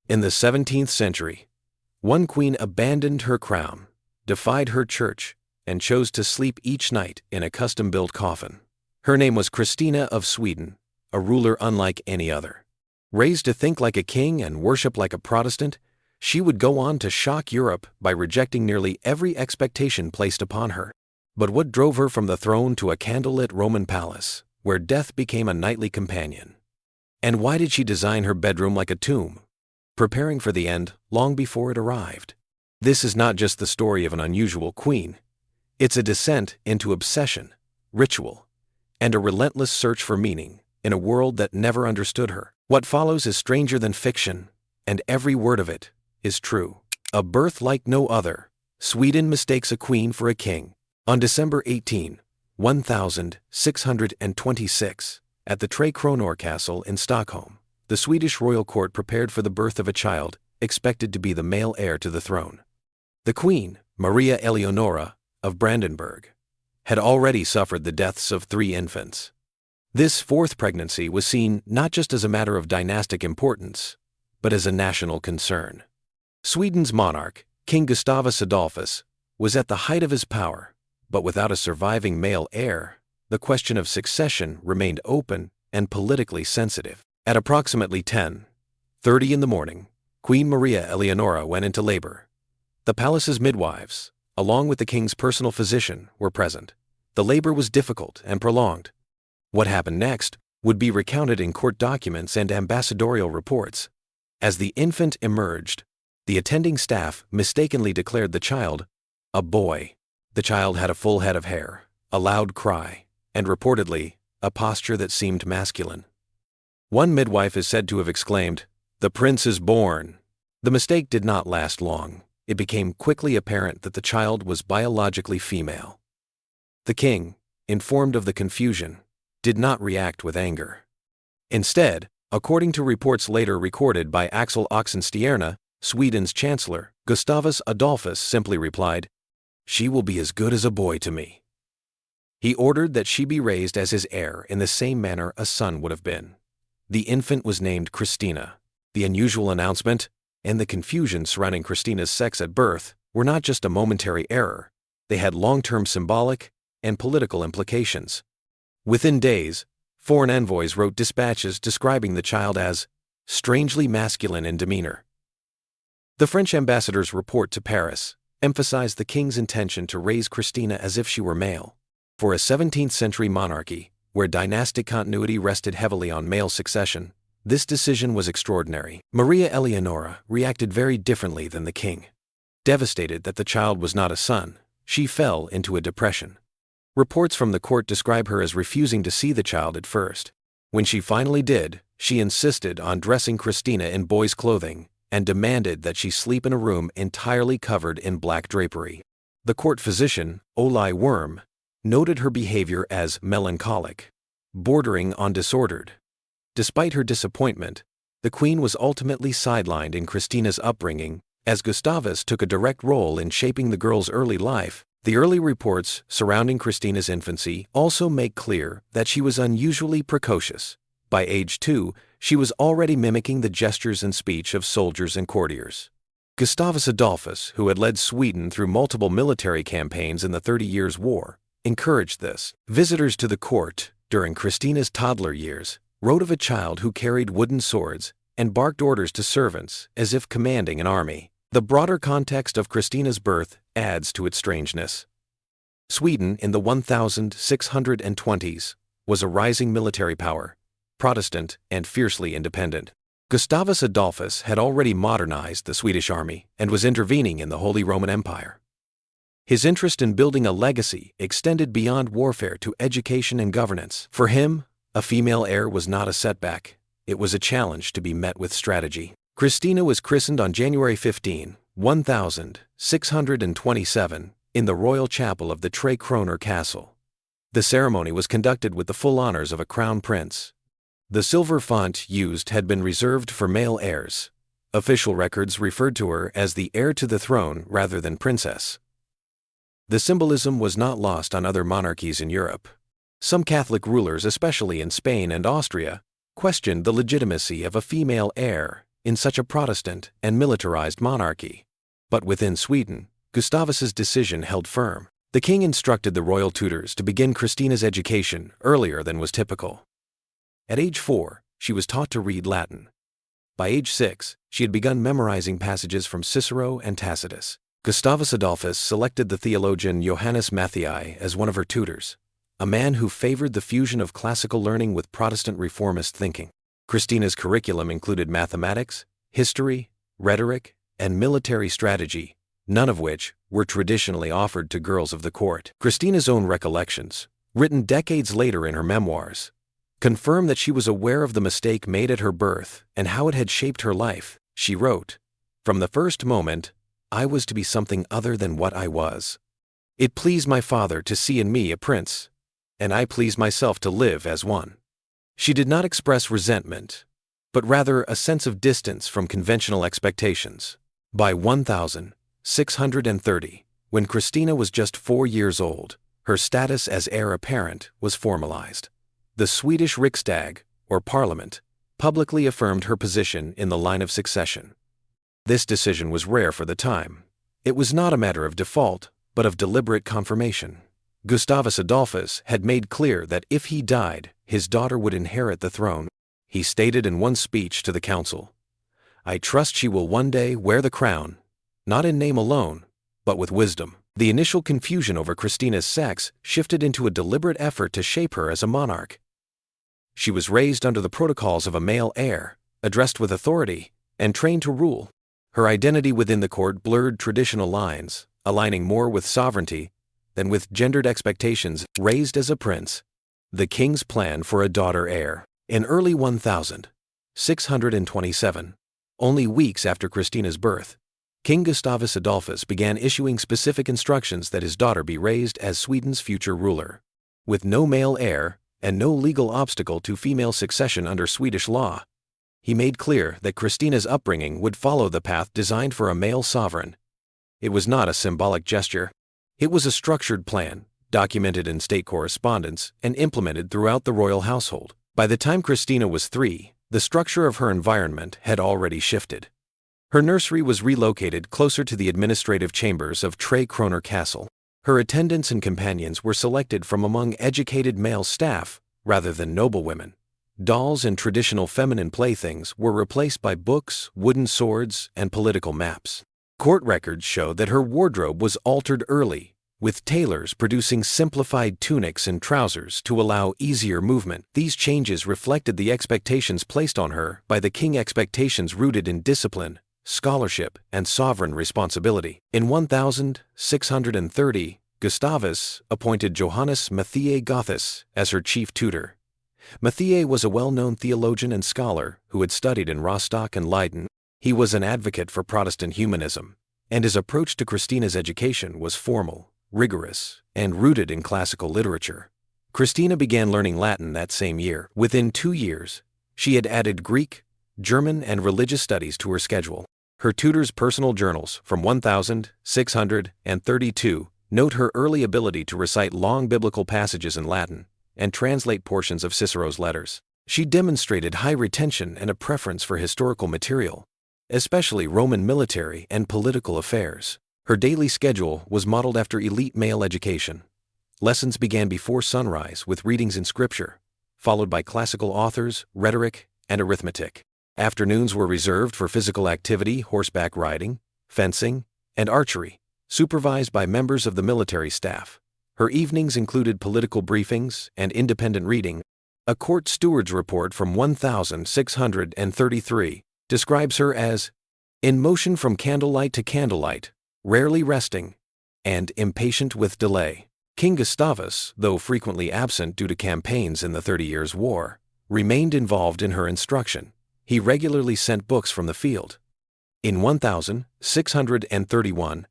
In the 17th century, one queen abandoned her crown, defied her church, and chose to sleep each night in a custom-built coffin. Her name was Christina of Sweden, a ruler unlike any other. Raised to think like a king and worship like a Protestant, she would go on to shock Europe by rejecting nearly every expectation placed upon her. But what drove her from the throne to a candlelit Roman palace, where death became a nightly companion? And why did she design her bedroom like a tomb, preparing for the end long before it arrived? This is not just the story of an unusual queen. It's a descent into obsession, ritual, and a relentless search for meaning in a world that never understood her. What follows is stranger than fiction, and every word of it is true. A birth like no other, Sweden mistakes a queen for a king. On December 18, 1626, at the Tre Kronor Castle in Stockholm, the Swedish royal court prepared for the birth of a child expected to be the male heir to the throne. The queen, Maria Eleonora of Brandenburg, had already suffered the deaths of 3 infants. This 4th pregnancy was seen not just as a matter of dynastic importance, but as a national concern. Sweden's monarch, King Gustavus Adolphus, was at the height of his power, but without a surviving male heir, the question of succession remained open and politically sensitive. At approximately 10:30 in the morning, Queen Maria Eleonora went into labor. The palace's midwives, along with the king's personal physician, were present. The labor was difficult and prolonged. What happened next would be recounted in court documents and ambassadorial reports. As the infant emerged, the attending staff mistakenly declared the child a boy. The child had a full head of hair, a loud cry, and reportedly, a posture that seemed masculine. One midwife is said to have exclaimed, "The prince is born." The mistake did not last long. It became quickly apparent that the child was biologically female. The king, informed of the confusion, did not react with anger. Instead, according to reports later recorded by Axel Oxenstierna, Sweden's chancellor, Gustavus Adolphus simply replied, "She will be as good as a boy to me." He ordered that she be raised as his heir in the same manner a son would have been. The infant was named Christina. The unusual announcement and the confusion surrounding Christina's sex at birth were not just a momentary error. They had long-term symbolic and political implications. Within days, foreign envoys wrote dispatches describing the child as strangely masculine in demeanor. The French ambassador's report to Paris emphasized the king's intention to raise Christina as if she were male. For a 17th-century monarchy, where dynastic continuity rested heavily on male succession, this decision was extraordinary. Maria Eleonora reacted very differently than the king. Devastated that the child was not a son, she fell into a depression. Reports from the court describe her as refusing to see the child at first. When she finally did, she insisted on dressing Christina in boy's clothing and demanded that she sleep in a room entirely covered in black drapery. The court physician, Ole Worm, noted her behavior as melancholic, bordering on disordered. Despite her disappointment, the queen was ultimately sidelined in Christina's upbringing, as Gustavus took a direct role in shaping the girl's early life. The early reports surrounding Christina's infancy also make clear that she was unusually precocious. By age 2, she was already mimicking the gestures and speech of soldiers and courtiers. Gustavus Adolphus, who had led Sweden through multiple military campaigns in the 30 Years' War, encouraged this. Visitors to the court, during Christina's toddler years, wrote of a child who carried wooden swords and barked orders to servants as if commanding an army. The broader context of Christina's birth adds to its strangeness. Sweden in the 1620s was a rising military power, Protestant and fiercely independent. Gustavus Adolphus had already modernized the Swedish army and was intervening in the Holy Roman Empire. His interest in building a legacy extended beyond warfare to education and governance. For him, a female heir was not a setback. It was a challenge to be met with strategy. Christina was christened on January 15, 1627, in the royal chapel of the Tre Kronor Castle. The ceremony was conducted with the full honors of a crown prince. The silver font used had been reserved for male heirs. Official records referred to her as the heir to the throne rather than princess. The symbolism was not lost on other monarchies in Europe. Some Catholic rulers, especially in Spain and Austria, questioned the legitimacy of a female heir in such a Protestant and militarized monarchy. But within Sweden, Gustavus's decision held firm. The king instructed the royal tutors to begin Christina's education earlier than was typical. At age 4, she was taught to read Latin. By age 6, she had begun memorizing passages from Cicero and Tacitus. Gustavus Adolphus selected the theologian Johannes Matthei as one of her tutors, a man who favored the fusion of classical learning with Protestant reformist thinking. Christina's curriculum included mathematics, history, rhetoric, and military strategy, none of which were traditionally offered to girls of the court. Christina's own recollections, written decades later in her memoirs, confirm that she was aware of the mistake made at her birth and how it had shaped her life. She wrote, "From the first moment, I was to be something other than what I was. It pleased my father to see in me a prince, and I pleased myself to live as one." She did not express resentment, but rather a sense of distance from conventional expectations. By 1630, when Christina was just 4 years old, her status as heir apparent was formalized. The Swedish Riksdag, or Parliament, publicly affirmed her position in the line of succession. This decision was rare for the time. It was not a matter of default, but of deliberate confirmation. Gustavus Adolphus had made clear that if he died, his daughter would inherit the throne. He stated in one speech to the council, "I trust she will one day wear the crown, not in name alone, but with wisdom." The initial confusion over Christina's sex shifted into a deliberate effort to shape her as a monarch. She was raised under the protocols of a male heir, addressed with authority, and trained to rule. Her identity within the court blurred traditional lines, aligning more with sovereignty than with gendered expectations. Raised as a prince, the king's plan for a daughter heir. In early 1627, only weeks after Christina's birth, King Gustavus Adolphus began issuing specific instructions that his daughter be raised as Sweden's future ruler. With no male heir and no legal obstacle to female succession under Swedish law, he made clear that Christina's upbringing would follow the path designed for a male sovereign. It was not a symbolic gesture. It was a structured plan, documented in state correspondence and implemented throughout the royal household. By the time Christina was 3, the structure of her environment had already shifted. Her nursery was relocated closer to the administrative chambers of Tre Kronor Castle. Her attendants and companions were selected from among educated male staff rather than noblewomen. Dolls and traditional feminine playthings were replaced by books, wooden swords, and political maps. Court records show that her wardrobe was altered early, with tailors producing simplified tunics and trousers to allow easier movement. These changes reflected the expectations placed on her by the king, expectations rooted in discipline, scholarship, and sovereign responsibility. In 1630, Gustavus appointed Johannes Matthei Gothus as her chief tutor. Matthei was a well-known theologian and scholar who had studied in Rostock and Leiden. He was an advocate for Protestant humanism, and his approach to Christina's education was formal, rigorous, and rooted in classical literature. Christina began learning Latin that same year. Within 2 years, she had added Greek, German, and religious studies to her schedule. Her tutor's personal journals from 1632 note her early ability to recite long biblical passages in Latin and translate portions of Cicero's letters. She demonstrated high retention and a preference for historical material, especially Roman military and political affairs. Her daily schedule was modeled after elite male education. Lessons began before sunrise with readings in scripture, followed by classical authors, rhetoric, and arithmetic. Afternoons were reserved for physical activity, horseback riding, fencing, and archery, supervised by members of the military staff. Her evenings included political briefings and independent reading. A court steward's report from 1633 describes her as in motion from candlelight to candlelight, rarely resting, and impatient with delay. King Gustavus, though frequently absent due to campaigns in the 30 Years' War, remained involved in her instruction. He regularly sent books from the field. In 1631,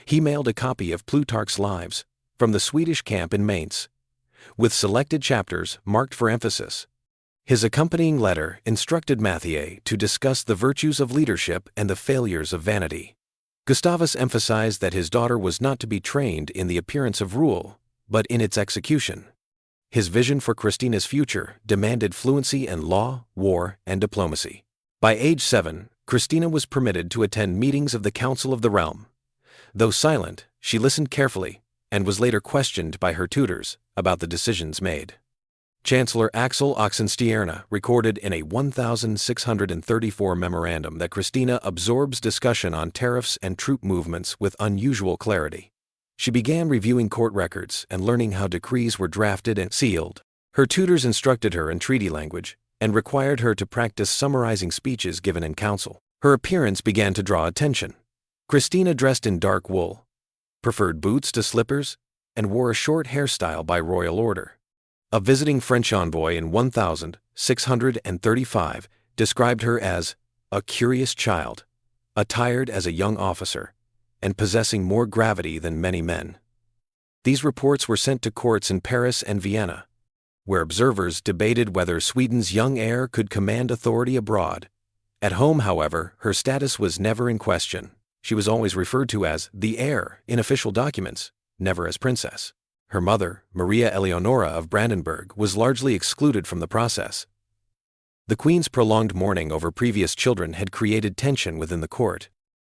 he mailed a copy of Plutarch's Lives from the Swedish camp in Mainz, with selected chapters marked for emphasis. His accompanying letter instructed Matthei to discuss the virtues of leadership and the failures of vanity. Gustavus emphasized that his daughter was not to be trained in the appearance of rule, but in its execution. His vision for Christina's future demanded fluency in law, war, and diplomacy. By age 7, Christina was permitted to attend meetings of the Council of the Realm. Though silent, she listened carefully and was later questioned by her tutors about the decisions made. Chancellor Axel Oxenstierna recorded in a 1634 memorandum that Christina absorbs discussion on tariffs and troop movements with unusual clarity. She began reviewing court records and learning how decrees were drafted and sealed. Her tutors instructed her in treaty language and required her to practice summarizing speeches given in council. Her appearance began to draw attention. Christina dressed in dark wool, preferred boots to slippers, and wore a short hairstyle by royal order. A visiting French envoy in 1635 described her as a curious child, attired as a young officer, and possessing more gravity than many men. These reports were sent to courts in Paris and Vienna, where observers debated whether Sweden's young heir could command authority abroad. At home, however, her status was never in question. She was always referred to as the heir in official documents, never as princess. Her mother, Maria Eleonora of Brandenburg, was largely excluded from the process. The queen's prolonged mourning over previous children had created tension within the court.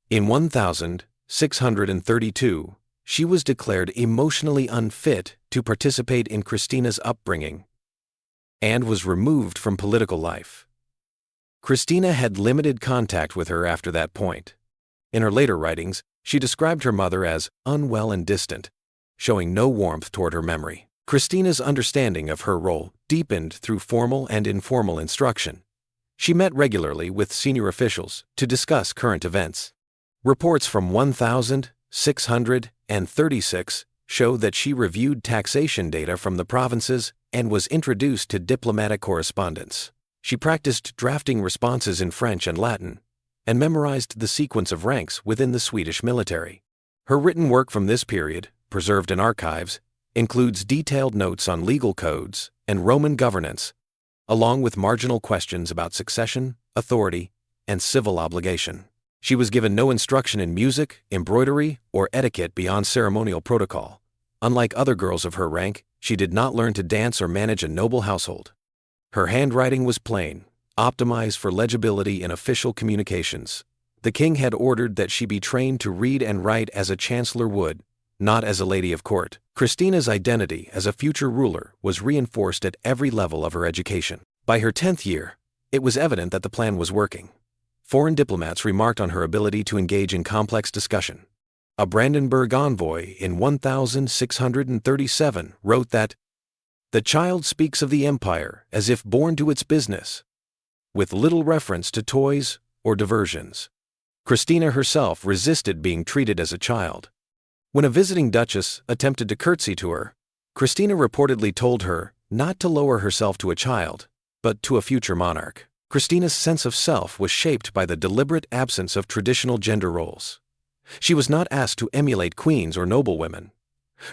In 1632, she was declared emotionally unfit to participate in Christina's upbringing and was removed from political life. Christina had limited contact with her after that point. In her later writings, she described her mother as unwell and distant, showing no warmth toward her memory. Christina's understanding of her role deepened through formal and informal instruction. She met regularly with senior officials to discuss current events. Reports from 1636 show that she reviewed taxation data from the provinces and was introduced to diplomatic correspondence. She practiced drafting responses in French and Latin, and memorized the sequence of ranks within the Swedish military. Her written work from this period, preserved in archives, includes detailed notes on legal codes and Roman governance, along with marginal questions about succession, authority, and civil obligation. She was given no instruction in music, embroidery, or etiquette beyond ceremonial protocol. Unlike other girls of her rank, she did not learn to dance or manage a noble household. Her handwriting was plain, optimized for legibility in official communications. The king had ordered that she be trained to read and write as a chancellor would, not as a lady of court. Christina's identity as a future ruler was reinforced at every level of her education. By her 10th year, it was evident that the plan was working. Foreign diplomats remarked on her ability to engage in complex discussion. A Brandenburg envoy in 1637 wrote that, "The child speaks of the empire as if born to its business, with little reference to toys or diversions." Christina herself resisted being treated as a child. When a visiting duchess attempted to curtsy to her, Christina reportedly told her not to lower herself to a child, but to a future monarch. Christina's sense of self was shaped by the deliberate absence of traditional gender roles. She was not asked to emulate queens or noblewomen.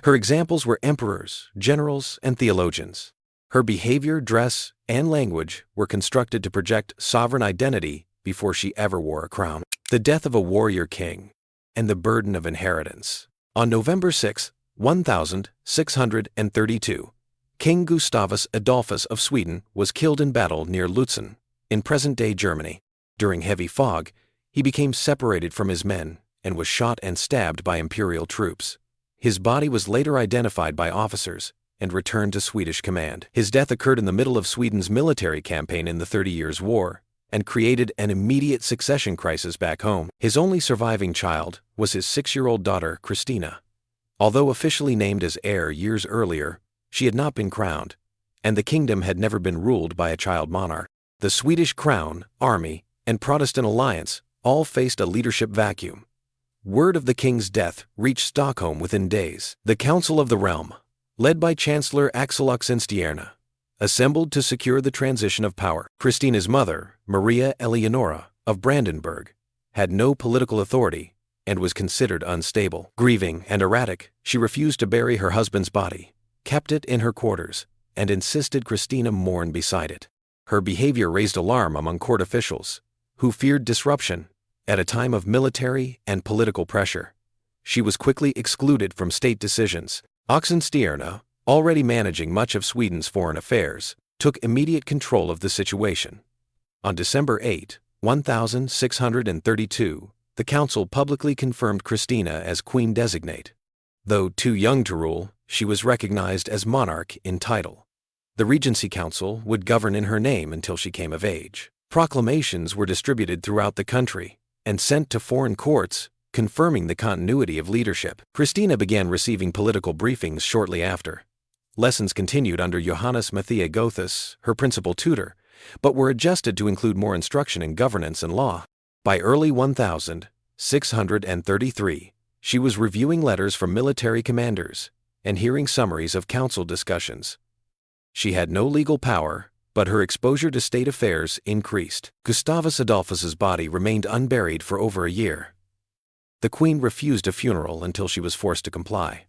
Her examples were emperors, generals, and theologians. Her behavior, dress, and language were constructed to project sovereign identity before she ever wore a crown. The death of a warrior king and the burden of inheritance. On November 6, 1632, King Gustavus Adolphus of Sweden was killed in battle near Lutzen, in present-day Germany. During heavy fog, he became separated from his men and was shot and stabbed by imperial troops. His body was later identified by officers and returned to Swedish command. His death occurred in the middle of Sweden's military campaign in the 30 Years' War and created an immediate succession crisis back home. His only surviving child was his 6-year-old daughter, Christina. Although officially named as heir years earlier, she had not been crowned, and the kingdom had never been ruled by a child monarch. The Swedish crown, army, and Protestant alliance all faced a leadership vacuum. Word of the king's death reached Stockholm within days. The Council of the Realm, led by Chancellor Axel Oxenstierna, assembled to secure the transition of power. Christina's mother, Maria Eleonora of Brandenburg, had no political authority and was considered unstable. Grieving and erratic, she refused to bury her husband's body, kept it in her quarters, and insisted Christina mourn beside it. Her behavior raised alarm among court officials, who feared disruption at a time of military and political pressure. She was quickly excluded from state decisions. Oxenstierna, already managing much of Sweden's foreign affairs, took immediate control of the situation. On December 8, 1632, the council publicly confirmed Christina as queen designate. Though too young to rule, she was recognized as monarch in title. The Regency Council would govern in her name until she came of age. Proclamations were distributed throughout the country and sent to foreign courts, confirming the continuity of leadership. Christina began receiving political briefings shortly after. Lessons continued under Johannes Matthias Gothus, her principal tutor, but were adjusted to include more instruction in governance and law. By early 1633, she was reviewing letters from military commanders and hearing summaries of council discussions. She had no legal power, but her exposure to state affairs increased. Gustavus Adolphus's body remained unburied for over a year. The queen refused a funeral until she was forced to comply.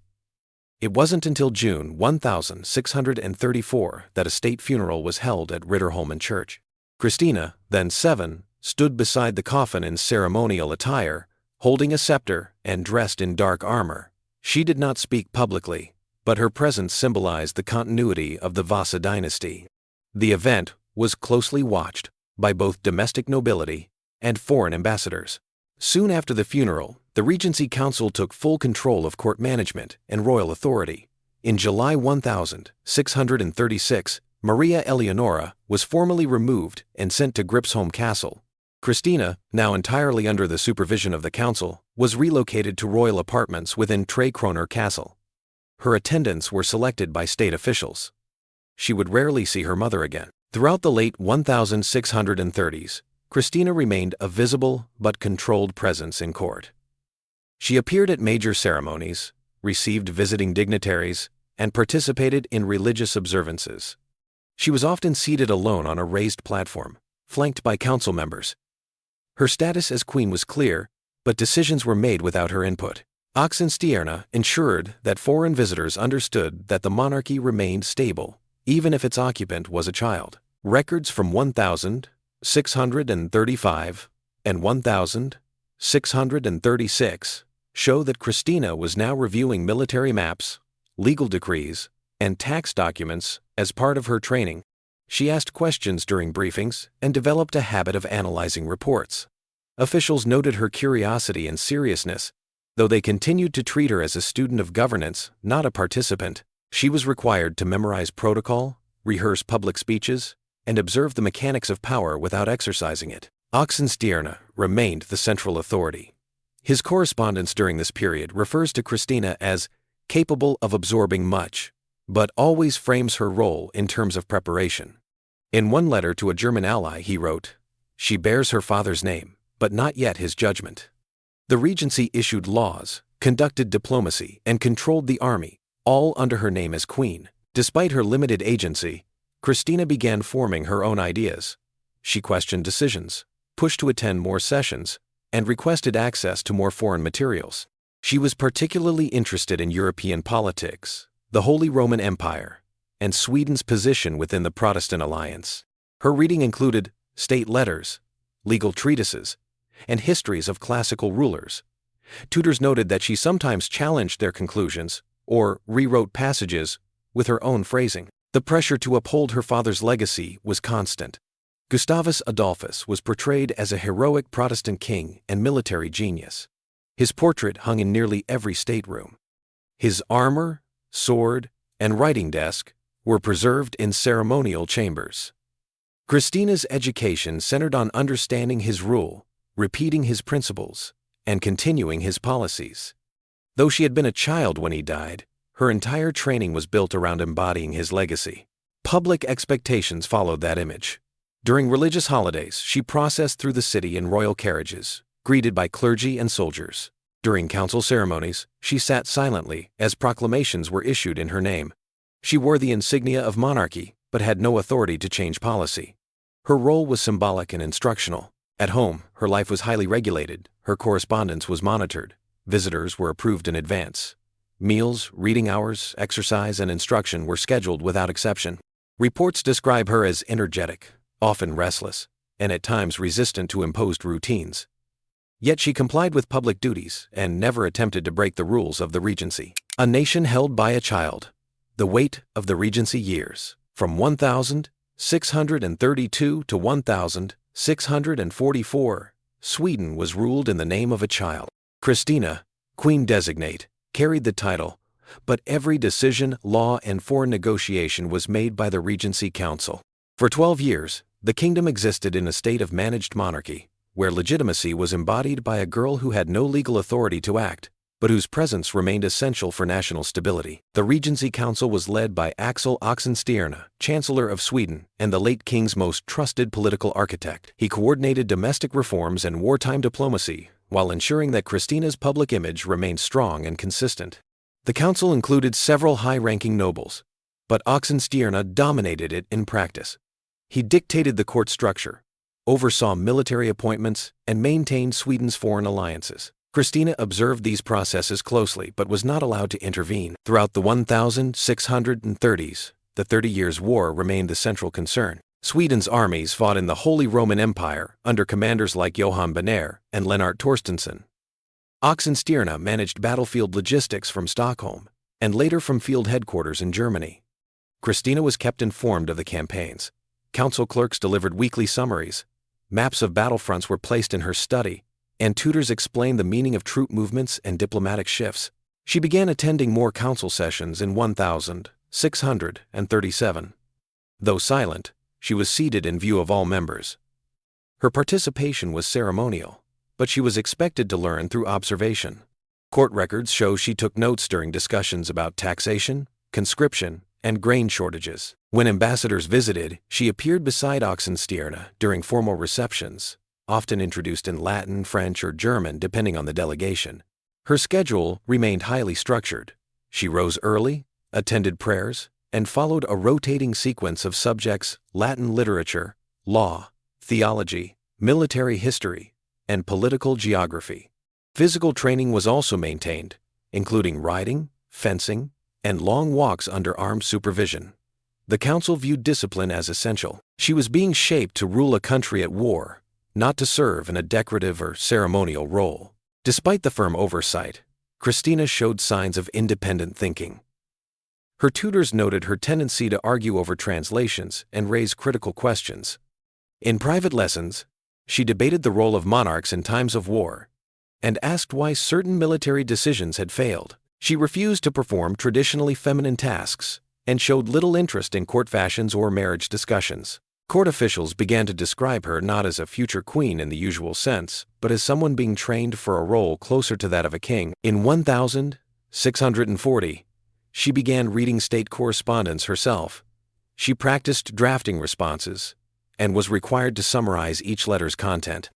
It wasn't until June 1634 that a state funeral was held at Ritterholmen Church. Christina, then 7, stood beside the coffin in ceremonial attire, holding a scepter and dressed in dark armor. She did not speak publicly, but her presence symbolized the continuity of the Vasa dynasty. The event was closely watched by both domestic nobility and foreign ambassadors. Soon after the funeral, the Regency Council took full control of court management and royal authority. In July 1636, Maria Eleonora was formally removed and sent to Gripsholm Castle. Christina, now entirely under the supervision of the council, was relocated to royal apartments within Tre Kronor Castle. Her attendants were selected by state officials. She would rarely see her mother again. Throughout the late 1630s, Christina remained a visible but controlled presence in court. She appeared at major ceremonies, received visiting dignitaries, and participated in religious observances. She was often seated alone on a raised platform, flanked by council members. Her status as queen was clear, but decisions were made without her input. Oxenstierna ensured that foreign visitors understood that the monarchy remained stable, even if its occupant was a child. Records from 1635 and 1636 show that Christina was now reviewing military maps, legal decrees, and tax documents as part of her training. She asked questions during briefings and developed a habit of analyzing reports. Officials noted her curiosity and seriousness, though they continued to treat her as a student of governance, not a participant. She was required to memorize protocol, rehearse public speeches, and observe the mechanics of power without exercising it. Oxenstierna remained the central authority. His correspondence during this period refers to Christina as capable of absorbing much, but always frames her role in terms of preparation. In one letter to a German ally he wrote, "She bears her father's name, but not yet his judgment." The Regency issued laws, conducted diplomacy, and controlled the army, all under her name as queen. Despite her limited agency, Christina began forming her own ideas. She questioned decisions, pushed to attend more sessions, and requested access to more foreign materials. She was particularly interested in European politics, the Holy Roman Empire, and Sweden's position within the Protestant alliance. Her reading included state letters, legal treatises, and histories of classical rulers. Tutors noted that she sometimes challenged their conclusions or rewrote passages with her own phrasing. The pressure to uphold her father's legacy was constant. Gustavus Adolphus was portrayed as a heroic Protestant king and military genius. His portrait hung in nearly every stateroom. His armor, sword, and writing desk were preserved in ceremonial chambers. Christina's education centered on understanding his rule, repeating his principles, and continuing his policies. Though she had been a child when he died, her entire training was built around embodying his legacy. Public expectations followed that image. During religious holidays, she processed through the city in royal carriages, greeted by clergy and soldiers. During council ceremonies, she sat silently as proclamations were issued in her name. She wore the insignia of monarchy, but had no authority to change policy. Her role was symbolic and instructional. At home, her life was highly regulated, her correspondence was monitored, visitors were approved in advance. Meals, reading hours, exercise, and instruction were scheduled without exception. Reports describe her as energetic, often restless, and at times resistant to imposed routines. Yet she complied with public duties and never attempted to break the rules of the Regency. A nation held by a child. The weight of the Regency years, from 1632 to 644, Sweden was ruled in the name of a child. Christina, Queen Designate, carried the title, but every decision, law, and foreign negotiation was made by the Regency Council. For 12 years, the kingdom existed in a state of managed monarchy, where legitimacy was embodied by a girl who had no legal authority to act, but whose presence remained essential for national stability. The Regency Council was led by Axel Oxenstierna, Chancellor of Sweden, and the late king's most trusted political architect. He coordinated domestic reforms and wartime diplomacy, while ensuring that Christina's public image remained strong and consistent. The council included several high-ranking nobles, but Oxenstierna dominated it in practice. He dictated the court structure, oversaw military appointments, and maintained Sweden's foreign alliances. Christina observed these processes closely but was not allowed to intervene. Throughout the 1630s, the 30 Years' War remained the central concern. Sweden's armies fought in the Holy Roman Empire under commanders like Johan Bonner and Lennart Torstensson. Oxenstierna managed battlefield logistics from Stockholm, and later from field headquarters in Germany. Christina was kept informed of the campaigns. Council clerks delivered weekly summaries. Maps of battlefronts were placed in her study, and tutors explained the meaning of troop movements and diplomatic shifts. She began attending more council sessions in 1637. Though silent, she was seated in view of all members. Her participation was ceremonial, but she was expected to learn through observation. Court records show she took notes during discussions about taxation, conscription, and grain shortages. When ambassadors visited, she appeared beside Oxenstierna during formal receptions, often introduced in Latin, French, or German depending on the delegation. Her schedule remained highly structured. She rose early, attended prayers, and followed a rotating sequence of subjects: Latin literature, law, theology, military history, and political geography. Physical training was also maintained, including riding, fencing, and long walks under armed supervision. The council viewed discipline as essential. She was being shaped to rule a country at war, not to serve in a decorative or ceremonial role. Despite the firm oversight, Christina showed signs of independent thinking. Her tutors noted her tendency to argue over translations and raise critical questions. In private lessons, she debated the role of monarchs in times of war and asked why certain military decisions had failed. She refused to perform traditionally feminine tasks and showed little interest in court fashions or marriage discussions. Court officials began to describe her not as a future queen in the usual sense, but as someone being trained for a role closer to that of a king. In 1640, she began reading state correspondence herself. She practiced drafting responses and was required to summarize each letter's content.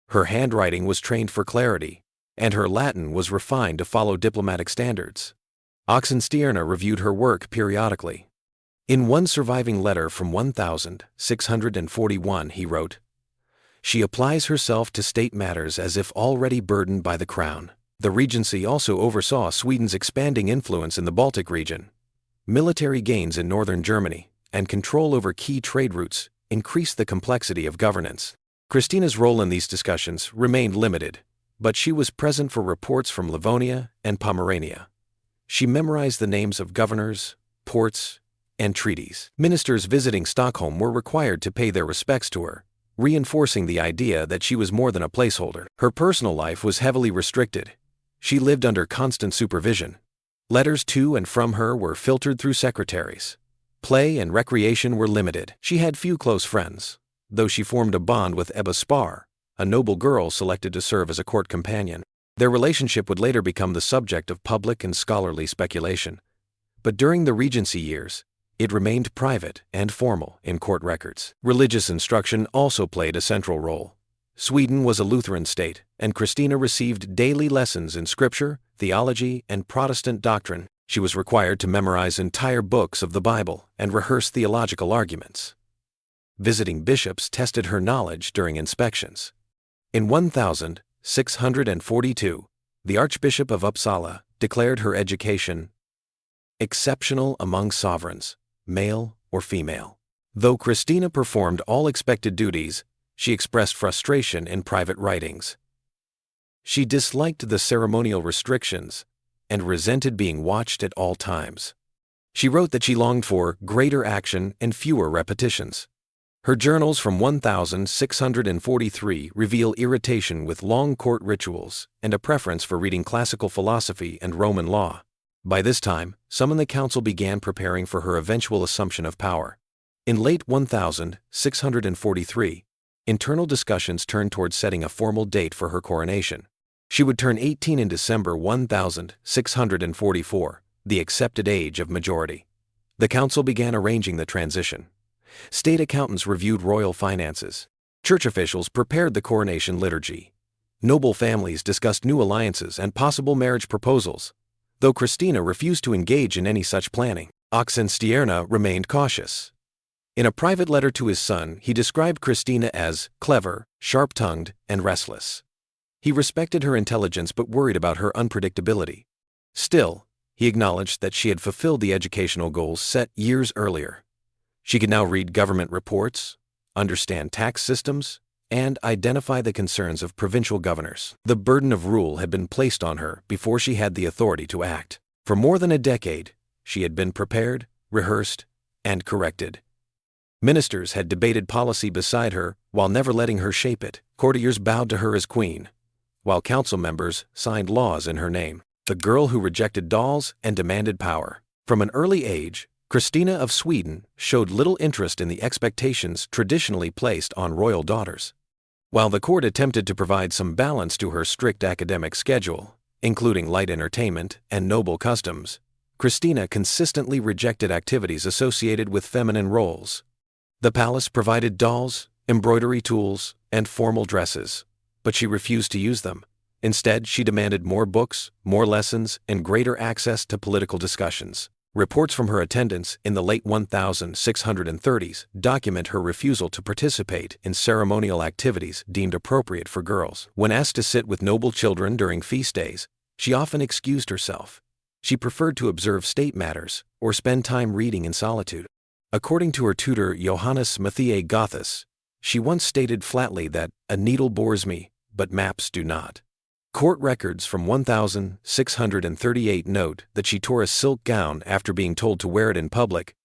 Her handwriting was trained for clarity, and her Latin was refined to follow diplomatic standards. Oxenstierna reviewed her work periodically. In one surviving letter from 1641, he wrote, "She applies herself to state matters as if already burdened by the crown." The Regency also oversaw Sweden's expanding influence in the Baltic region. Military gains in northern Germany and control over key trade routes increased the complexity of governance. Christina's role in these discussions remained limited, but she was present for reports from Livonia and Pomerania. She memorized the names of governors, ports, and treaties. Ministers visiting Stockholm were required to pay their respects to her, reinforcing the idea that she was more than a placeholder. Her personal life was heavily restricted. She lived under constant supervision. Letters to and from her were filtered through secretaries. Play and recreation were limited. She had few close friends, though she formed a bond with Ebba Spar, a noble girl selected to serve as a court companion. Their relationship would later become the subject of public and scholarly speculation. But during the Regency years, it remained private and formal in court records. Religious instruction also played a central role. Sweden was a Lutheran state, and Christina received daily lessons in scripture, theology, and Protestant doctrine. She was required to memorize entire books of the Bible and rehearse theological arguments. Visiting bishops tested her knowledge during inspections. In 1642, the Archbishop of Uppsala declared her education exceptional among sovereigns, male or female. Though Christina performed all expected duties, she expressed frustration in private writings. She disliked the ceremonial restrictions and resented being watched at all times. She wrote that she longed for greater action and fewer repetitions. Her journals from 1643 reveal irritation with long court rituals and a preference for reading classical philosophy and Roman law. By this time, some in the council began preparing for her eventual assumption of power. In late 1643, internal discussions turned toward setting a formal date for her coronation. She would turn 18 in December 1644, the accepted age of majority. The council began arranging the transition. State accountants reviewed royal finances. Church officials prepared the coronation liturgy. Noble families discussed new alliances and possible marriage proposals. Though Christina refused to engage in any such planning, Oxenstierna remained cautious. In a private letter to his son, he described Christina as clever, sharp-tongued, and restless. He respected her intelligence but worried about her unpredictability. Still, he acknowledged that she had fulfilled the educational goals set years earlier. She could now read government reports, understand tax systems, and identify the concerns of provincial governors. The burden of rule had been placed on her before she had the authority to act. For more than a decade, she had been prepared, rehearsed, and corrected. Ministers had debated policy beside her while never letting her shape it. Courtiers bowed to her as queen, while council members signed laws in her name. The girl who rejected dolls and demanded power. From an early age, Christina of Sweden showed little interest in the expectations traditionally placed on royal daughters. While the court attempted to provide some balance to her strict academic schedule, including light entertainment and noble customs, Christina consistently rejected activities associated with feminine roles. The palace provided dolls, embroidery tools, and formal dresses, but she refused to use them. Instead, she demanded more books, more lessons, and greater access to political discussions. Reports from her attendance in the late 1630s document her refusal to participate in ceremonial activities deemed appropriate for girls. When asked to sit with noble children during feast days, she often excused herself. She preferred to observe state matters or spend time reading in solitude. According to her tutor Johannes Matthias Gothus, she once stated flatly that a needle bores me, but maps do not. Court records from 1638 note that she tore a silk gown after being told to wear it in public,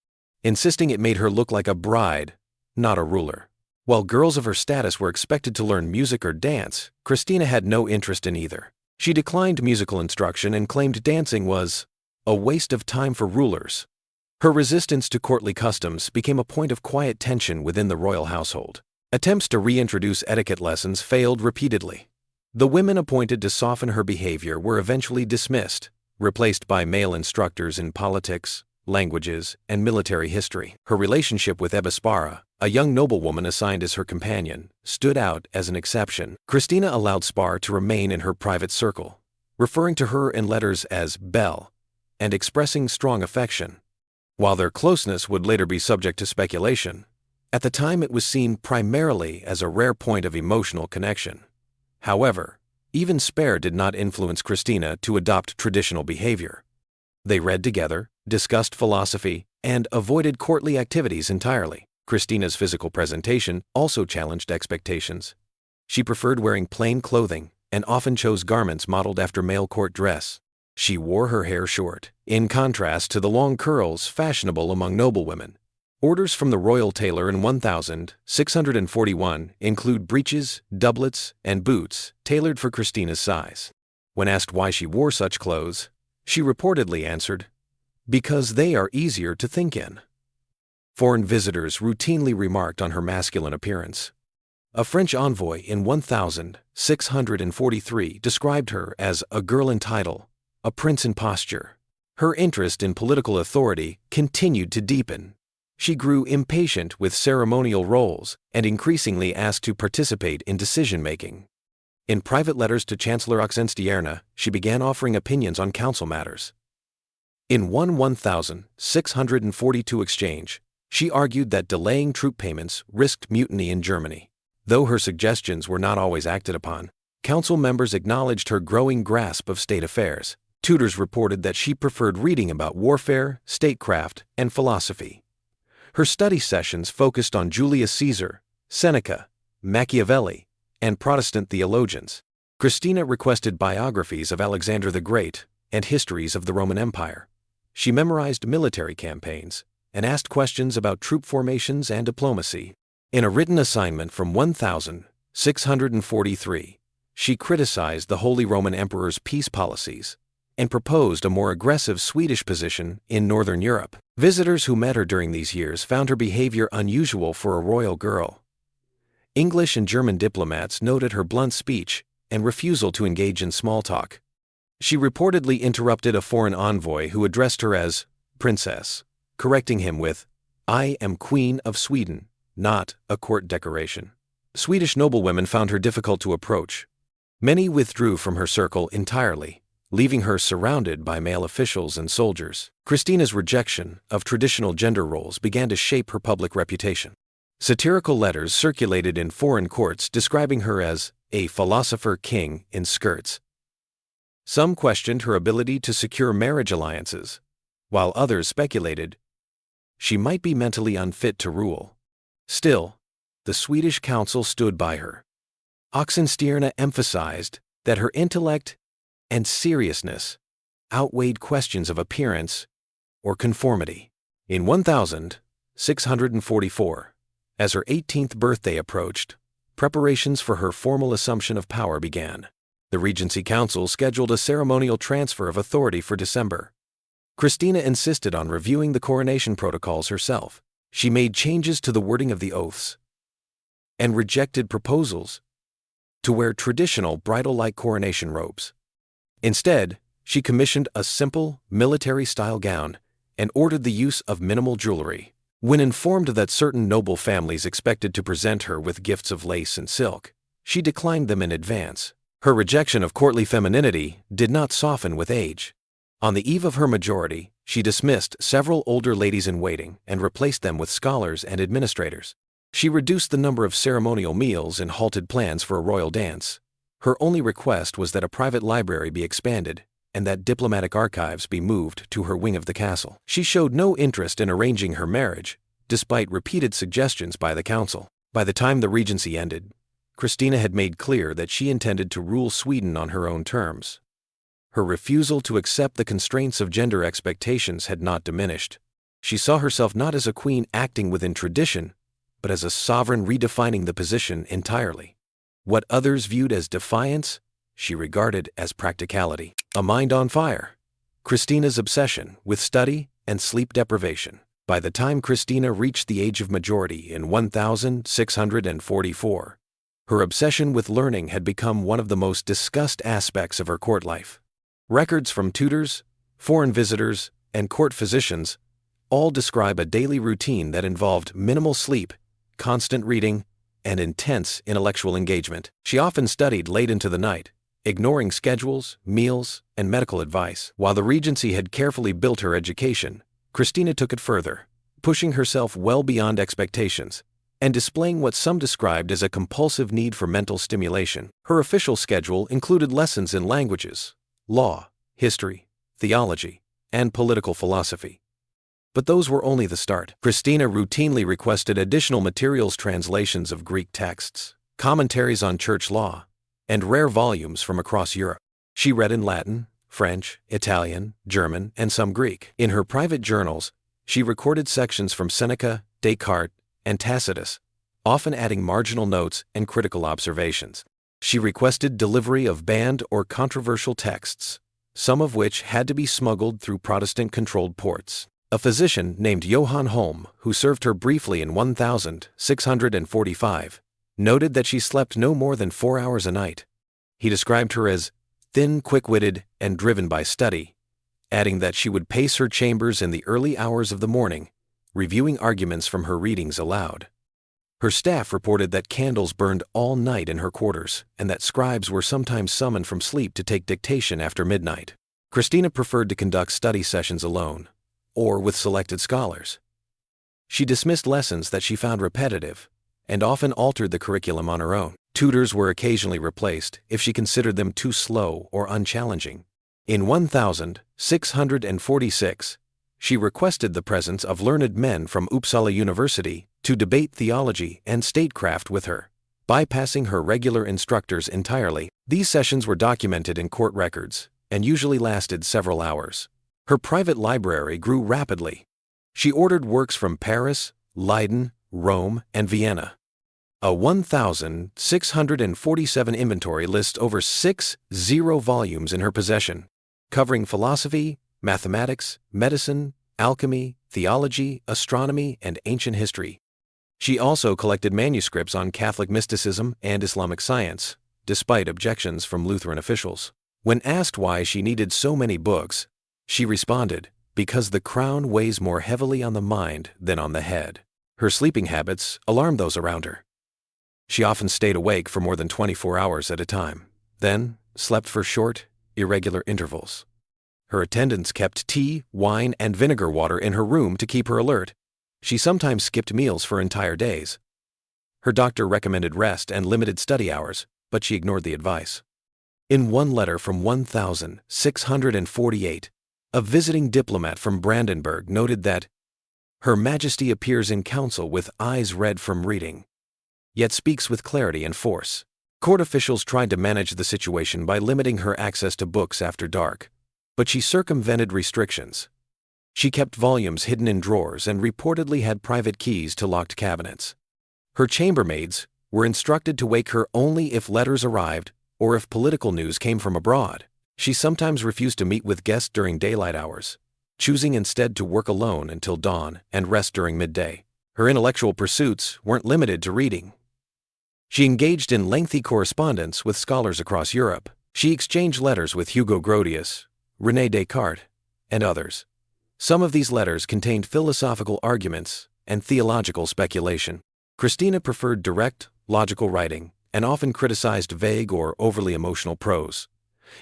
insisting it made her look like a bride, not a ruler. While girls of her status were expected to learn music or dance, Christina had no interest in either. She declined musical instruction and claimed dancing was a waste of time for rulers. Her resistance to courtly customs became a point of quiet tension within the royal household. Attempts to reintroduce etiquette lessons failed repeatedly. The women appointed to soften her behavior were eventually dismissed, replaced by male instructors in politics, languages, and military history. Her relationship with Ebispara, a young noblewoman assigned as her companion, stood out as an exception. Christina allowed Spar to remain in her private circle, referring to her in letters as Belle, and expressing strong affection. While their closeness would later be subject to speculation, at the time it was seen primarily as a rare point of emotional connection. However, even Spare did not influence Christina to adopt traditional behavior. They read together, discussed philosophy, and avoided courtly activities entirely. Christina's physical presentation also challenged expectations. She preferred wearing plain clothing and often chose garments modeled after male court dress. She wore her hair short, in contrast to the long curls fashionable among noblewomen. Orders from the royal tailor in 1641 include breeches, doublets, and boots tailored for Christina's size. When asked why she wore such clothes, she reportedly answered, "Because they are easier to think in." Foreign visitors routinely remarked on her masculine appearance. A French envoy in 1643 described her as a girl in title, a prince in posture. Her interest in political authority continued to deepen. She grew impatient with ceremonial roles and increasingly asked to participate in decision-making. In private letters to Chancellor Oxenstierna, she began offering opinions on council matters. In one 1642 exchange, she argued that delaying troop payments risked mutiny in Germany. Though her suggestions were not always acted upon, council members acknowledged her growing grasp of state affairs. Tutors reported that she preferred reading about warfare, statecraft, and philosophy. Her study sessions focused on Julius Caesar, Seneca, Machiavelli, and Protestant theologians. Christina requested biographies of Alexander the Great and histories of the Roman Empire. She memorized military campaigns and asked questions about troop formations and diplomacy. In a written assignment from 1643, she criticized the Holy Roman Emperor's peace policies and proposed a more aggressive Swedish position in Northern Europe. Visitors who met her during these years found her behavior unusual for a royal girl. English and German diplomats noted her blunt speech and refusal to engage in small talk. She reportedly interrupted a foreign envoy who addressed her as Princess, correcting him with, "I am Queen of Sweden, not a court decoration." Swedish noblewomen found her difficult to approach. Many withdrew from her circle entirely, leaving her surrounded by male officials and soldiers. Christina's rejection of traditional gender roles began to shape her public reputation. Satirical letters circulated in foreign courts describing her as a philosopher king in skirts. Some questioned her ability to secure marriage alliances, while others speculated she might be mentally unfit to rule. Still, the Swedish council stood by her. Oxenstierna emphasized that her intellect and seriousness outweighed questions of appearance or conformity. In 1644, as her 18th birthday approached, preparations for her formal assumption of power began. The Regency Council scheduled a ceremonial transfer of authority for December. Christina insisted on reviewing the coronation protocols herself. She made changes to the wording of the oaths and rejected proposals to wear traditional bridal-like coronation robes. Instead, she commissioned a simple, military-style gown and ordered the use of minimal jewelry. When informed that certain noble families expected to present her with gifts of lace and silk, she declined them in advance. Her rejection of courtly femininity did not soften with age. On the eve of her majority, she dismissed several older ladies-in-waiting and replaced them with scholars and administrators. She reduced the number of ceremonial meals and halted plans for a royal dance. Her only request was that a private library be expanded and that diplomatic archives be moved to her wing of the castle. She showed no interest in arranging her marriage, despite repeated suggestions by the council. By the time the regency ended, Christina had made clear that she intended to rule Sweden on her own terms. Her refusal to accept the constraints of gender expectations had not diminished. She saw herself not as a queen acting within tradition, but as a sovereign redefining the position entirely. What others viewed as defiance, she regarded as practicality. A mind on fire. Christina's obsession with study and sleep deprivation. By the time Christina reached the age of majority in 1644, her obsession with learning had become one of the most discussed aspects of her court life. Records from tutors, foreign visitors, and court physicians all describe a daily routine that involved minimal sleep, constant reading, and intense intellectual engagement. She often studied late into the night, ignoring schedules, meals, and medical advice. While the Regency had carefully built her education, Christina took it further, pushing herself well beyond expectations and displaying what some described as a compulsive need for mental stimulation. Her official schedule included lessons in languages, law, history, theology, and political philosophy. But those were only the start. Christina routinely requested additional materials, translations of Greek texts, commentaries on church law, and rare volumes from across Europe. She read in Latin, French, Italian, German, and some Greek. In her private journals, she recorded sections from Seneca, Descartes, and Tacitus, often adding marginal notes and critical observations. She requested delivery of banned or controversial texts, some of which had to be smuggled through Protestant-controlled ports. A physician named Johann Holm, who served her briefly in 1645, noted that she slept no more than 4 hours a night. He described her as thin, quick-witted, and driven by study, adding that she would pace her chambers in the early hours of the morning, reviewing arguments from her readings aloud. Her staff reported that candles burned all night in her quarters, and that scribes were sometimes summoned from sleep to take dictation after midnight. Christina preferred to conduct study sessions alone, or with selected scholars. She dismissed lessons that she found repetitive, and often altered the curriculum on her own. Tutors were occasionally replaced if she considered them too slow or unchallenging. In 1646, she requested the presence of learned men from Uppsala University to debate theology and statecraft with her, bypassing her regular instructors entirely. These sessions were documented in court records and usually lasted several hours. Her private library grew rapidly. She ordered works from Paris, Leiden, Rome, and Vienna. A 1,647 inventory lists over 60 volumes in her possession, covering philosophy, mathematics, medicine, alchemy, theology, astronomy, and ancient history. She also collected manuscripts on Catholic mysticism and Islamic science, despite objections from Lutheran officials. When asked why she needed so many books, she responded, "Because the crown weighs more heavily on the mind than on the head." Her sleeping habits alarmed those around her. She often stayed awake for more than 24 hours at a time, then slept for short, irregular intervals. Her attendants kept tea, wine, and vinegar water in her room to keep her alert. She sometimes skipped meals for entire days. Her doctor recommended rest and limited study hours, but she ignored the advice. In one letter from 1648, a visiting diplomat from Brandenburg noted that Her Majesty appears in council with eyes red from reading, yet speaks with clarity and force. Court officials tried to manage the situation by limiting her access to books after dark, but she circumvented restrictions. She kept volumes hidden in drawers and reportedly had private keys to locked cabinets. Her chambermaids were instructed to wake her only if letters arrived or if political news came from abroad. She sometimes refused to meet with guests during daylight hours, choosing instead to work alone until dawn and rest during midday. Her intellectual pursuits weren't limited to reading. She engaged in lengthy correspondence with scholars across Europe. She exchanged letters with Hugo Grotius, René Descartes, and others. Some of these letters contained philosophical arguments and theological speculation. Christina preferred direct, logical writing and often criticized vague or overly emotional prose.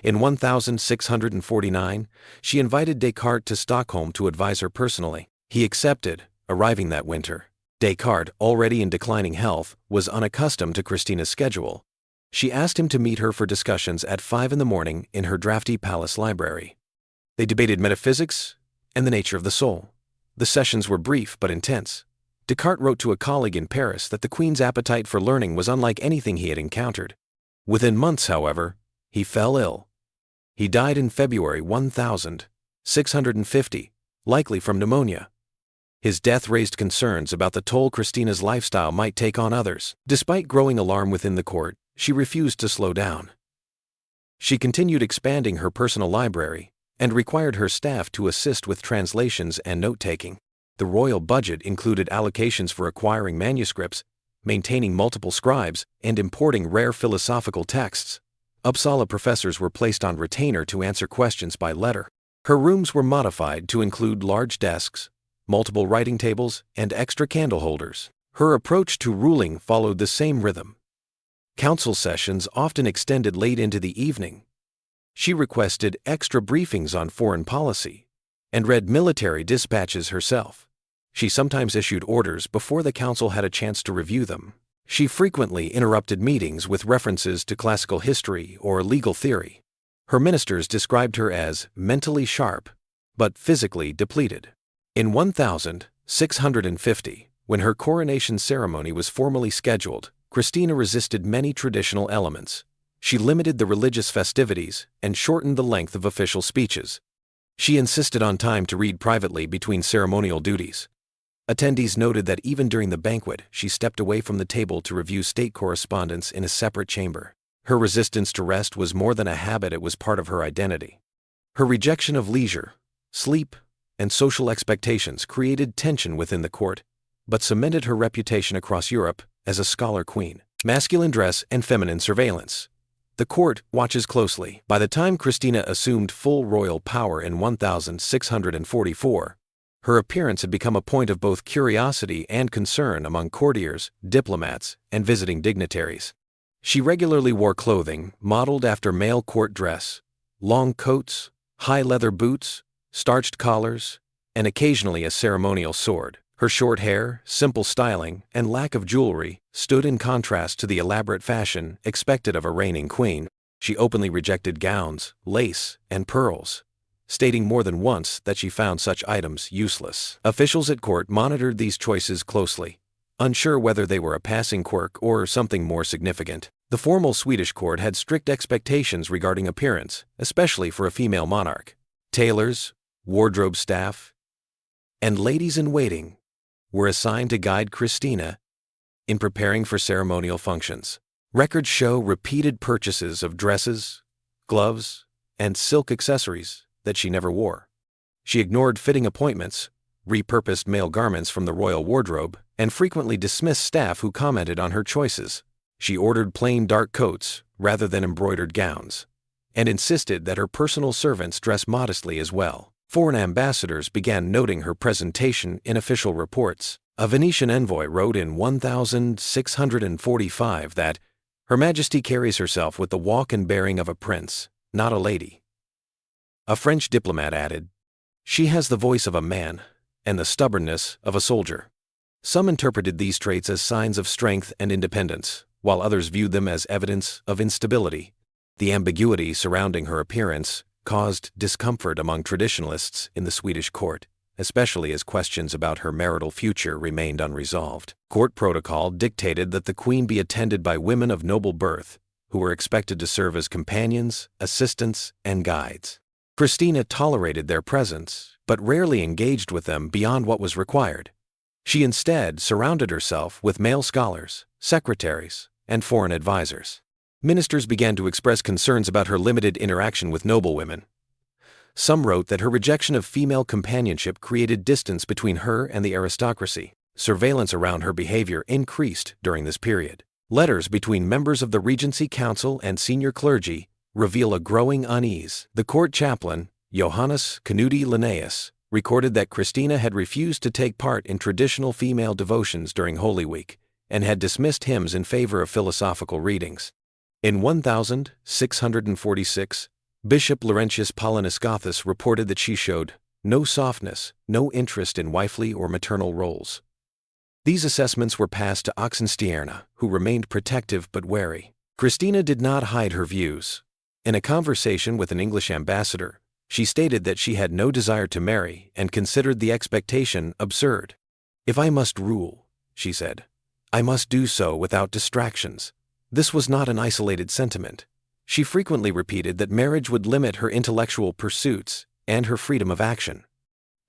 In 1649, she invited Descartes to Stockholm to advise her personally. He accepted, arriving that winter. Descartes, already in declining health, was unaccustomed to Christina's schedule. She asked him to meet her for discussions at 5 a.m. in her drafty palace library. They debated metaphysics and the nature of the soul. The sessions were brief but intense. Descartes wrote to a colleague in Paris that the Queen's appetite for learning was unlike anything he had encountered. Within months, however, he fell ill. He died in February 1650, likely from pneumonia. His death raised concerns about the toll Christina's lifestyle might take on others. Despite growing alarm within the court, she refused to slow down. She continued expanding her personal library and required her staff to assist with translations and note-taking. The royal budget included allocations for acquiring manuscripts, maintaining multiple scribes, and importing rare philosophical texts. Uppsala professors were placed on retainer to answer questions by letter. Her rooms were modified to include large desks, multiple writing tables, and extra candle holders. Her approach to ruling followed the same rhythm. Council sessions often extended late into the evening. She requested extra briefings on foreign policy and read military dispatches herself. She sometimes issued orders before the council had a chance to review them. She frequently interrupted meetings with references to classical history or legal theory. Her ministers described her as mentally sharp, but physically depleted. In 1650, when her coronation ceremony was formally scheduled, Christina resisted many traditional elements. She limited the religious festivities and shortened the length of official speeches. She insisted on time to read privately between ceremonial duties. Attendees noted that even during the banquet, she stepped away from the table to review state correspondence in a separate chamber. Her resistance to rest was more than a habit, it was part of her identity. Her rejection of leisure, sleep, and social expectations created tension within the court, but cemented her reputation across Europe as a scholar queen. Masculine dress and feminine surveillance. The court watches closely. By the time Christina assumed full royal power in 1644, her appearance had become a point of both curiosity and concern among courtiers, diplomats, and visiting dignitaries. She regularly wore clothing modeled after male court dress, long coats, high leather boots, starched collars, and occasionally a ceremonial sword. Her short hair, simple styling, and lack of jewelry stood in contrast to the elaborate fashion expected of a reigning queen. She openly rejected gowns, lace, and pearls, stating more than once that she found such items useless. Officials at court monitored these choices closely, unsure whether they were a passing quirk or something more significant. The formal Swedish court had strict expectations regarding appearance, especially for a female monarch. Tailors, wardrobe staff, and ladies-in-waiting were assigned to guide Christina in preparing for ceremonial functions. Records show repeated purchases of dresses, gloves, and silk accessories that she never wore. She ignored fitting appointments, repurposed male garments from the royal wardrobe, and frequently dismissed staff who commented on her choices. She ordered plain dark coats rather than embroidered gowns, and insisted that her personal servants dress modestly as well. Foreign ambassadors began noting her presentation in official reports. A Venetian envoy wrote in 1645 that Her Majesty carries herself with the walk and bearing of a prince, not a lady. A French diplomat added, She has the voice of a man and the stubbornness of a soldier. Some interpreted these traits as signs of strength and independence, while others viewed them as evidence of instability. The ambiguity surrounding her appearance caused discomfort among traditionalists in the Swedish court, especially as questions about her marital future remained unresolved. Court protocol dictated that the queen be attended by women of noble birth, who were expected to serve as companions, assistants, and guides. Christina tolerated their presence, but rarely engaged with them beyond what was required. She instead surrounded herself with male scholars, secretaries, and foreign advisors. Ministers began to express concerns about her limited interaction with noblewomen. Some wrote that her rejection of female companionship created distance between her and the aristocracy. Surveillance around her behavior increased during this period. Letters between members of the Regency Council and senior clergy reveal a growing unease. The court chaplain, Johannes Canuti Linnaeus, recorded that Christina had refused to take part in traditional female devotions during Holy Week and had dismissed hymns in favor of philosophical readings. In 1646, Bishop Laurentius Paulinus reported that she showed no softness, no interest in wifely or maternal roles. These assessments were passed to Oxenstierna, who remained protective but wary. Christina did not hide her views. In a conversation with an English ambassador, she stated that she had no desire to marry and considered the expectation absurd. If I must rule, she said, I must do so without distractions. This was not an isolated sentiment. She frequently repeated that marriage would limit her intellectual pursuits and her freedom of action.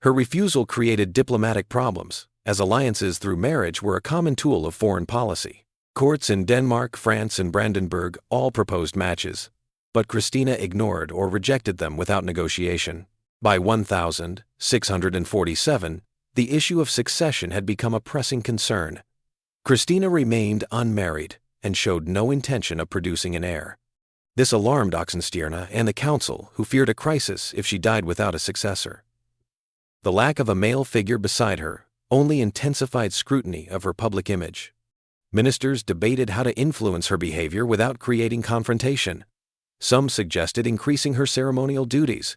Her refusal created diplomatic problems, as alliances through marriage were a common tool of foreign policy. Courts in Denmark, France, and Brandenburg all proposed matches, but Christina ignored or rejected them without negotiation. By 1647, the issue of succession had become a pressing concern. Christina remained unmarried and showed no intention of producing an heir. This alarmed Oxenstierna and the council, who feared a crisis if she died without a successor. The lack of a male figure beside her only intensified scrutiny of her public image. Ministers debated how to influence her behavior without creating confrontation. Some suggested increasing her ceremonial duties.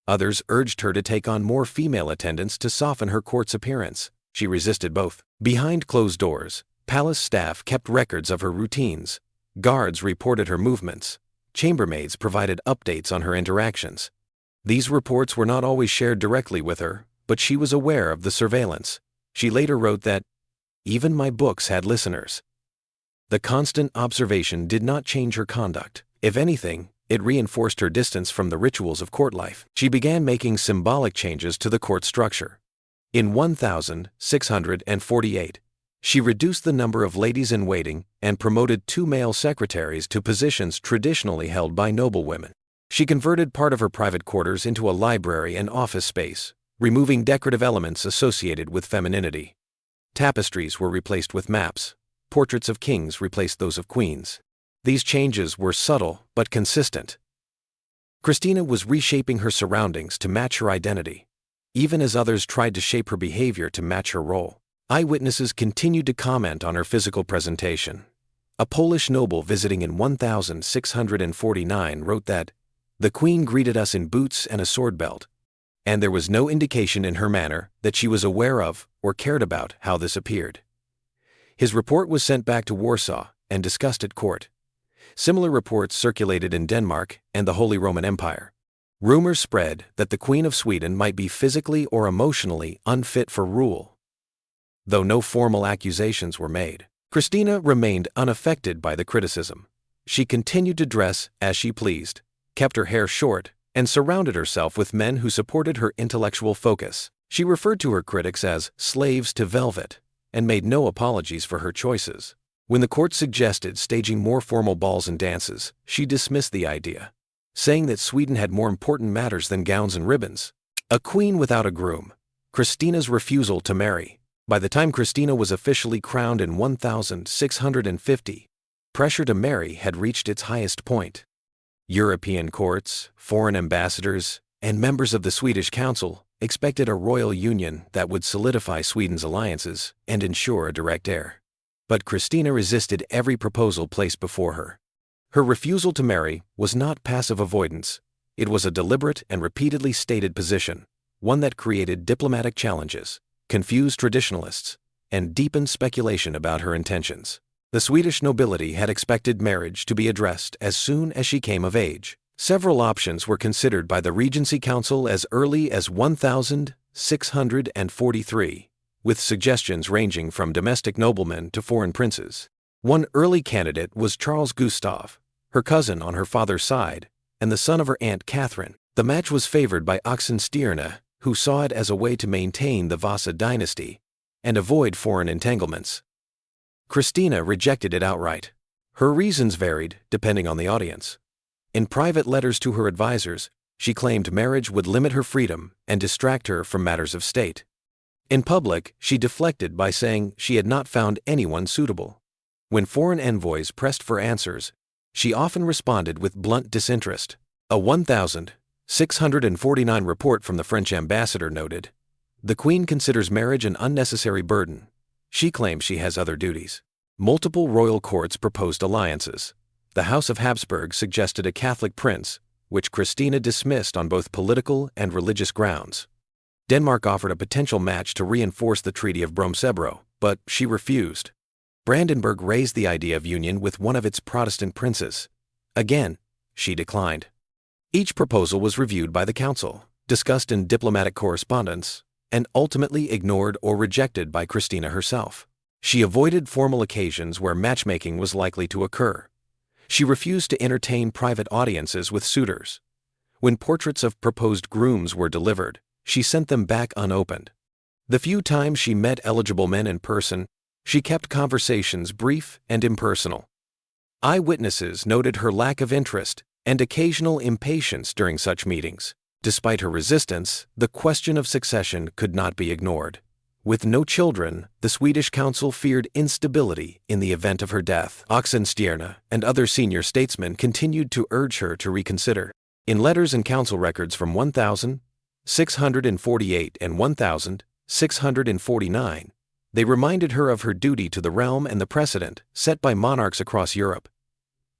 Others urged her to take on more female attendants to soften her court's appearance. She resisted both. Behind closed doors, palace staff kept records of her routines. Guards reported her movements. Chambermaids provided updates on her interactions. These reports were not always shared directly with her, but she was aware of the surveillance. She later wrote that, "Even my books had listeners." The constant observation did not change her conduct. If anything, it reinforced her distance from the rituals of court life. She began making symbolic changes to the court structure. In 1648, she reduced the number of ladies-in-waiting and promoted 2 male secretaries to positions traditionally held by noblewomen. She converted part of her private quarters into a library and office space, removing decorative elements associated with femininity. Tapestries were replaced with maps. Portraits of kings replaced those of queens. These changes were subtle but consistent. Christina was reshaping her surroundings to match her identity, even as others tried to shape her behavior to match her role. Eyewitnesses continued to comment on her physical presentation. A Polish noble visiting in 1649 wrote that, "The queen greeted us in boots and a sword belt, and there was no indication in her manner that she was aware of or cared about how this appeared." His report was sent back to Warsaw and discussed at court. Similar reports circulated in Denmark and the Holy Roman Empire. Rumors spread that the Queen of Sweden might be physically or emotionally unfit for rule. Though no formal accusations were made, Christina remained unaffected by the criticism. She continued to dress as she pleased, kept her hair short, and surrounded herself with men who supported her intellectual focus. She referred to her critics as slaves to velvet and made no apologies for her choices. When the court suggested staging more formal balls and dances, she dismissed the idea, saying that Sweden had more important matters than gowns and ribbons. A queen without a groom. Christina's refusal to marry. By the time Christina was officially crowned in 1650, pressure to marry had reached its highest point. European courts, foreign ambassadors, and members of the Swedish Council expected a royal union that would solidify Sweden's alliances and ensure a direct heir. But Christina resisted every proposal placed before her. Her refusal to marry was not passive avoidance. It was a deliberate and repeatedly stated position, one that created diplomatic challenges, confused traditionalists, and deepened speculation about her intentions. The Swedish nobility had expected marriage to be addressed as soon as she came of age. Several options were considered by the Regency Council as early as 1643, with suggestions ranging from domestic noblemen to foreign princes. One early candidate was Charles Gustav, her cousin on her father's side, and the son of her Aunt Catherine. The match was favored by Oxenstierna, who saw it as a way to maintain the Vasa dynasty and avoid foreign entanglements. Christina rejected it outright. Her reasons varied depending on the audience. In private letters to her advisors, she claimed marriage would limit her freedom and distract her from matters of state. In public, she deflected by saying she had not found anyone suitable. When foreign envoys pressed for answers, she often responded with blunt disinterest. A 1649 report from the French ambassador noted, "The Queen considers marriage an unnecessary burden. She claims she has other duties." Multiple royal courts proposed alliances. The House of Habsburg suggested a Catholic prince, which Christina dismissed on both political and religious grounds. Denmark offered a potential match to reinforce the Treaty of Bromsebro, but she refused. Brandenburg raised the idea of union with one of its Protestant princes. Again, she declined. Each proposal was reviewed by the council, discussed in diplomatic correspondence, and ultimately ignored or rejected by Christina herself. She avoided formal occasions where matchmaking was likely to occur. She refused to entertain private audiences with suitors. When portraits of proposed grooms were delivered, she sent them back unopened. The few times she met eligible men in person, she kept conversations brief and impersonal. Eyewitnesses noted her lack of interest and occasional impatience during such meetings. Despite her resistance, the question of succession could not be ignored. With no children, the Swedish council feared instability in the event of her death. Oxenstierna and other senior statesmen continued to urge her to reconsider. In letters and council records from 1648 and 1649, they reminded her of her duty to the realm and the precedent set by monarchs across Europe.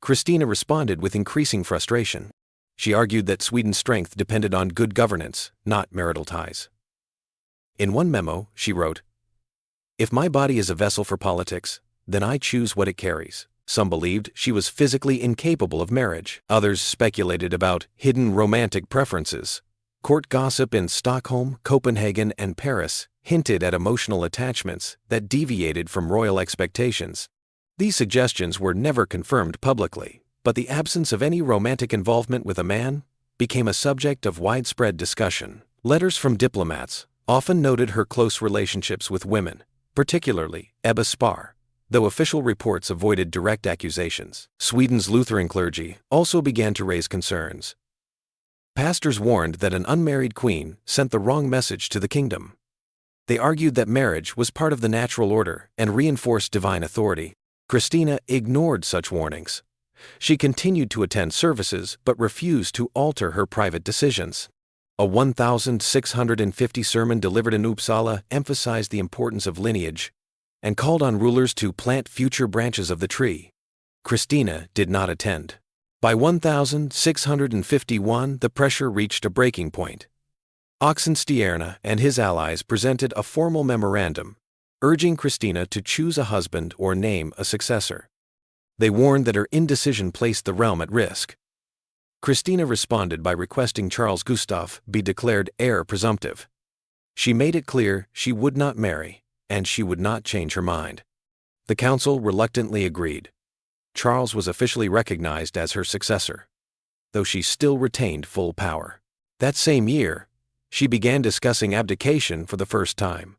Christina responded with increasing frustration. She argued that Sweden's strength depended on good governance, not marital ties. In one memo, she wrote, "If my body is a vessel for politics, then I choose what it carries." Some believed she was physically incapable of marriage. Others speculated about hidden romantic preferences. Court gossip in Stockholm, Copenhagen, and Paris hinted at emotional attachments that deviated from royal expectations. These suggestions were never confirmed publicly, but the absence of any romantic involvement with a man became a subject of widespread discussion. Letters from diplomats often noted her close relationships with women, particularly Ebba Spar, though official reports avoided direct accusations. Sweden's Lutheran clergy also began to raise concerns. Pastors warned that an unmarried queen sent the wrong message to the kingdom. They argued that marriage was part of the natural order and reinforced divine authority. Christina ignored such warnings. She continued to attend services but refused to alter her private decisions. A 1650 sermon delivered in Uppsala emphasized the importance of lineage and called on rulers to plant future branches of the tree. Christina did not attend. By 1651, the pressure reached a breaking point. Oxenstierna and his allies presented a formal memorandum urging Christina to choose a husband or name a successor. They warned that her indecision placed the realm at risk. Christina responded by requesting Charles Gustav be declared heir presumptive. She made it clear she would not marry, and she would not change her mind. The council reluctantly agreed. Charles was officially recognized as her successor, though she still retained full power. That same year, she began discussing abdication for the first time.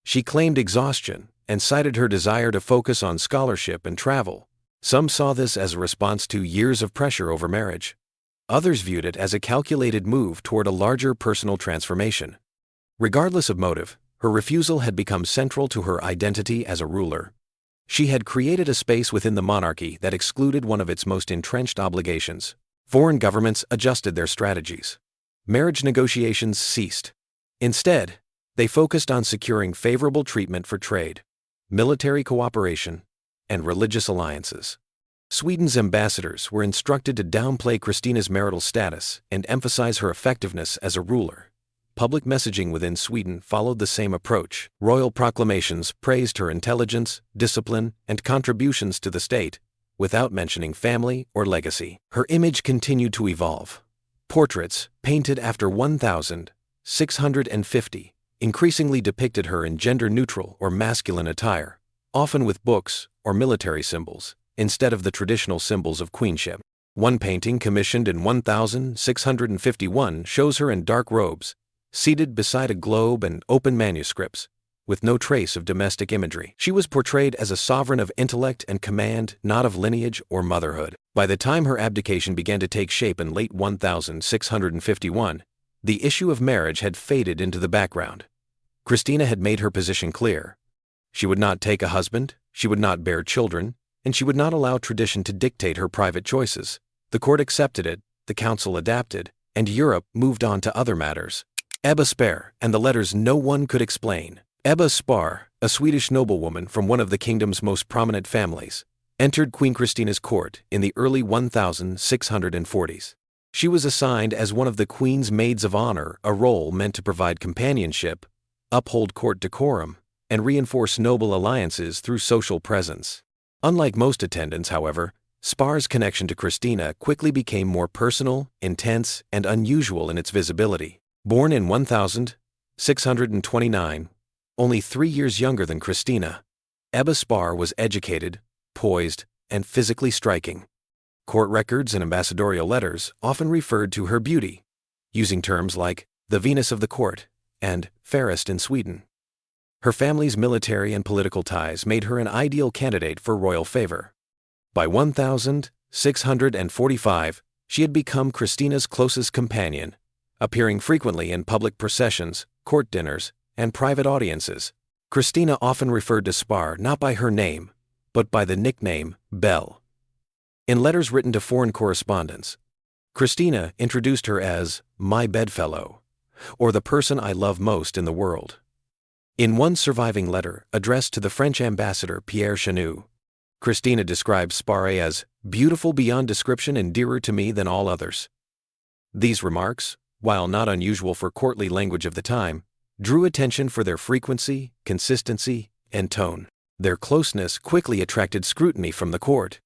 She claimed exhaustion and cited her desire to focus on scholarship and travel. Some saw this as a response to years of pressure over marriage. Others viewed it as a calculated move toward a larger personal transformation. Regardless of motive, her refusal had become central to her identity as a ruler. She had created a space within the monarchy that excluded one of its most entrenched obligations. Foreign governments adjusted their strategies. Marriage negotiations ceased. Instead, they focused on securing favorable treatment for trade, military cooperation, and religious alliances. Sweden's ambassadors were instructed to downplay Christina's marital status and emphasize her effectiveness as a ruler. Public messaging within Sweden followed the same approach. Royal proclamations praised her intelligence, discipline, and contributions to the state, without mentioning family or legacy. Her image continued to evolve. Portraits, painted after 1650, increasingly depicted her in gender-neutral or masculine attire, often with books or military symbols, instead of the traditional symbols of queenship. One painting commissioned in 1651 shows her in dark robes, seated beside a globe and open manuscripts, with no trace of domestic imagery. She was portrayed as a sovereign of intellect and command, not of lineage or motherhood. By the time her abdication began to take shape in late 1651, the issue of marriage had faded into the background. Christina had made her position clear. She would not take a husband, she would not bear children, and she would not allow tradition to dictate her private choices. The court accepted it, the council adapted, and Europe moved on to other matters. Ebba Spar and the letters no one could explain. Ebba Spar, a Swedish noblewoman from one of the kingdom's most prominent families, entered Queen Christina's court in the early 1640s. She was assigned as one of the Queen's maids of honor, a role meant to provide companionship, uphold court decorum, and reinforce noble alliances through social presence. Unlike most attendants, however, Spar's connection to Christina quickly became more personal, intense, and unusual in its visibility. Born in 1629, only 3 years younger than Christina, Ebba Spar was educated, poised, and physically striking. Court records and ambassadorial letters often referred to her beauty, using terms like the Venus of the court and fairest in Sweden. Her family's military and political ties made her an ideal candidate for royal favor. By 1645, she had become Christina's closest companion, appearing frequently in public processions, court dinners, and private audiences. Christina often referred to Spar not by her name, but by the nickname Belle. In letters written to foreign correspondents, Christina introduced her as my bedfellow, or the person I love most in the world. In one surviving letter addressed to the French ambassador Pierre Chanou, Christina describes Spar as beautiful beyond description and dearer to me than all others. These remarks, while not unusual for courtly language of the time, drew attention for their frequency, consistency, and tone. Their closeness quickly attracted scrutiny from the court.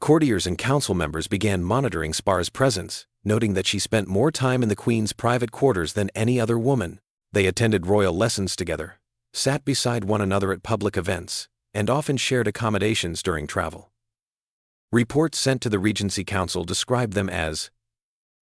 Courtiers and council members began monitoring Spar's presence, noting that she spent more time in the Queen's private quarters than any other woman. They attended royal lessons together, sat beside one another at public events, and often shared accommodations during travel. Reports sent to the Regency Council described them as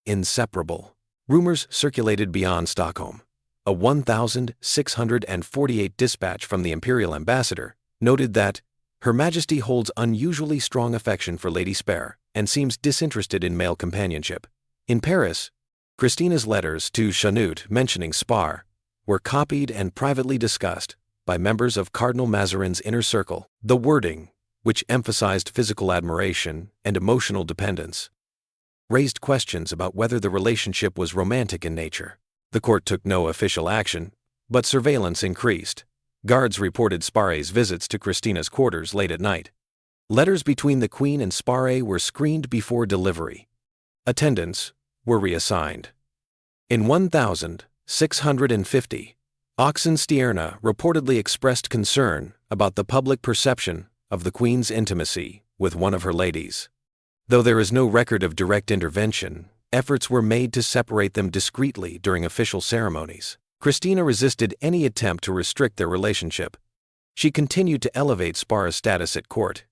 inseparable. Rumors circulated beyond Stockholm. A 1648 dispatch from the imperial ambassador noted that Her Majesty holds unusually strong affection for Lady Spar and seems disinterested in male companionship. In Paris, Christina's letters to Chanute mentioning Spar were copied and privately discussed by members of Cardinal Mazarin's inner circle. The wording, which emphasized physical admiration and emotional dependence, raised questions about whether the relationship was romantic in nature. The court took no official action, but surveillance increased. Guards reported Spar's visits to Christina's quarters late at night. Letters between the Queen and Spar were screened before delivery. Attendants were reassigned. In 1650, Oxenstierna reportedly expressed concern about the public perception of the Queen's intimacy with one of her ladies. Though there is no record of direct intervention, efforts were made to separate them discreetly during official ceremonies. Christina resisted any attempt to restrict their relationship. She continued to elevate Spar's status at court,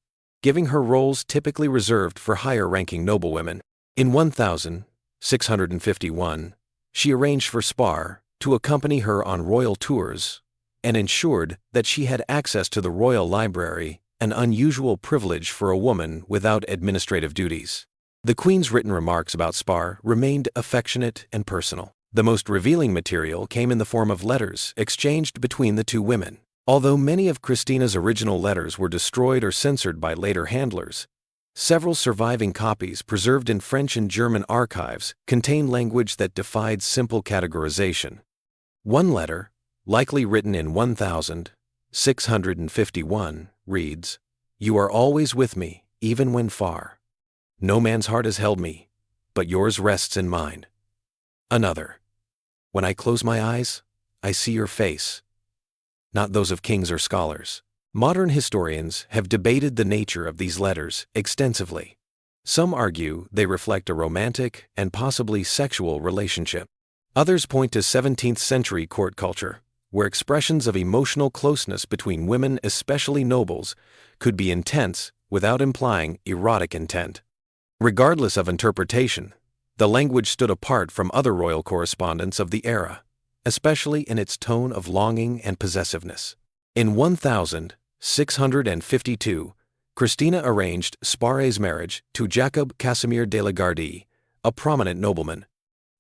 giving her roles typically reserved for higher-ranking noblewomen. In 1651, she arranged for Spar to accompany her on royal tours and ensured that she had access to the royal library, an unusual privilege for a woman without administrative duties. The Queen's written remarks about Spar remained affectionate and personal. The most revealing material came in the form of letters exchanged between the two women. Although many of Christina's original letters were destroyed or censored by later handlers, several surviving copies preserved in French and German archives contain language that defied simple categorization. One letter, likely written in 1651, reads, "You are always with me, even when far. No man's heart has held me, but yours rests in mine." Another, "When I close my eyes, I see your face, not those of kings or scholars." Modern historians have debated the nature of these letters extensively. Some argue they reflect a romantic and possibly sexual relationship. Others point to 17th century court culture, where expressions of emotional closeness between women, especially nobles, could be intense without implying erotic intent. Regardless of interpretation, the language stood apart from other royal correspondence of the era, especially in its tone of longing and possessiveness. In 1652, Christina arranged Spare's marriage to Jacob Casimir de la Gardie, a prominent nobleman.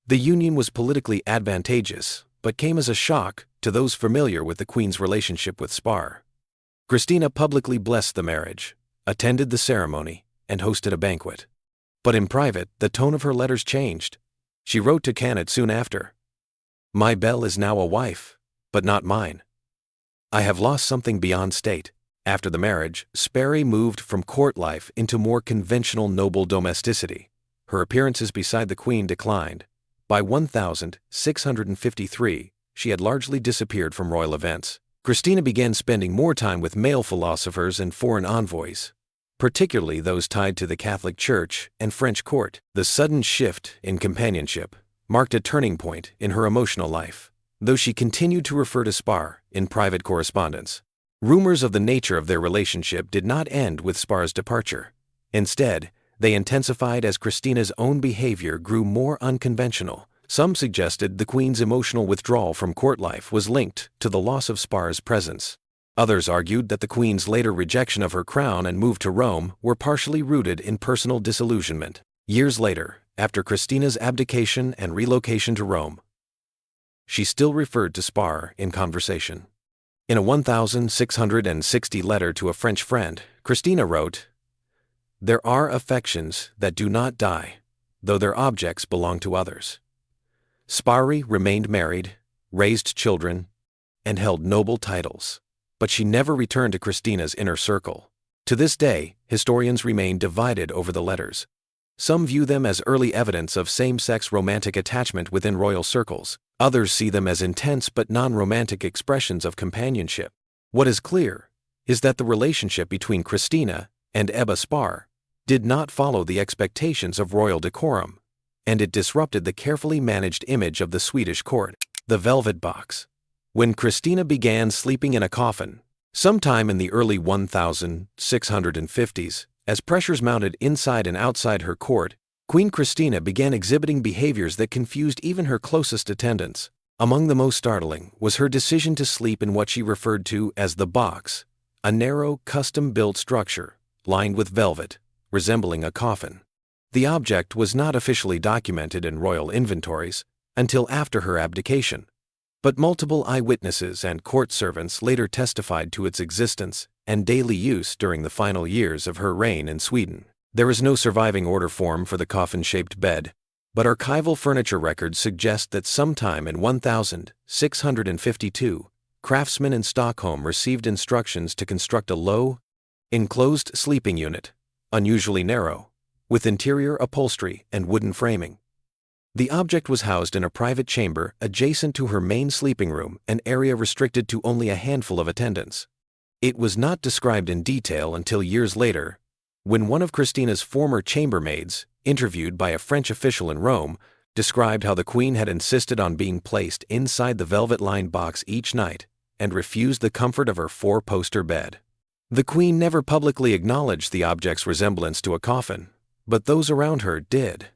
The union was politically advantageous, but came as a shock to those familiar with the Queen's relationship with Spar. Christina publicly blessed the marriage, attended the ceremony, and hosted a banquet. But in private, the tone of her letters changed. She wrote to Cannet soon after, "My belle is now a wife, but not mine. I have lost something beyond state." After the marriage, Spare moved from court life into more conventional noble domesticity. Her appearances beside the Queen declined. By 1653, she had largely disappeared from royal events. Christina began spending more time with male philosophers and foreign envoys, particularly those tied to the Catholic Church and French court. The sudden shift in companionship marked a turning point in her emotional life, though she continued to refer to Spar in private correspondence. Rumors of the nature of their relationship did not end with Spar's departure. Instead, they intensified as Christina's own behavior grew more unconventional. Some suggested the Queen's emotional withdrawal from court life was linked to the loss of Spar's presence. Others argued that the Queen's later rejection of her crown and move to Rome were partially rooted in personal disillusionment. Years later, after Christina's abdication and relocation to Rome, she still referred to Spar in conversation. In a 1660 letter to a French friend, Christina wrote, "There are affections that do not die, though their objects belong to others." Spare remained married, raised children, and held noble titles, but she never returned to Christina's inner circle. To this day, historians remain divided over the letters. Some view them as early evidence of same-sex romantic attachment within royal circles. Others see them as intense but non-romantic expressions of companionship. What is clear is that the relationship between Christina and Ebba Spar did not follow the expectations of royal decorum, and it disrupted the carefully managed image of the Swedish court. The velvet box. When Christina began sleeping in a coffin, sometime in the early 1650s, as pressures mounted inside and outside her court, Queen Christina began exhibiting behaviors that confused even her closest attendants. Among the most startling was her decision to sleep in what she referred to as the box, a narrow, custom-built structure lined with velvet, resembling a coffin. The object was not officially documented in royal inventories until after her abdication, but multiple eyewitnesses and court servants later testified to its existence and daily use during the final years of her reign in Sweden. There is no surviving order form for the coffin-shaped bed, but archival furniture records suggest that sometime in 1652, craftsmen in Stockholm received instructions to construct a low, enclosed sleeping unit, unusually narrow, with interior upholstery and wooden framing. The object was housed in a private chamber adjacent to her main sleeping room, an area restricted to only a handful of attendants. It was not described in detail until years later, when one of Christina's former chambermaids, interviewed by a French official in Rome, described how the Queen had insisted on being placed inside the velvet-lined box each night and refused the comfort of her four-poster bed. The Queen never publicly acknowledged the object's resemblance to a coffin, but those around her did.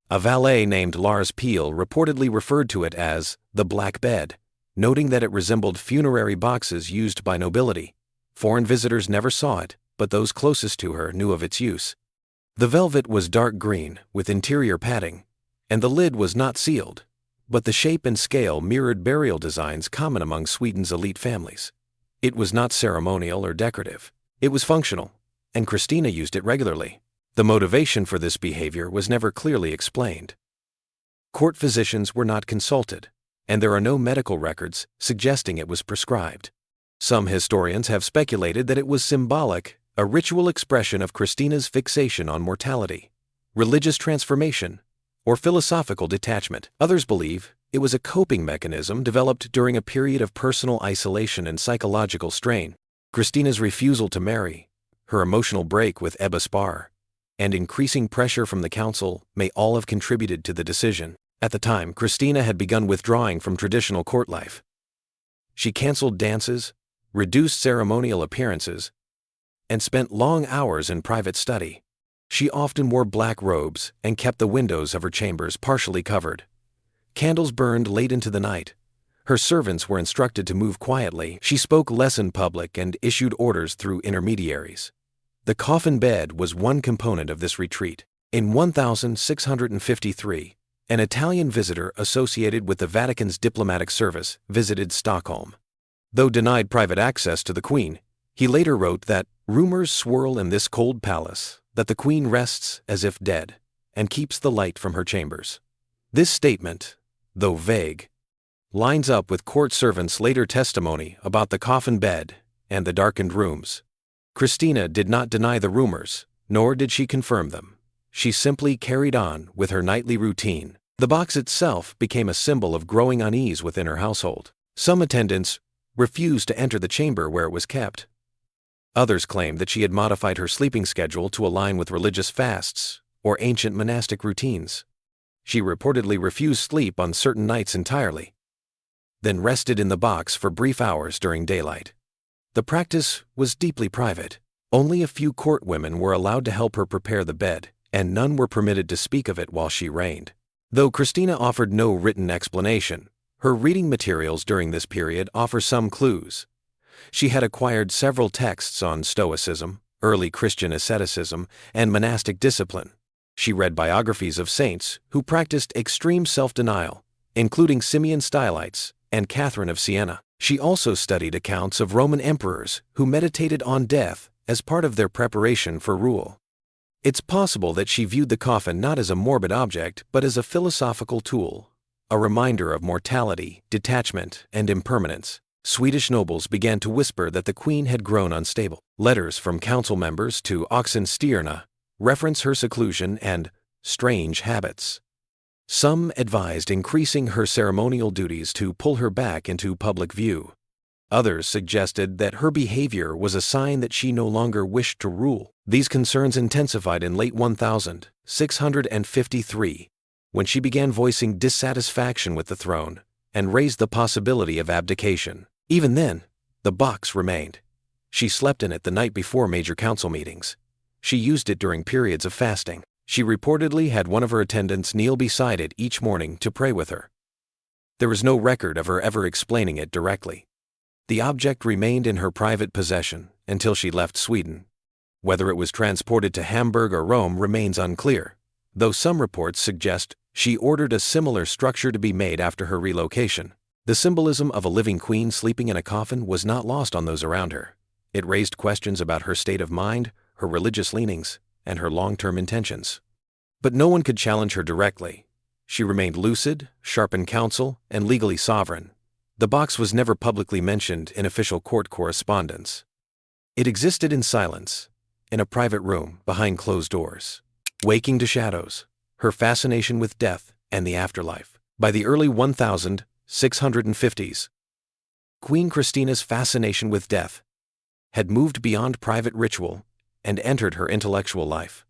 A valet named Lars Peel reportedly referred to it as the Black Bed, noting that it resembled funerary boxes used by nobility. Foreign visitors never saw it, but those closest to her knew of its use. The velvet was dark green, with interior padding, and the lid was not sealed, but the shape and scale mirrored burial designs common among Sweden's elite families. It was not ceremonial or decorative. It was functional, and Christina used it regularly. The motivation for this behavior was never clearly explained. Court physicians were not consulted, and there are no medical records suggesting it was prescribed. Some historians have speculated that it was symbolic, a ritual expression of Christina's fixation on mortality, religious transformation, or philosophical detachment. Others believe it was a coping mechanism developed during a period of personal isolation and psychological strain. Christina's refusal to marry, her emotional break with Ebba Spar, and increasing pressure from the council may all have contributed to the decision. At the time, Christina had begun withdrawing from traditional court life. She canceled dances, reduced ceremonial appearances, and spent long hours in private study. She often wore black robes and kept the windows of her chambers partially covered. Candles burned late into the night. Her servants were instructed to move quietly. She spoke less in public and issued orders through intermediaries. The coffin bed was one component of this retreat. In 1653, an Italian visitor associated with the Vatican's diplomatic service visited Stockholm. Though denied private access to the Queen, he later wrote that rumors swirl in this cold palace that the Queen rests as if dead and keeps the light from her chambers. This statement, though vague, lines up with court servants' later testimony about the coffin bed and the darkened rooms. Christina did not deny the rumors, nor did she confirm them. She simply carried on with her nightly routine. The box itself became a symbol of growing unease within her household. Some attendants refused to enter the chamber where it was kept. Others claimed that she had modified her sleeping schedule to align with religious fasts or ancient monastic routines. She reportedly refused sleep on certain nights entirely, then rested in the box for brief hours during daylight. The practice was deeply private. Only a few court women were allowed to help her prepare the bed, and none were permitted to speak of it while she reigned. Though Christina offered no written explanation, her reading materials during this period offer some clues. She had acquired several texts on Stoicism, early Christian asceticism, and monastic discipline. She read biographies of saints who practiced extreme self-denial, including Simeon Stylites and Catherine of Siena. She also studied accounts of Roman emperors who meditated on death as part of their preparation for rule. It's possible that she viewed the coffin not as a morbid object, but as a philosophical tool, a reminder of mortality, detachment, and impermanence. Swedish nobles began to whisper that the Queen had grown unstable. Letters from council members to Oxenstierna reference her seclusion and strange habits. Some advised increasing her ceremonial duties to pull her back into public view. Others suggested that her behavior was a sign that she no longer wished to rule. These concerns intensified in late 1653, when she began voicing dissatisfaction with the throne and raised the possibility of abdication. Even then, the box remained. She slept in it the night before major council meetings. She used it during periods of fasting. She reportedly had one of her attendants kneel beside it each morning to pray with her. There is no record of her ever explaining it directly. The object remained in her private possession until she left Sweden. Whether it was transported to Hamburg or Rome remains unclear, though some reports suggest she ordered a similar structure to be made after her relocation. The symbolism of a living queen sleeping in a coffin was not lost on those around her. It raised questions about her state of mind, her religious leanings, and her long-term intentions. But no one could challenge her directly. She remained lucid, sharp in counsel, and legally sovereign. The box was never publicly mentioned in official court correspondence. It existed in silence, in a private room behind closed doors, waking to shadows, her fascination with death and the afterlife. By the early 1650s, Queen Christina's fascination with death had moved beyond private ritual and entered her intellectual life.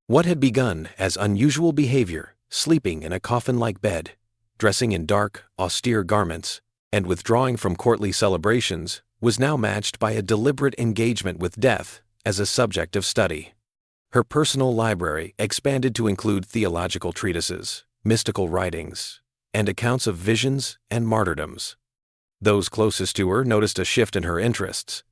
What had begun as unusual behavior, sleeping in a coffin-like bed, dressing in dark, austere garments, and withdrawing from courtly celebrations, was now matched by a deliberate engagement with death as a subject of study. Her personal library expanded to include theological treatises, mystical writings, and accounts of visions and martyrdoms. Those closest to her noticed a shift in her interests.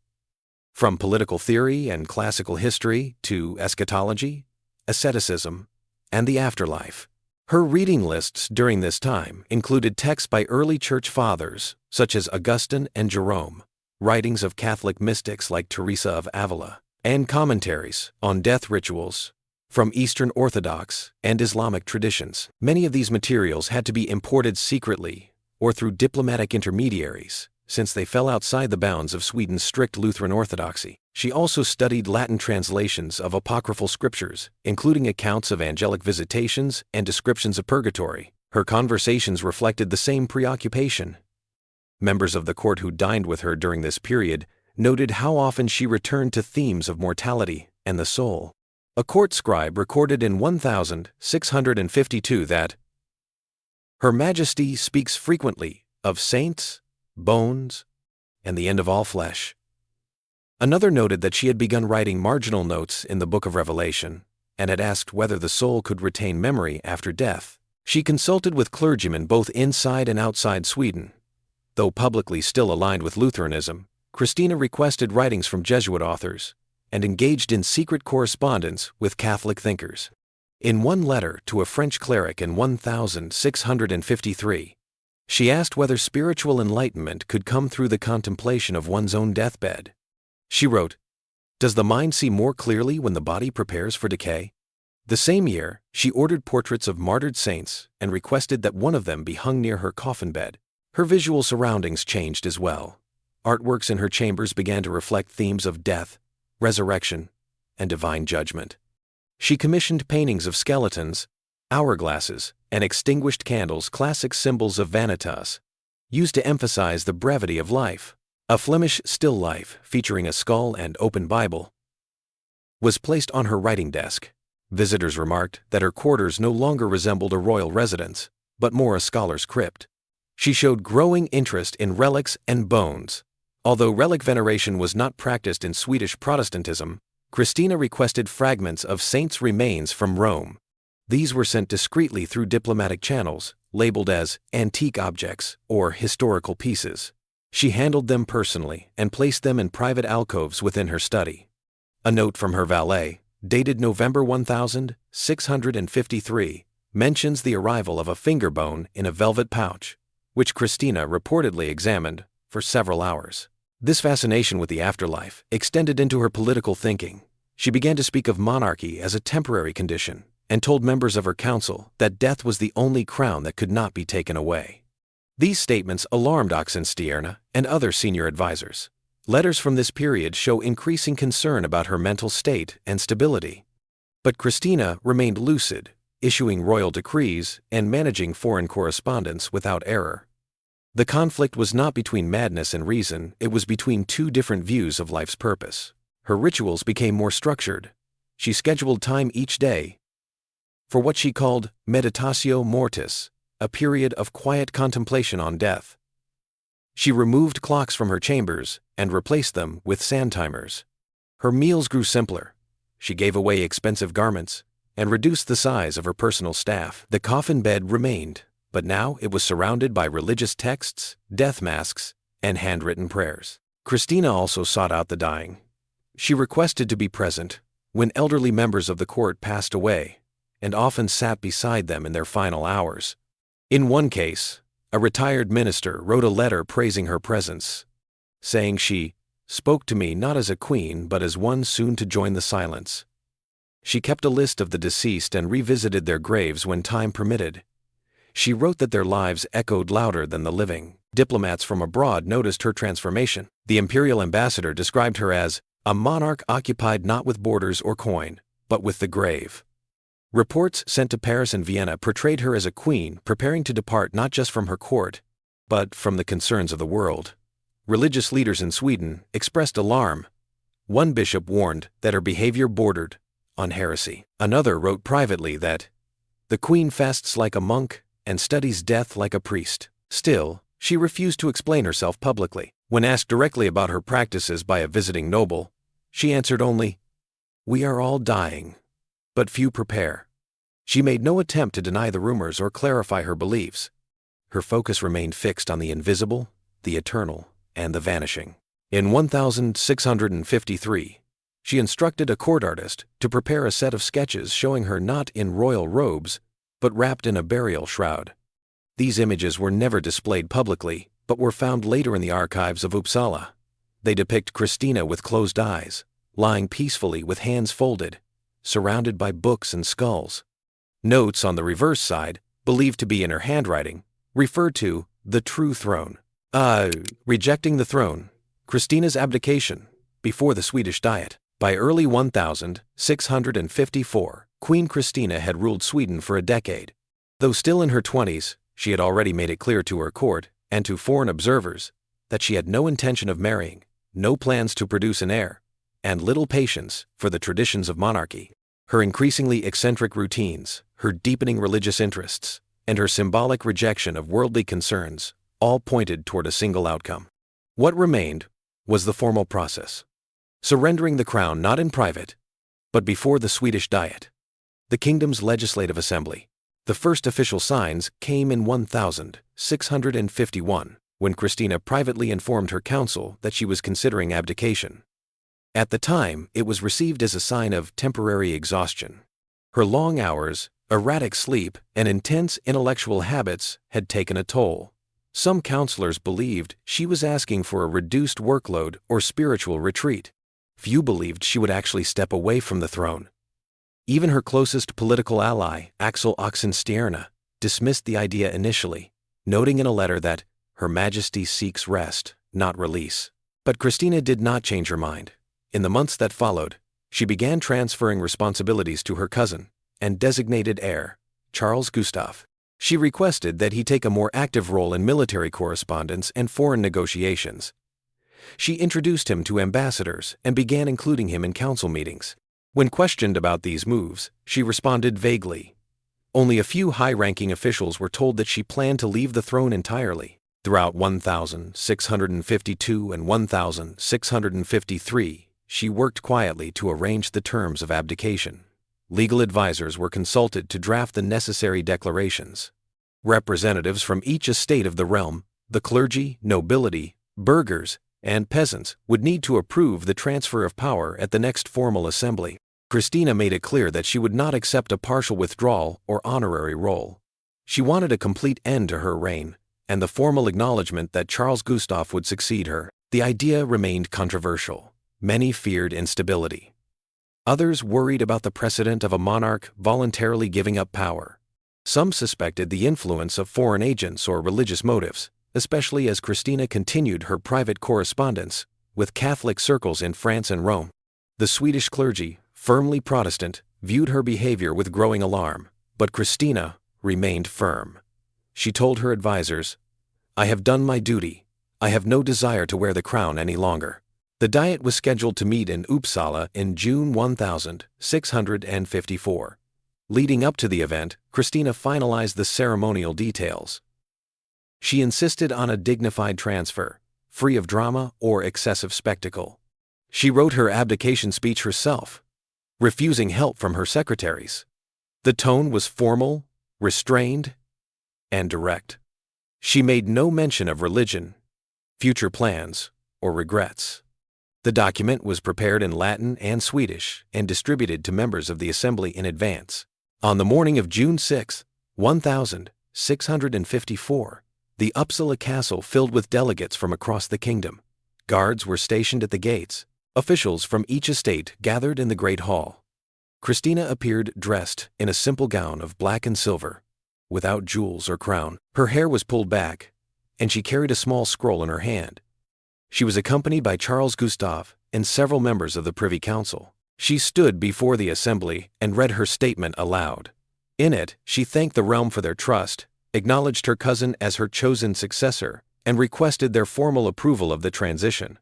From political theory and classical history to eschatology, asceticism, and the afterlife. Her reading lists during this time included texts by early church fathers such as Augustine and Jerome, writings of Catholic mystics like Teresa of Avila, and commentaries on death rituals from Eastern Orthodox and Islamic traditions. Many of these materials had to be imported secretly or through diplomatic intermediaries, since they fell outside the bounds of Sweden's strict Lutheran orthodoxy. She also studied Latin translations of apocryphal scriptures, including accounts of angelic visitations and descriptions of purgatory. Her conversations reflected the same preoccupation. Members of the court who dined with her during this period noted how often she returned to themes of mortality and the soul. A court scribe recorded in 1652 that Her Majesty speaks frequently of saints, bones, and the end of all flesh. Another noted that she had begun writing marginal notes in the Book of Revelation and had asked whether the soul could retain memory after death. She consulted with clergymen both inside and outside Sweden. Though publicly still aligned with Lutheranism, Christina requested writings from Jesuit authors and engaged in secret correspondence with Catholic thinkers. In one letter to a French cleric in 1653, she asked whether spiritual enlightenment could come through the contemplation of one's own deathbed. She wrote, "Does the mind see more clearly when the body prepares for decay?" The same year, she ordered portraits of martyred saints and requested that one of them be hung near her coffin bed. Her visual surroundings changed as well. Artworks in her chambers began to reflect themes of death, resurrection, and divine judgment. She commissioned paintings of skeletons, hourglasses, and extinguished candles, classic symbols of vanitas, used to emphasize the brevity of life. A Flemish still life featuring a skull and open Bible was placed on her writing desk. Visitors remarked that her quarters no longer resembled a royal residence, but more a scholar's crypt. She showed growing interest in relics and bones. Although relic veneration was not practiced in Swedish Protestantism, Christina requested fragments of saints' remains from Rome. These were sent discreetly through diplomatic channels, labeled as antique objects or historical pieces. She handled them personally and placed them in private alcoves within her study. A note from her valet, dated November 1653, mentions the arrival of a finger bone in a velvet pouch, which Christina reportedly examined for several hours. This fascination with the afterlife extended into her political thinking. She began to speak of monarchy as a temporary condition and told members of her council that death was the only crown that could not be taken away. These statements alarmed Oxenstierna and other senior advisors. Letters from this period show increasing concern about her mental state and stability. But Christina remained lucid, issuing royal decrees and managing foreign correspondence without error. The conflict was not between madness and reason, it was between two different views of life's purpose. Her rituals became more structured. She scheduled time each day for what she called meditatio mortis, a period of quiet contemplation on death. She removed clocks from her chambers and replaced them with sand timers. Her meals grew simpler. She gave away expensive garments and reduced the size of her personal staff. The coffin bed remained, but now it was surrounded by religious texts, death masks, and handwritten prayers. Christina also sought out the dying. She requested to be present when elderly members of the court passed away and often sat beside them in their final hours. In one case, a retired minister wrote a letter praising her presence, saying she spoke to me not as a queen but as one soon to join the silence. She kept a list of the deceased and revisited their graves when time permitted. She wrote that their lives echoed louder than the living. Diplomats from abroad noticed her transformation. The imperial ambassador described her as a monarch occupied not with borders or coin, but with the grave. Reports sent to Paris and Vienna portrayed her as a queen preparing to depart not just from her court, but from the concerns of the world. Religious leaders in Sweden expressed alarm. One bishop warned that her behavior bordered on heresy. Another wrote privately that the queen fasts like a monk and studies death like a priest. Still, she refused to explain herself publicly. When asked directly about her practices by a visiting noble, she answered only, "We are all dying, but few prepare." She made no attempt to deny the rumors or clarify her beliefs. Her focus remained fixed on the invisible the eternal, and the vanishing. In 1653, she instructed a court artist to prepare a set of sketches showing her not in royal robes, but wrapped in a burial shroud. These images were never displayed publicly, but were found later in the archives of Uppsala. They depict Christina with closed eyes, lying peacefully with hands folded, surrounded by books and skulls. Notes on the reverse side, believed to be in her handwriting, refer to the true throne. Rejecting the throne, Christina's abdication, before the Swedish Diet. By early 1654, Queen Christina had ruled Sweden for a decade. Though still in her 20s, she had already made it clear to her court, and to foreign observers, that she had no intention of marrying, no plans to produce an heir, and little patience for the traditions of monarchy. Her increasingly eccentric routines, her deepening religious interests, and her symbolic rejection of worldly concerns all pointed toward a single outcome. What remained was the formal process. Surrendering the crown not in private, but before the Swedish Diet, the kingdom's legislative assembly. The first official signs came in 1651, when Christina privately informed her council that she was considering abdication. At the time, it was received as a sign of temporary exhaustion. Her long hours, erratic sleep, and intense intellectual habits had taken a toll. Some counselors believed she was asking for a reduced workload or spiritual retreat. Few believed she would actually step away from the throne. Even her closest political ally, Axel Oxenstierna, dismissed the idea initially, noting in a letter that Her Majesty seeks rest, not release. But Christina did not change her mind. In the months that followed, she began transferring responsibilities to her cousin and designated heir, Charles Gustaf. She requested that he take a more active role in military correspondence and foreign negotiations. She introduced him to ambassadors and began including him in council meetings. When questioned about these moves, she responded vaguely. Only a few high-ranking officials were told that she planned to leave the throne entirely. Throughout 1652 and 1653, she worked quietly to arrange the terms of abdication. Legal advisors were consulted to draft the necessary declarations. Representatives from each estate of the realm, the clergy, nobility, burghers, and peasants would need to approve the transfer of power at the next formal assembly. Christina made it clear that she would not accept a partial withdrawal or honorary role. She wanted a complete end to her reign, and the formal acknowledgement that Charles Gustaf would succeed her. The idea remained controversial. Many feared instability. Others worried about the precedent of a monarch voluntarily giving up power. Some suspected the influence of foreign agents or religious motives, especially as Christina continued her private correspondence with Catholic circles in France and Rome. The Swedish clergy, firmly Protestant, viewed her behavior with growing alarm, but Christina remained firm. She told her advisors, "I have done my duty. I have no desire to wear the crown any longer." The Diet was scheduled to meet in Uppsala in June 1654. Leading up to the event, Christina finalized the ceremonial details. She insisted on a dignified transfer, free of drama or excessive spectacle. She wrote her abdication speech herself, refusing help from her secretaries. The tone was formal, restrained, and direct. She made no mention of religion, future plans, or regrets. The document was prepared in Latin and Swedish and distributed to members of the assembly in advance. On the morning of June 6, 1654, the Uppsala castle filled with delegates from across the kingdom. Guards were stationed at the gates. Officials from each estate gathered in the great hall. Christina appeared dressed in a simple gown of black and silver, without jewels or crown. Her hair was pulled back, and she carried a small scroll in her hand. She was accompanied by Charles Gustaf and several members of the Privy Council. She stood before the assembly and read her statement aloud. In it, she thanked the realm for their trust, acknowledged her cousin as her chosen successor, and requested their formal approval of the transition.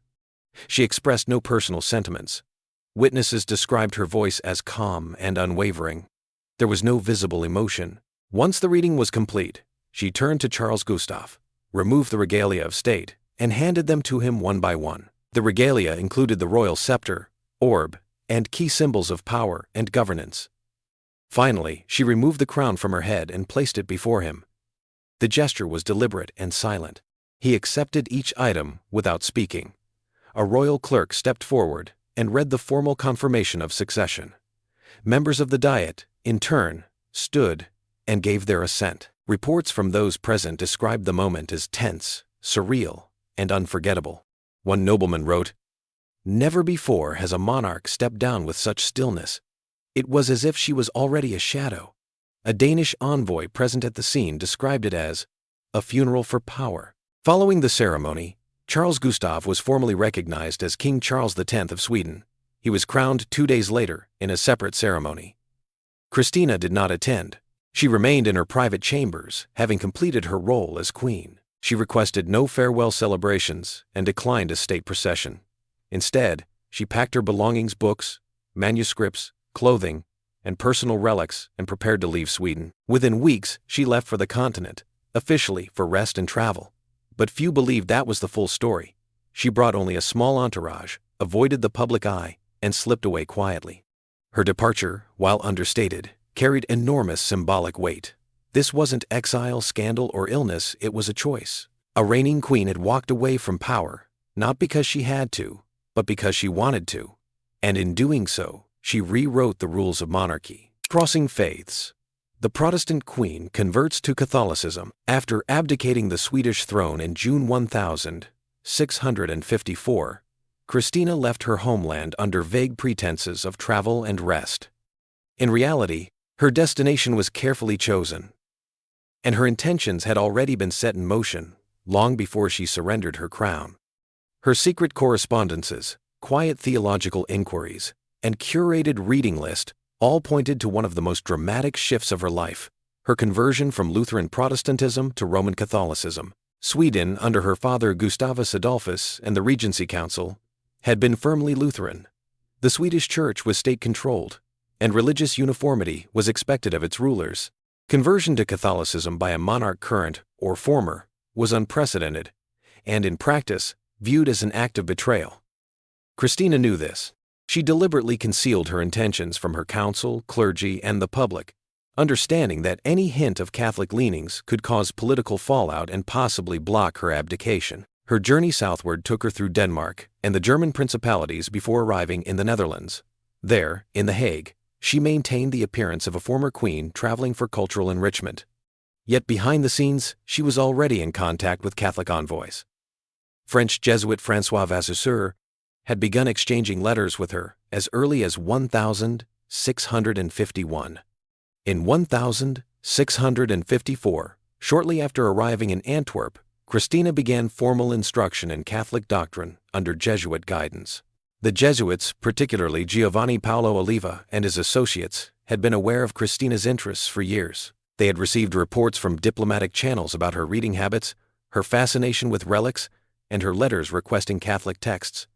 She expressed no personal sentiments. Witnesses described her voice as calm and unwavering. There was no visible emotion. Once the reading was complete, she turned to Charles Gustaf, removed the regalia of state, and handed them to him one by one. The regalia included the royal scepter, orb, and key symbols of power and governance. Finally, she removed the crown from her head and placed it before him. The gesture was deliberate and silent. He accepted each item without speaking. A royal clerk stepped forward and read the formal confirmation of succession. Members of the Diet, in turn, stood and gave their assent. Reports from those present described the moment as tense, surreal, and unforgettable. One nobleman wrote, "Never before has a monarch stepped down with such stillness. It was as if she was already a shadow." A Danish envoy present at the scene described it as a funeral for power. Following the ceremony, Charles Gustaf was formally recognized as King Charles X of Sweden. He was crowned 2 days later in a separate ceremony. Christina did not attend. She remained in her private chambers, having completed her role as queen. She requested no farewell celebrations and declined a state procession. Instead, she packed her belongings, books, manuscripts, clothing, and personal relics and prepared to leave Sweden. Within weeks, she left for the continent, officially for rest and travel. But few believed that was the full story. She brought only a small entourage, avoided the public eye, and slipped away quietly. Her departure, while understated, carried enormous symbolic weight. This wasn't exile, scandal, or illness, it was a choice. A reigning queen had walked away from power, not because she had to, but because she wanted to. And in doing so, she rewrote the rules of monarchy. Crossing faiths. The Protestant queen converts to Catholicism. After abdicating the Swedish throne in June 1654, Christina left her homeland under vague pretenses of travel and rest. In reality, her destination was carefully chosen, and her intentions had already been set in motion long before she surrendered her crown. Her secret correspondences, quiet theological inquiries, and curated reading list all pointed to one of the most dramatic shifts of her life, her conversion from Lutheran Protestantism to Roman Catholicism. Sweden, under her father Gustavus Adolphus and the Regency Council, had been firmly Lutheran. The Swedish Church was state-controlled, and religious uniformity was expected of its rulers. Conversion to Catholicism by a monarch current or former was unprecedented, and in practice, viewed as an act of betrayal. Christina knew this. She deliberately concealed her intentions from her council, clergy, and the public, understanding that any hint of Catholic leanings could cause political fallout and possibly block her abdication. Her journey southward took her through Denmark and the German principalities before arriving in the Netherlands. There, in The Hague, she maintained the appearance of a former queen traveling for cultural enrichment. Yet behind the scenes, she was already in contact with Catholic envoys. French Jesuit François Vasseur had begun exchanging letters with her as early as 1651. In 1654, shortly after arriving in Antwerp, Christina began formal instruction in Catholic doctrine under Jesuit guidance. The Jesuits, particularly Giovanni Paolo Oliva and his associates, had been aware of Christina's interests for years. They had received reports from diplomatic channels about her reading habits, her fascination with relics, and her letters requesting Catholic texts.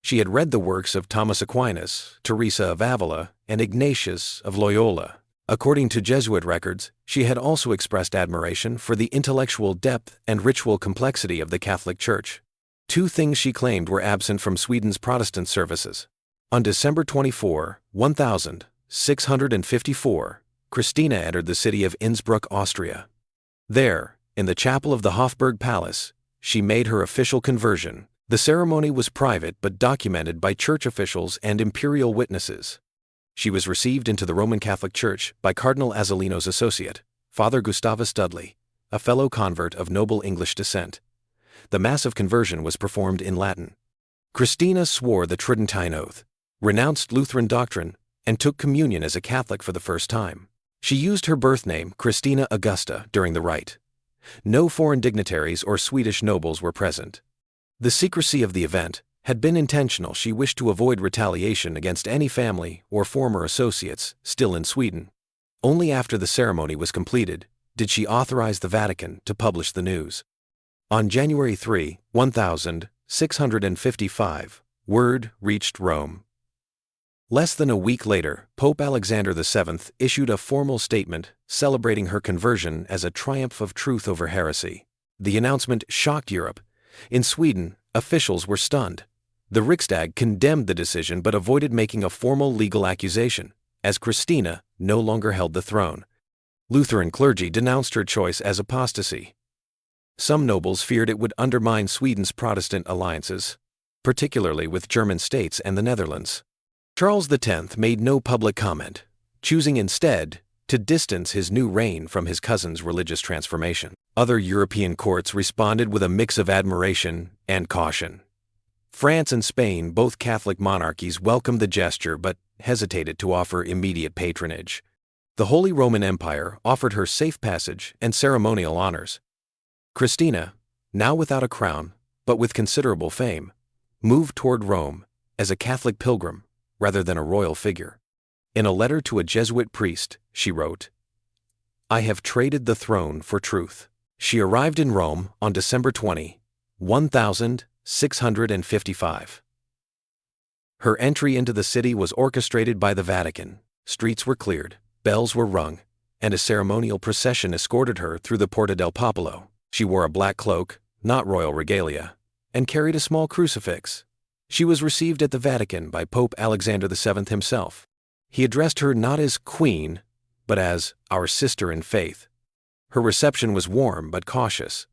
She had read the works of Thomas Aquinas, Teresa of Avila, and Ignatius of Loyola. According to Jesuit records, she had also expressed admiration for the intellectual depth and ritual complexity of the Catholic Church. Two things she claimed were absent from Sweden's Protestant services. On December 24, 1654, Christina entered the city of Innsbruck, Austria. There, in the chapel of the Hofburg Palace, she made her official conversion. The ceremony was private but documented by church officials and imperial witnesses. She was received into the Roman Catholic Church by Cardinal Azzolino's associate, Father Gustavus Dudley, a fellow convert of noble English descent. The Mass of conversion was performed in Latin. Christina swore the Tridentine Oath, renounced Lutheran doctrine, and took communion as a Catholic for the first time. She used her birth name, Christina Augusta, during the rite. No foreign dignitaries or Swedish nobles were present. The secrecy of the event had been intentional. She wished to avoid retaliation against any family or former associates still in Sweden. Only after the ceremony was completed did she authorize the Vatican to publish the news. On January 3, 1655, word reached Rome. Less than a week later, Pope Alexander VII issued a formal statement celebrating her conversion as a triumph of truth over heresy. The announcement shocked Europe. In Sweden, officials were stunned. The Riksdag condemned the decision but avoided making a formal legal accusation, as Christina no longer held the throne. Lutheran clergy denounced her choice as apostasy. Some nobles feared it would undermine Sweden's Protestant alliances, particularly with German states and the Netherlands. Charles X made no public comment, choosing instead to distance his new reign from his cousin's religious transformation. Other European courts responded with a mix of admiration and caution. France and Spain, both Catholic monarchies, welcomed the gesture but hesitated to offer immediate patronage. The Holy Roman Empire offered her safe passage and ceremonial honors. Christina, now without a crown, but with considerable fame, moved toward Rome as a Catholic pilgrim rather than a royal figure. In a letter to a Jesuit priest, she wrote, "I have traded the throne for truth." She arrived in Rome on December 20, 1655. Her entry into the city was orchestrated by the Vatican. Streets were cleared, bells were rung, and a ceremonial procession escorted her through the Porta del Popolo. She wore a black cloak, not royal regalia, and carried a small crucifix. She was received at the Vatican by Pope Alexander VII himself. He addressed her not as Queen, but as our sister in faith. Her reception was warm but cautious.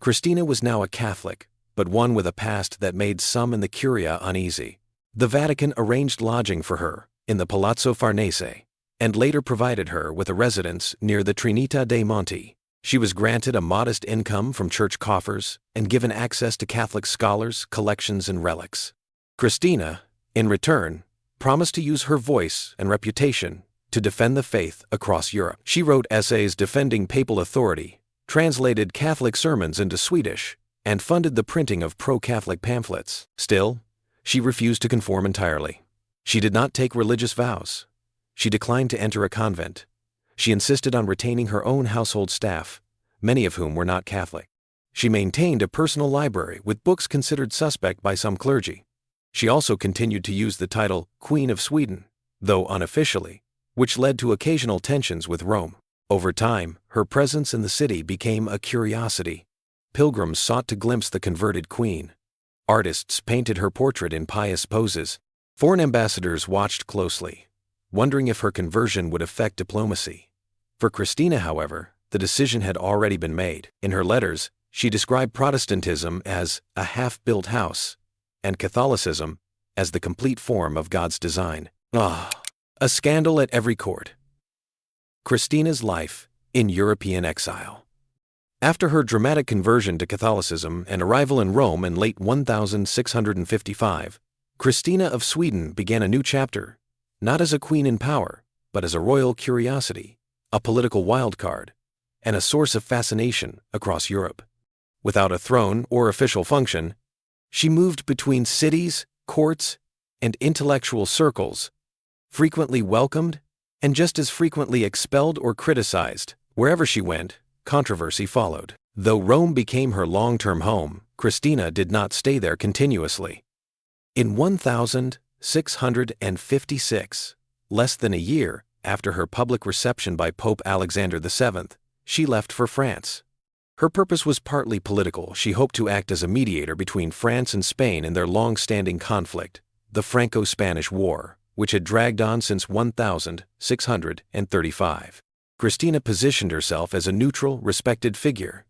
Christina was now a Catholic, but one with a past that made some in the Curia uneasy. The Vatican arranged lodging for her in the Palazzo Farnese, and later provided her with a residence near the Trinità dei Monti. She was granted a modest income from church coffers and given access to Catholic scholars, collections, and relics. Christina, in return, promised to use her voice and reputation to defend the faith across Europe. She wrote essays defending papal authority, translated Catholic sermons into Swedish, and funded the printing of pro-Catholic pamphlets. Still, she refused to conform entirely. She did not take religious vows. She declined to enter a convent. She insisted on retaining her own household staff, many of whom were not Catholic. She maintained a personal library with books considered suspect by some clergy. She also continued to use the title Queen of Sweden, though unofficially, which led to occasional tensions with Rome. Over time, her presence in the city became a curiosity. Pilgrims sought to glimpse the converted queen. Artists painted her portrait in pious poses. Foreign ambassadors watched closely, wondering if her conversion would affect diplomacy. For Christina, however, the decision had already been made. In her letters, she described Protestantism as a half-built house, and Catholicism as the complete form of God's design. A scandal at every court. Christina's life in European exile. After her dramatic conversion to Catholicism and arrival in Rome in late 1655, Christina of Sweden began a new chapter, not as a queen in power, but as a royal curiosity, a political wildcard, and a source of fascination across Europe. Without a throne or official function, she moved between cities, courts, and intellectual circles, frequently welcomed and just as frequently expelled or criticized. Wherever she went, controversy followed. Though Rome became her long-term home, Christina did not stay there continuously. In 1656, less than a year after her public reception by Pope Alexander VII, she left for France. Her purpose was partly political. She hoped to act as a mediator between France and Spain in their long-standing conflict, the Franco-Spanish War, which had dragged on since 1635. Christina positioned herself as a neutral, respected figure,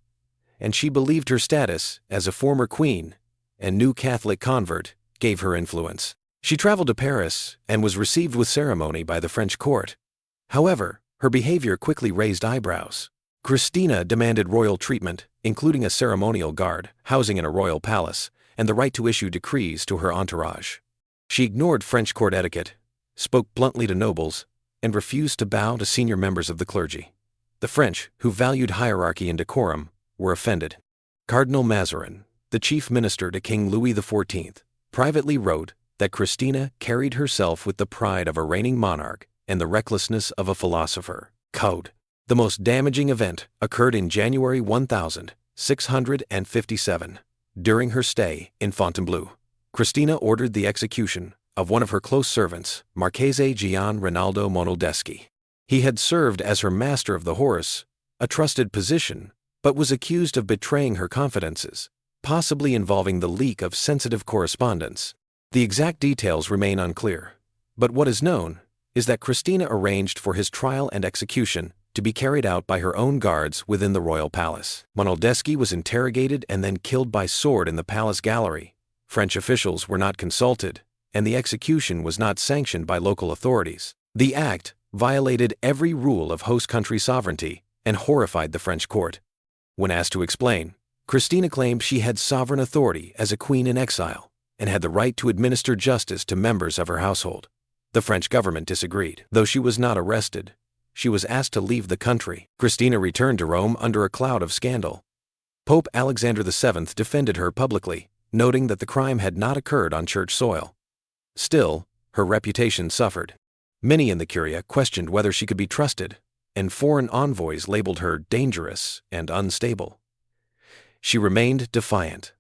and she believed her status as a former queen and new Catholic convert gave her influence. She traveled to Paris and was received with ceremony by the French court. However, her behavior quickly raised eyebrows. Christina demanded royal treatment, including a ceremonial guard, housing in a royal palace, and the right to issue decrees to her entourage. She ignored French court etiquette, spoke bluntly to nobles, and refused to bow to senior members of the clergy. The French, who valued hierarchy and decorum, were offended. Cardinal Mazarin, the chief minister to King Louis XIV, privately wrote that Christina carried herself with the pride of a reigning monarch and the recklessness of a philosopher. Code. The most damaging event occurred in January 1657. During her stay in Fontainebleau, Christina ordered the execution of one of her close servants, Marchese Gian Rinaldo Monaldeschi. He had served as her master of the horse, a trusted position, but was accused of betraying her confidences, possibly involving the leak of sensitive correspondence. The exact details remain unclear, but what is known is that Christina arranged for his trial and execution to be carried out by her own guards within the royal palace. Monaldeschi was interrogated and then killed by sword in the palace gallery. French officials were not consulted, and the execution was not sanctioned by local authorities. The act violated every rule of host country sovereignty and horrified the French court. When asked to explain, Christina claimed she had sovereign authority as a queen in exile and had the right to administer justice to members of her household. The French government disagreed. Though she was not arrested, she was asked to leave the country. Christina returned to Rome under a cloud of scandal. Pope Alexander VII defended her publicly, noting that the crime had not occurred on church soil. Still, her reputation suffered. Many in the Curia questioned whether she could be trusted, and foreign envoys labeled her dangerous and unstable. She remained defiant.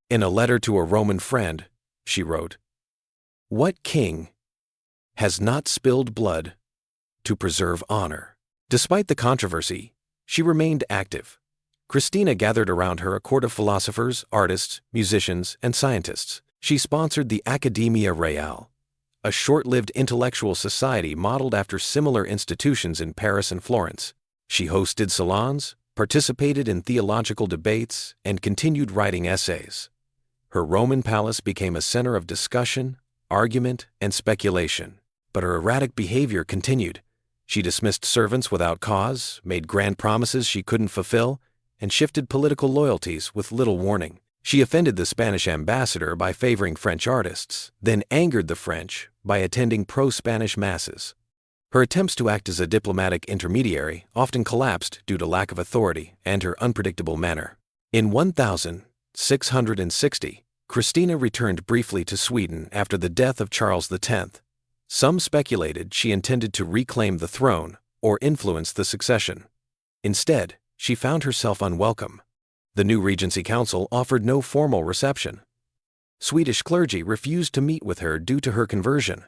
In a letter to a Roman friend, she wrote, "What king has not spilled blood to preserve honor?" Despite the controversy, she remained active. Christina gathered around her a court of philosophers, artists, musicians, and scientists. She sponsored the Accademia Reale, a short-lived intellectual society modeled after similar institutions in Paris and Florence. She hosted salons, participated in theological debates, and continued writing essays. Her Roman palace became a center of discussion, argument, and speculation. But her erratic behavior continued. She dismissed servants without cause, made grand promises she couldn't fulfill, and shifted political loyalties with little warning. She offended the Spanish ambassador by favoring French artists, then angered the French by attending pro-Spanish masses. Her attempts to act as a diplomatic intermediary often collapsed due to lack of authority and her unpredictable manner. In 1660, Christina returned briefly to Sweden after the death of Charles X. Some speculated she intended to reclaim the throne or influence the succession. Instead, she found herself unwelcome. The new Regency Council offered no formal reception. Swedish clergy refused to meet with her due to her conversion.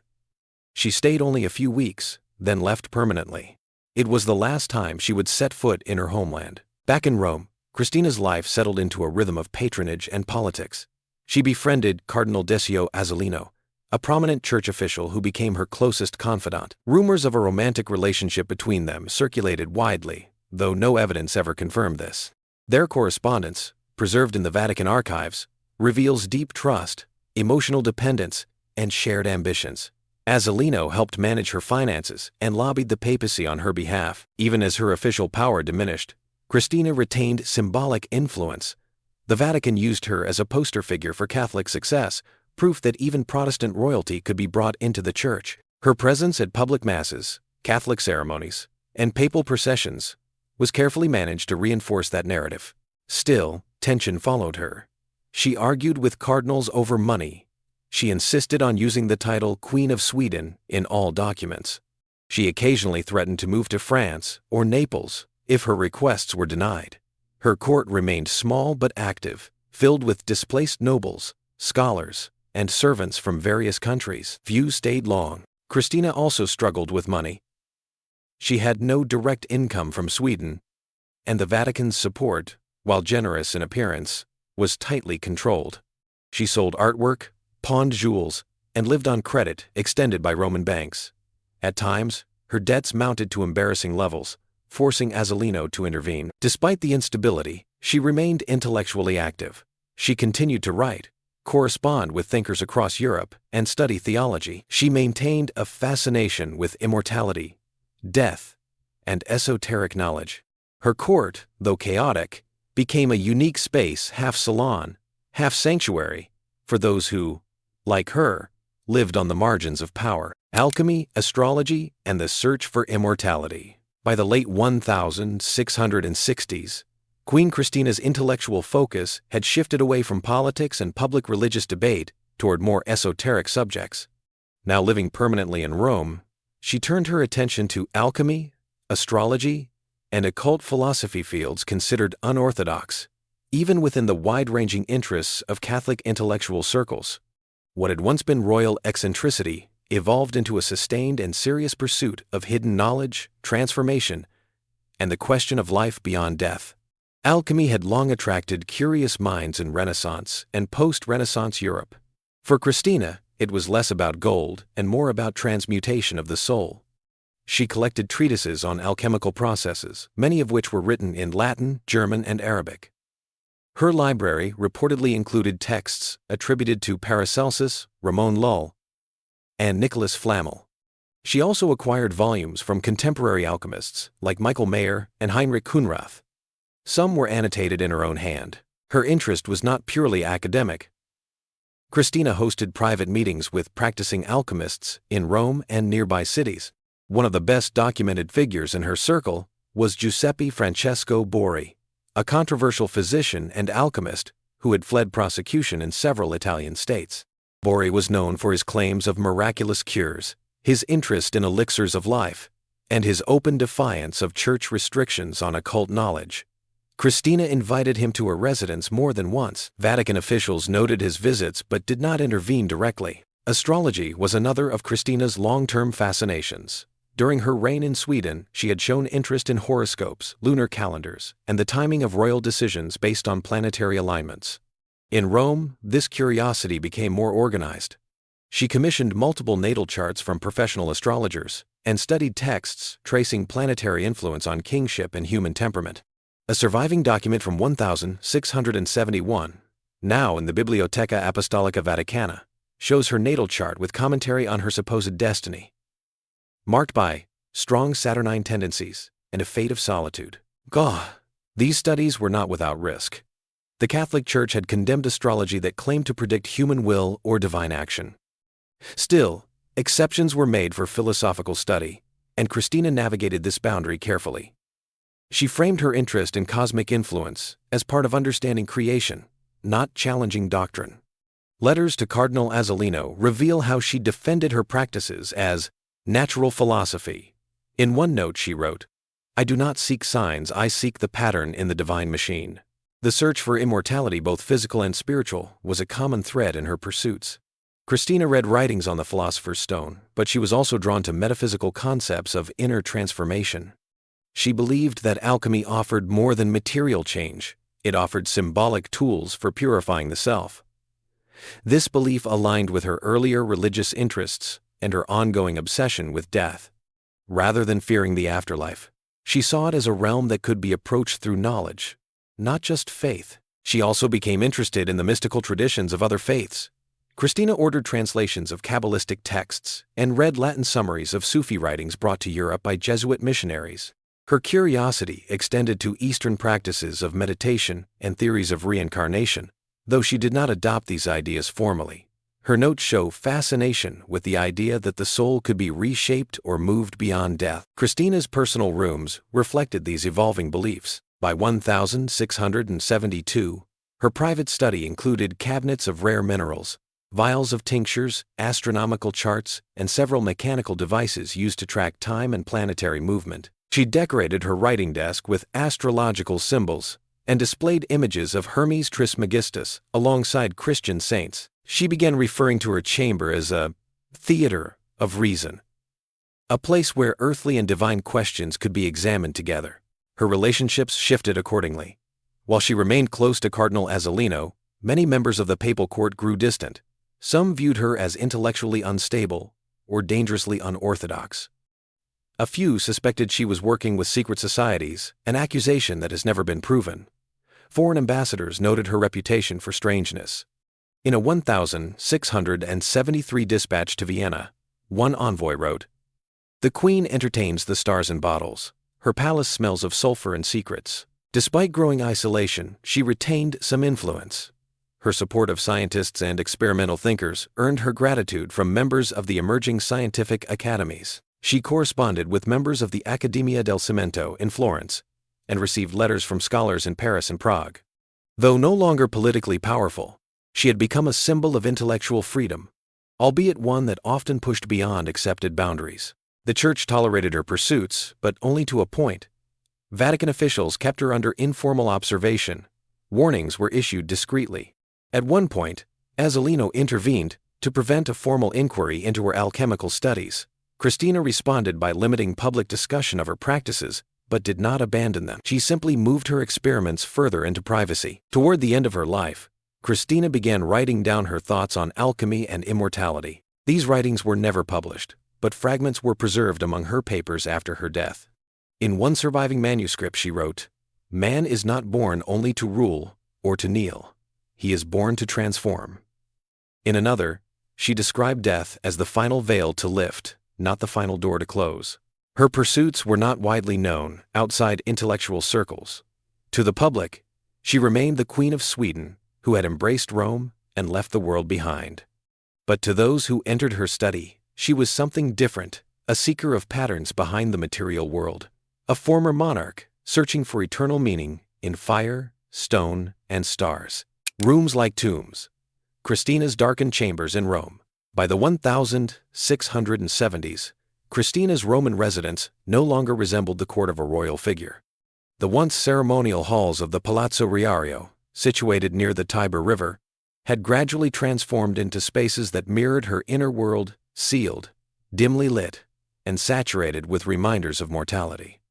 She stayed only a few weeks, then left permanently. It was the last time she would set foot in her homeland. Back in Rome, Christina's life settled into a rhythm of patronage and politics. She befriended Cardinal Decio Azzolino, a prominent church official who became her closest confidant. Rumors of a romantic relationship between them circulated widely, though no evidence ever confirmed this. Their correspondence, preserved in the Vatican archives, reveals deep trust, emotional dependence, and shared ambitions. Azzolino helped manage her finances and lobbied the papacy on her behalf. Even as her official power diminished, Christina retained symbolic influence. The Vatican used her as a poster figure for Catholic success, proof that even Protestant royalty could be brought into the church. Her presence at public masses, Catholic ceremonies, and papal processions was carefully managed to reinforce that narrative. Still, tension followed her. She argued with cardinals over money. She insisted on using the title Queen of Sweden in all documents. She occasionally threatened to move to France or Naples if her requests were denied. Her court remained small but active, filled with displaced nobles, scholars, and servants from various countries. Few stayed long. Christina also struggled with money. She had no direct income from Sweden, and the Vatican's support, while generous in appearance, was tightly controlled. She sold artwork, pawned jewels, and lived on credit extended by Roman banks. At times, her debts mounted to embarrassing levels, forcing Azzolino to intervene. Despite the instability, she remained intellectually active. She continued to write, correspond with thinkers across Europe, and study theology. She maintained a fascination with immortality, death, and esoteric knowledge. Her court, though chaotic, became a unique space, half salon, half sanctuary, for those who, like her, lived on the margins of power. Alchemy, astrology, and the search for immortality. By the late 1660s, Queen Christina's intellectual focus had shifted away from politics and public religious debate toward more esoteric subjects. Now living permanently in Rome, she turned her attention to alchemy, astrology, and occult philosophy, fields considered unorthodox, even within the wide-ranging interests of Catholic intellectual circles. What had once been royal eccentricity evolved into a sustained and serious pursuit of hidden knowledge, transformation, and the question of life beyond death. Alchemy had long attracted curious minds in Renaissance and post-Renaissance Europe. For Christina, it was less about gold and more about transmutation of the soul. She collected treatises on alchemical processes, many of which were written in Latin, German, and Arabic. Her library reportedly included texts attributed to Paracelsus, Ramon Lull, and Nicholas Flamel. She also acquired volumes from contemporary alchemists like Michael Mayer and Heinrich Kunrath. Some were annotated in her own hand. Her interest was not purely academic. Christina hosted private meetings with practicing alchemists in Rome and nearby cities. One of the best documented figures in her circle was Giuseppe Francesco Borri, a controversial physician and alchemist who had fled prosecution in several Italian states. Borri was known for his claims of miraculous cures, his interest in elixirs of life, and his open defiance of church restrictions on occult knowledge. Christina invited him to her residence more than once. Vatican officials noted his visits but did not intervene directly. Astrology was another of Christina's long-term fascinations. During her reign in Sweden, she had shown interest in horoscopes, lunar calendars, and the timing of royal decisions based on planetary alignments. In Rome, this curiosity became more organized. She commissioned multiple natal charts from professional astrologers and studied texts tracing planetary influence on kingship and human temperament. A surviving document from 1671, now in the Biblioteca Apostolica Vaticana, shows her natal chart with commentary on her supposed destiny, marked by strong Saturnine tendencies and a fate of solitude. These studies were not without risk. The Catholic Church had condemned astrology that claimed to predict human will or divine action. Still, exceptions were made for philosophical study, and Christina navigated this boundary carefully. She framed her interest in cosmic influence as part of understanding creation, not challenging doctrine. Letters to Cardinal Azzolino reveal how she defended her practices as natural philosophy. In one note she wrote, "I do not seek signs, I seek the pattern in the divine machine." The search for immortality, both physical and spiritual, was a common thread in her pursuits. Christina read writings on the Philosopher's Stone, but she was also drawn to metaphysical concepts of inner transformation. She believed that alchemy offered more than material change. It offered symbolic tools for purifying the self. This belief aligned with her earlier religious interests and her ongoing obsession with death. Rather than fearing the afterlife, she saw it as a realm that could be approached through knowledge, not just faith. She also became interested in the mystical traditions of other faiths. Christina ordered translations of Kabbalistic texts and read Latin summaries of Sufi writings brought to Europe by Jesuit missionaries. Her curiosity extended to Eastern practices of meditation and theories of reincarnation, though she did not adopt these ideas formally. Her notes show fascination with the idea that the soul could be reshaped or moved beyond death. Christina's personal rooms reflected these evolving beliefs. By 1672, her private study included cabinets of rare minerals, vials of tinctures, astronomical charts, and several mechanical devices used to track time and planetary movement. She decorated her writing desk with astrological symbols and displayed images of Hermes Trismegistus alongside Christian saints. She began referring to her chamber as a theater of reason, a place where earthly and divine questions could be examined together. Her relationships shifted accordingly. While she remained close to Cardinal Azzolino, many members of the papal court grew distant. Some viewed her as intellectually unstable or dangerously unorthodox. A few suspected she was working with secret societies, an accusation that has never been proven. Foreign ambassadors noted her reputation for strangeness. In a 1673 dispatch to Vienna, one envoy wrote, "The Queen entertains the stars in bottles. Her palace smells of sulfur and secrets." Despite growing isolation, she retained some influence. Her support of scientists and experimental thinkers earned her gratitude from members of the emerging scientific academies. She corresponded with members of the Accademia del Cimento in Florence and received letters from scholars in Paris and Prague. Though no longer politically powerful, she had become a symbol of intellectual freedom, albeit one that often pushed beyond accepted boundaries. The Church tolerated her pursuits, but only to a point. Vatican officials kept her under informal observation. Warnings were issued discreetly. At one point, Azzolino intervened to prevent a formal inquiry into her alchemical studies. Christina responded by limiting public discussion of her practices, but did not abandon them. She simply moved her experiments further into privacy. Toward the end of her life, Christina began writing down her thoughts on alchemy and immortality. These writings were never published, but fragments were preserved among her papers after her death. In one surviving manuscript she wrote, "Man is not born only to rule or to kneel. He is born to transform." In another, she described death as the final veil to lift, not the final door to close. Her pursuits were not widely known outside intellectual circles. To the public, she remained the Queen of Sweden, who had embraced Rome and left the world behind. But to those who entered her study, she was something different, a seeker of patterns behind the material world, a former monarch searching for eternal meaning in fire, stone, and stars. Rooms like tombs. Christina's darkened chambers in Rome. By the 1670s, Christina's Roman residence no longer resembled the court of a royal figure. The once ceremonial halls of the Palazzo Riario, situated near the Tiber River, had gradually transformed into spaces that mirrored her inner world, sealed, dimly lit, and saturated with reminders of mortality.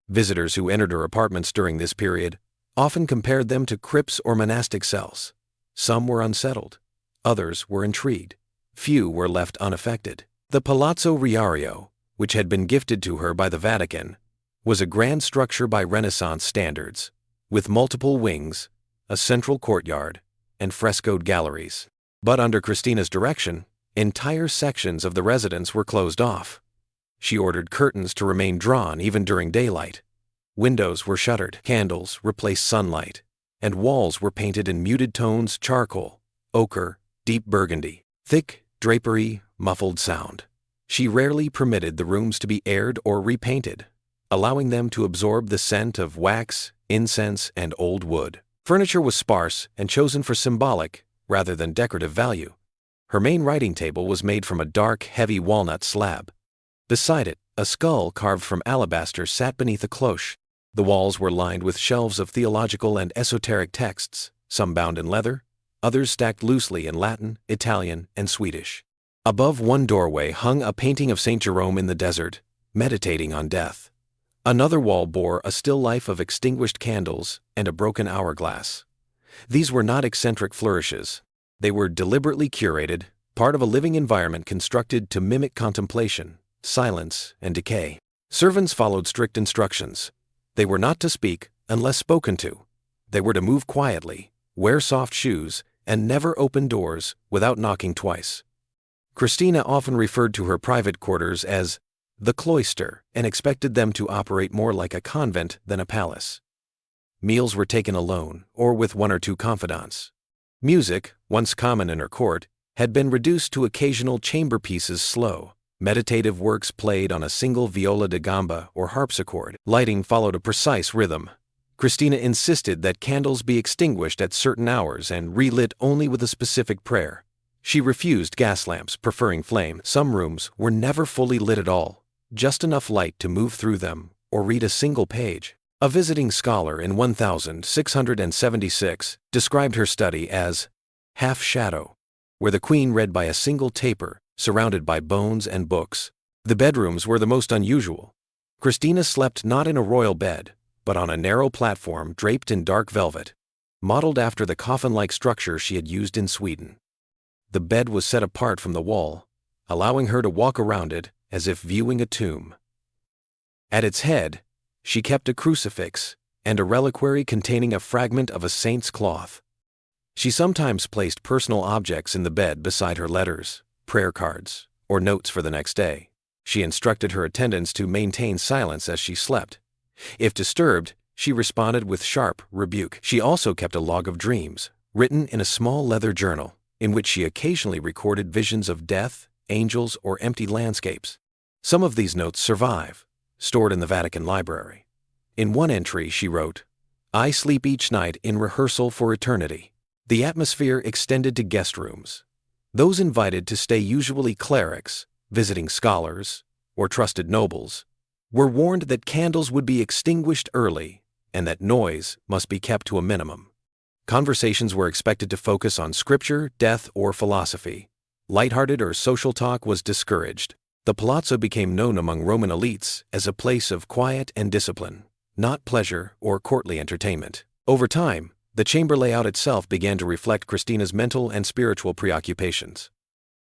Visitors who entered her apartments during this period often compared them to crypts or monastic cells. Some were unsettled, others were intrigued, few were left unaffected. The Palazzo Riario, which had been gifted to her by the Vatican, was a grand structure by Renaissance standards, with multiple wings, a central courtyard, and frescoed galleries. But under Christina's direction, entire sections of the residence were closed off. She ordered curtains to remain drawn even during daylight. Windows were shuttered, candles replaced sunlight, and walls were painted in muted tones: charcoal, ochre, deep burgundy, thick drapery, muffled sound. She rarely permitted the rooms to be aired or repainted, allowing them to absorb the scent of wax, incense, and old wood. Furniture was sparse and chosen for symbolic rather than decorative value. Her main writing table was made from a dark, heavy walnut slab. Beside it, a skull carved from alabaster sat beneath a cloche. The walls were lined with shelves of theological and esoteric texts, some bound in leather, others stacked loosely in Latin, Italian, and Swedish. Above one doorway hung a painting of Saint Jerome in the desert, meditating on death. Another wall bore a still life of extinguished candles and a broken hourglass. These were not eccentric flourishes. They were deliberately curated, part of a living environment constructed to mimic contemplation, silence, and decay. Servants followed strict instructions. They were not to speak unless spoken to. They were to move quietly, wear soft shoes, and never open doors without knocking twice. Christina often referred to her private quarters as the cloister and expected them to operate more like a convent than a palace. Meals were taken alone or with one or two confidants. Music, once common in her court, had been reduced to occasional chamber pieces, slow, meditative works played on a single viola da gamba or harpsichord. Lighting followed a precise rhythm. Christina insisted that candles be extinguished at certain hours and relit only with a specific prayer. She refused gas lamps, preferring flame. Some rooms were never fully lit at all, just enough light to move through them or read a single page. A visiting scholar in 1676 described her study as half shadow, where the queen read by a single taper, surrounded by bones and books. The bedrooms were the most unusual. Christina slept not in a royal bed, but on a narrow platform draped in dark velvet, modeled after the coffin-like structure she had used in Sweden. The bed was set apart from the wall, allowing her to walk around it as if viewing a tomb. At its head, she kept a crucifix and a reliquary containing a fragment of a saint's cloth. She sometimes placed personal objects in the bed beside her letters, prayer cards, or notes for the next day. She instructed her attendants to maintain silence as she slept. If disturbed, she responded with sharp rebuke. She also kept a log of dreams, written in a small leather journal, in which she occasionally recorded visions of death, angels, or empty landscapes. Some of these notes survive, stored in the Vatican Library. In one entry she wrote, "I sleep each night in rehearsal for eternity." The atmosphere extended to guest rooms. Those invited to stay, usually clerics, visiting scholars, or trusted nobles, were warned that candles would be extinguished early and that noise must be kept to a minimum. Conversations were expected to focus on scripture, death, or philosophy. Lighthearted or social talk was discouraged. The palazzo became known among Roman elites as a place of quiet and discipline, not pleasure or courtly entertainment. Over time, the chamber layout itself began to reflect Christina's mental and spiritual preoccupations.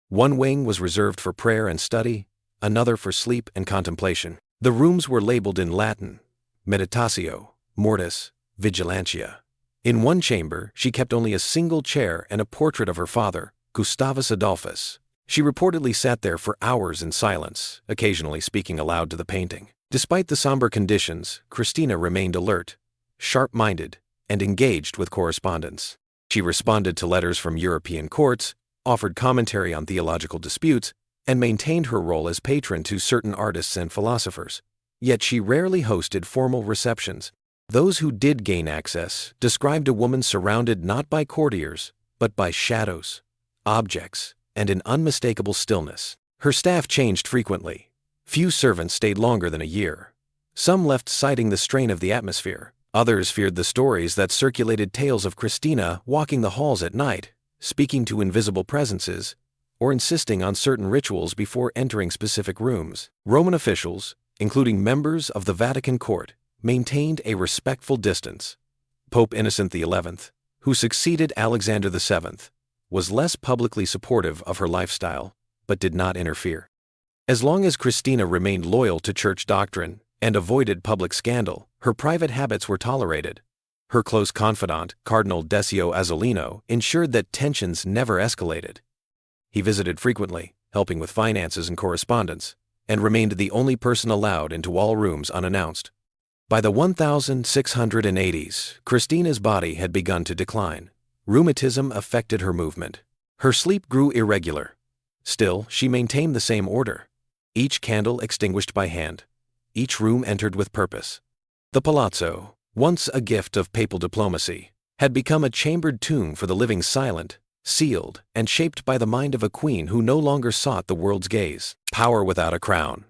One wing was reserved for prayer and study, another for sleep and contemplation. The rooms were labeled in Latin, meditatio, mortis, vigilantia. In one chamber, she kept only a single chair and a portrait of her father, Gustavus Adolphus. She reportedly sat there for hours in silence, occasionally speaking aloud to the painting. Despite the somber conditions, Christina remained alert, sharp-minded, and engaged with correspondence. She responded to letters from European courts, offered commentary on theological disputes, and maintained her role as patron to certain artists and philosophers. Yet she rarely hosted formal receptions. Those who did gain access described a woman surrounded not by courtiers, but by shadows, objects, and an unmistakable stillness. Her staff changed frequently. Few servants stayed longer than a year. Some left citing the strain of the atmosphere. Others feared the stories that circulated tales of Christina walking the halls at night, speaking to invisible presences, or insisting on certain rituals before entering specific rooms. Roman officials, including members of the Vatican court, maintained a respectful distance. Pope Innocent XI, who succeeded Alexander VII, was less publicly supportive of her lifestyle, but did not interfere. As long as Christina remained loyal to church doctrine and avoided public scandal, her private habits were tolerated. Her close confidant, Cardinal Decio Azzolino, ensured that tensions never escalated. He visited frequently, helping with finances and correspondence, and remained the only person allowed into all rooms unannounced. By the 1680s, Christina's body had begun to decline. Rheumatism affected her movement. Her sleep grew irregular. Still, she maintained the same order. Each candle extinguished by hand. Each room entered with purpose. The palazzo, once a gift of papal diplomacy, had become a chambered tomb for the living silent, sealed, and shaped by the mind of a queen who no longer sought the world's gaze. Power without a crown.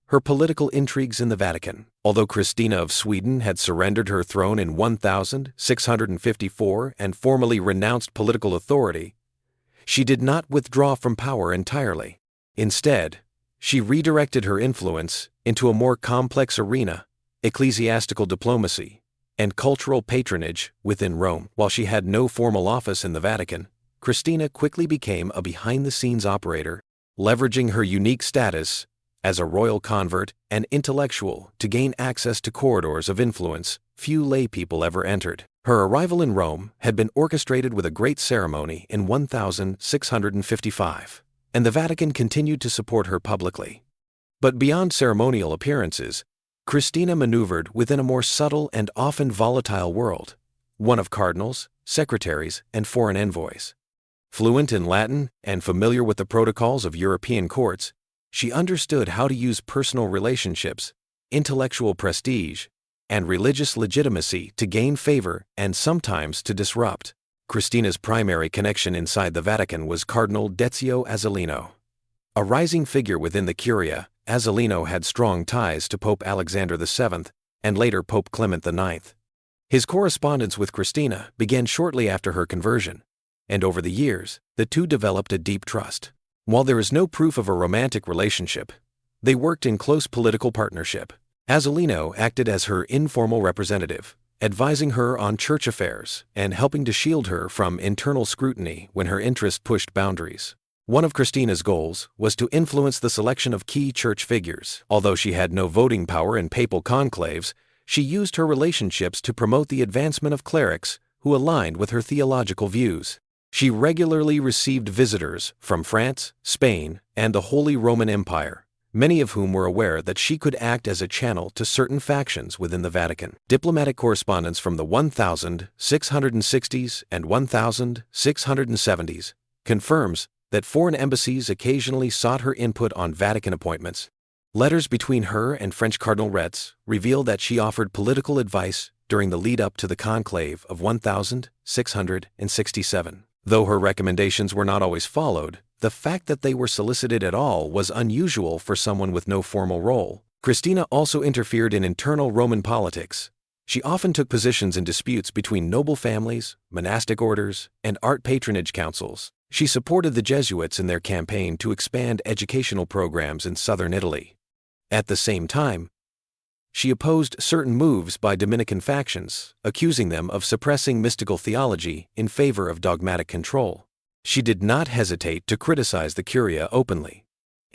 Her political intrigues in the Vatican. Although Christina of Sweden had surrendered her throne in 1654 and formally renounced political authority, she did not withdraw from power entirely. Instead, she redirected her influence into a more complex arena, ecclesiastical diplomacy, and cultural patronage within Rome. While she had no formal office in the Vatican, Christina quickly became a behind-the-scenes operator, leveraging her unique status as a royal convert and intellectual to gain access to corridors of influence few lay people ever entered. Her arrival in Rome had been orchestrated with a great ceremony in 1655, and the Vatican continued to support her publicly. But beyond ceremonial appearances, Christina maneuvered within a more subtle and often volatile world, one of cardinals, secretaries, and foreign envoys. Fluent in Latin and familiar with the protocols of European courts, she understood how to use personal relationships, intellectual prestige, and religious legitimacy to gain favor and sometimes to disrupt. Christina's primary connection inside the Vatican was Cardinal Decio Azzolino. A rising figure within the Curia, Azzolino had strong ties to Pope Alexander VII and later Pope Clement IX. His correspondence with Christina began shortly after her conversion, and over the years, the two developed a deep trust. While there is no proof of a romantic relationship, they worked in close political partnership. Azzolino acted as her informal representative, advising her on church affairs and helping to shield her from internal scrutiny when her interest pushed boundaries. One of Christina's goals was to influence the selection of key church figures. Although she had no voting power in papal conclaves, she used her relationships to promote the advancement of clerics who aligned with her theological views. She regularly received visitors from France, Spain, and the Holy Roman Empire, many of whom were aware that she could act as a channel to certain factions within the Vatican. Diplomatic correspondence from the 1660s and 1670s confirms that foreign embassies occasionally sought her input on Vatican appointments. Letters between her and French Cardinal Retz reveal that she offered political advice during the lead-up to the conclave of 1667. Though her recommendations were not always followed, the fact that they were solicited at all was unusual for someone with no formal role. Christina also interfered in internal Roman politics. She often took positions in disputes between noble families, monastic orders, and art patronage councils. She supported the Jesuits in their campaign to expand educational programs in southern Italy. At the same time, she opposed certain moves by Dominican factions, accusing them of suppressing mystical theology in favor of dogmatic control. She did not hesitate to criticize the Curia openly.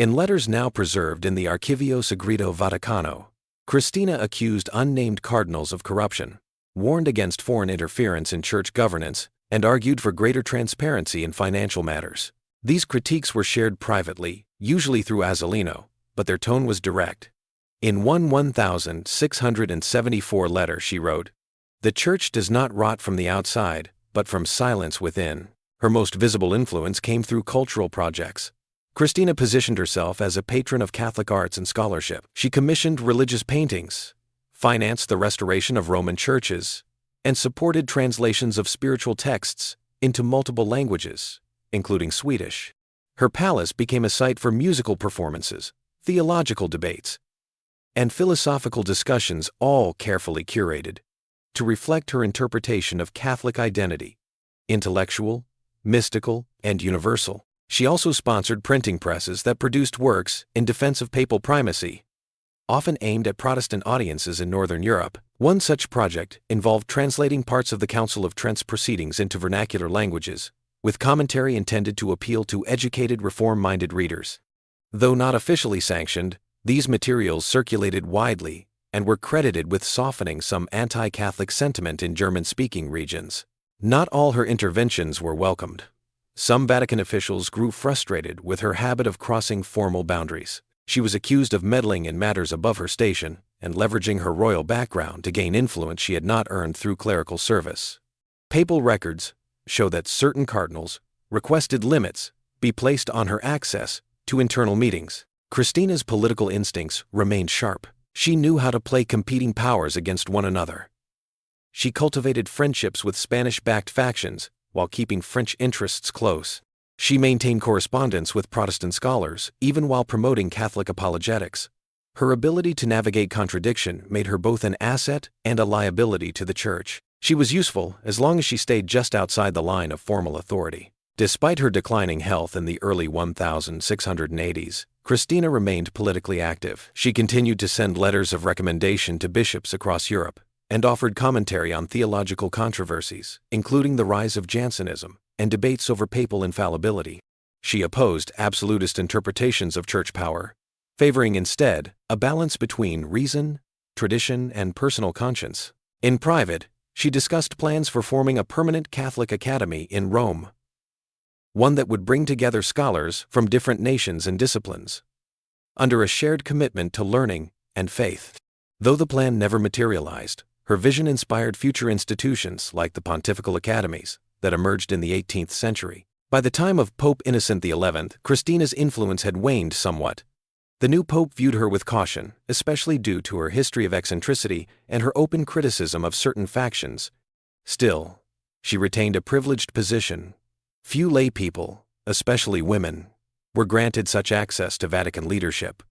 In letters now preserved in the Archivio Segreto Vaticano, Christina accused unnamed cardinals of corruption, warned against foreign interference in church governance, and argued for greater transparency in financial matters. These critiques were shared privately, usually through Azzolino, but their tone was direct. In one 1674 letter she wrote, "The Church does not rot from the outside, but from silence within." Her most visible influence came through cultural projects. Christina positioned herself as a patron of Catholic arts and scholarship. She commissioned religious paintings, financed the restoration of Roman churches, and supported translations of spiritual texts into multiple languages, including Swedish. Her palace became a site for musical performances, theological debates, and philosophical discussions, all carefully curated to reflect her interpretation of Catholic identity, intellectual, mystical, and universal. She also sponsored printing presses that produced works in defense of papal primacy, often aimed at Protestant audiences in Northern Europe. One such project involved translating parts of the Council of Trent's proceedings into vernacular languages, with commentary intended to appeal to educated reform-minded readers. Though not officially sanctioned, these materials circulated widely and were credited with softening some anti-Catholic sentiment in German-speaking regions. Not all her interventions were welcomed. Some Vatican officials grew frustrated with her habit of crossing formal boundaries. She was accused of meddling in matters above her station and leveraging her royal background to gain influence she had not earned through clerical service. Papal records show that certain cardinals requested limits be placed on her access to internal meetings. Christina's political instincts remained sharp. She knew how to play competing powers against one another. She cultivated friendships with Spanish-backed factions while keeping French interests close. She maintained correspondence with Protestant scholars even while promoting Catholic apologetics. Her ability to navigate contradiction made her both an asset and a liability to the Church. She was useful as long as she stayed just outside the line of formal authority. Despite her declining health in the early 1680s, Christina remained politically active. She continued to send letters of recommendation to bishops across Europe and offered commentary on theological controversies, including the rise of Jansenism and debates over papal infallibility. She opposed absolutist interpretations of church power, favoring instead a balance between reason, tradition, and personal conscience. In private, she discussed plans for forming a permanent Catholic academy in Rome, one that would bring together scholars from different nations and disciplines, under a shared commitment to learning and faith. Though the plan never materialized, her vision inspired future institutions like the pontifical academies that emerged in the 18th century. By the time of Pope Innocent XI, Christina's influence had waned somewhat. The new pope viewed her with caution, especially due to her history of eccentricity and her open criticism of certain factions. Still, she retained a privileged position. Few lay people, especially women, were granted such access to Vatican leadership,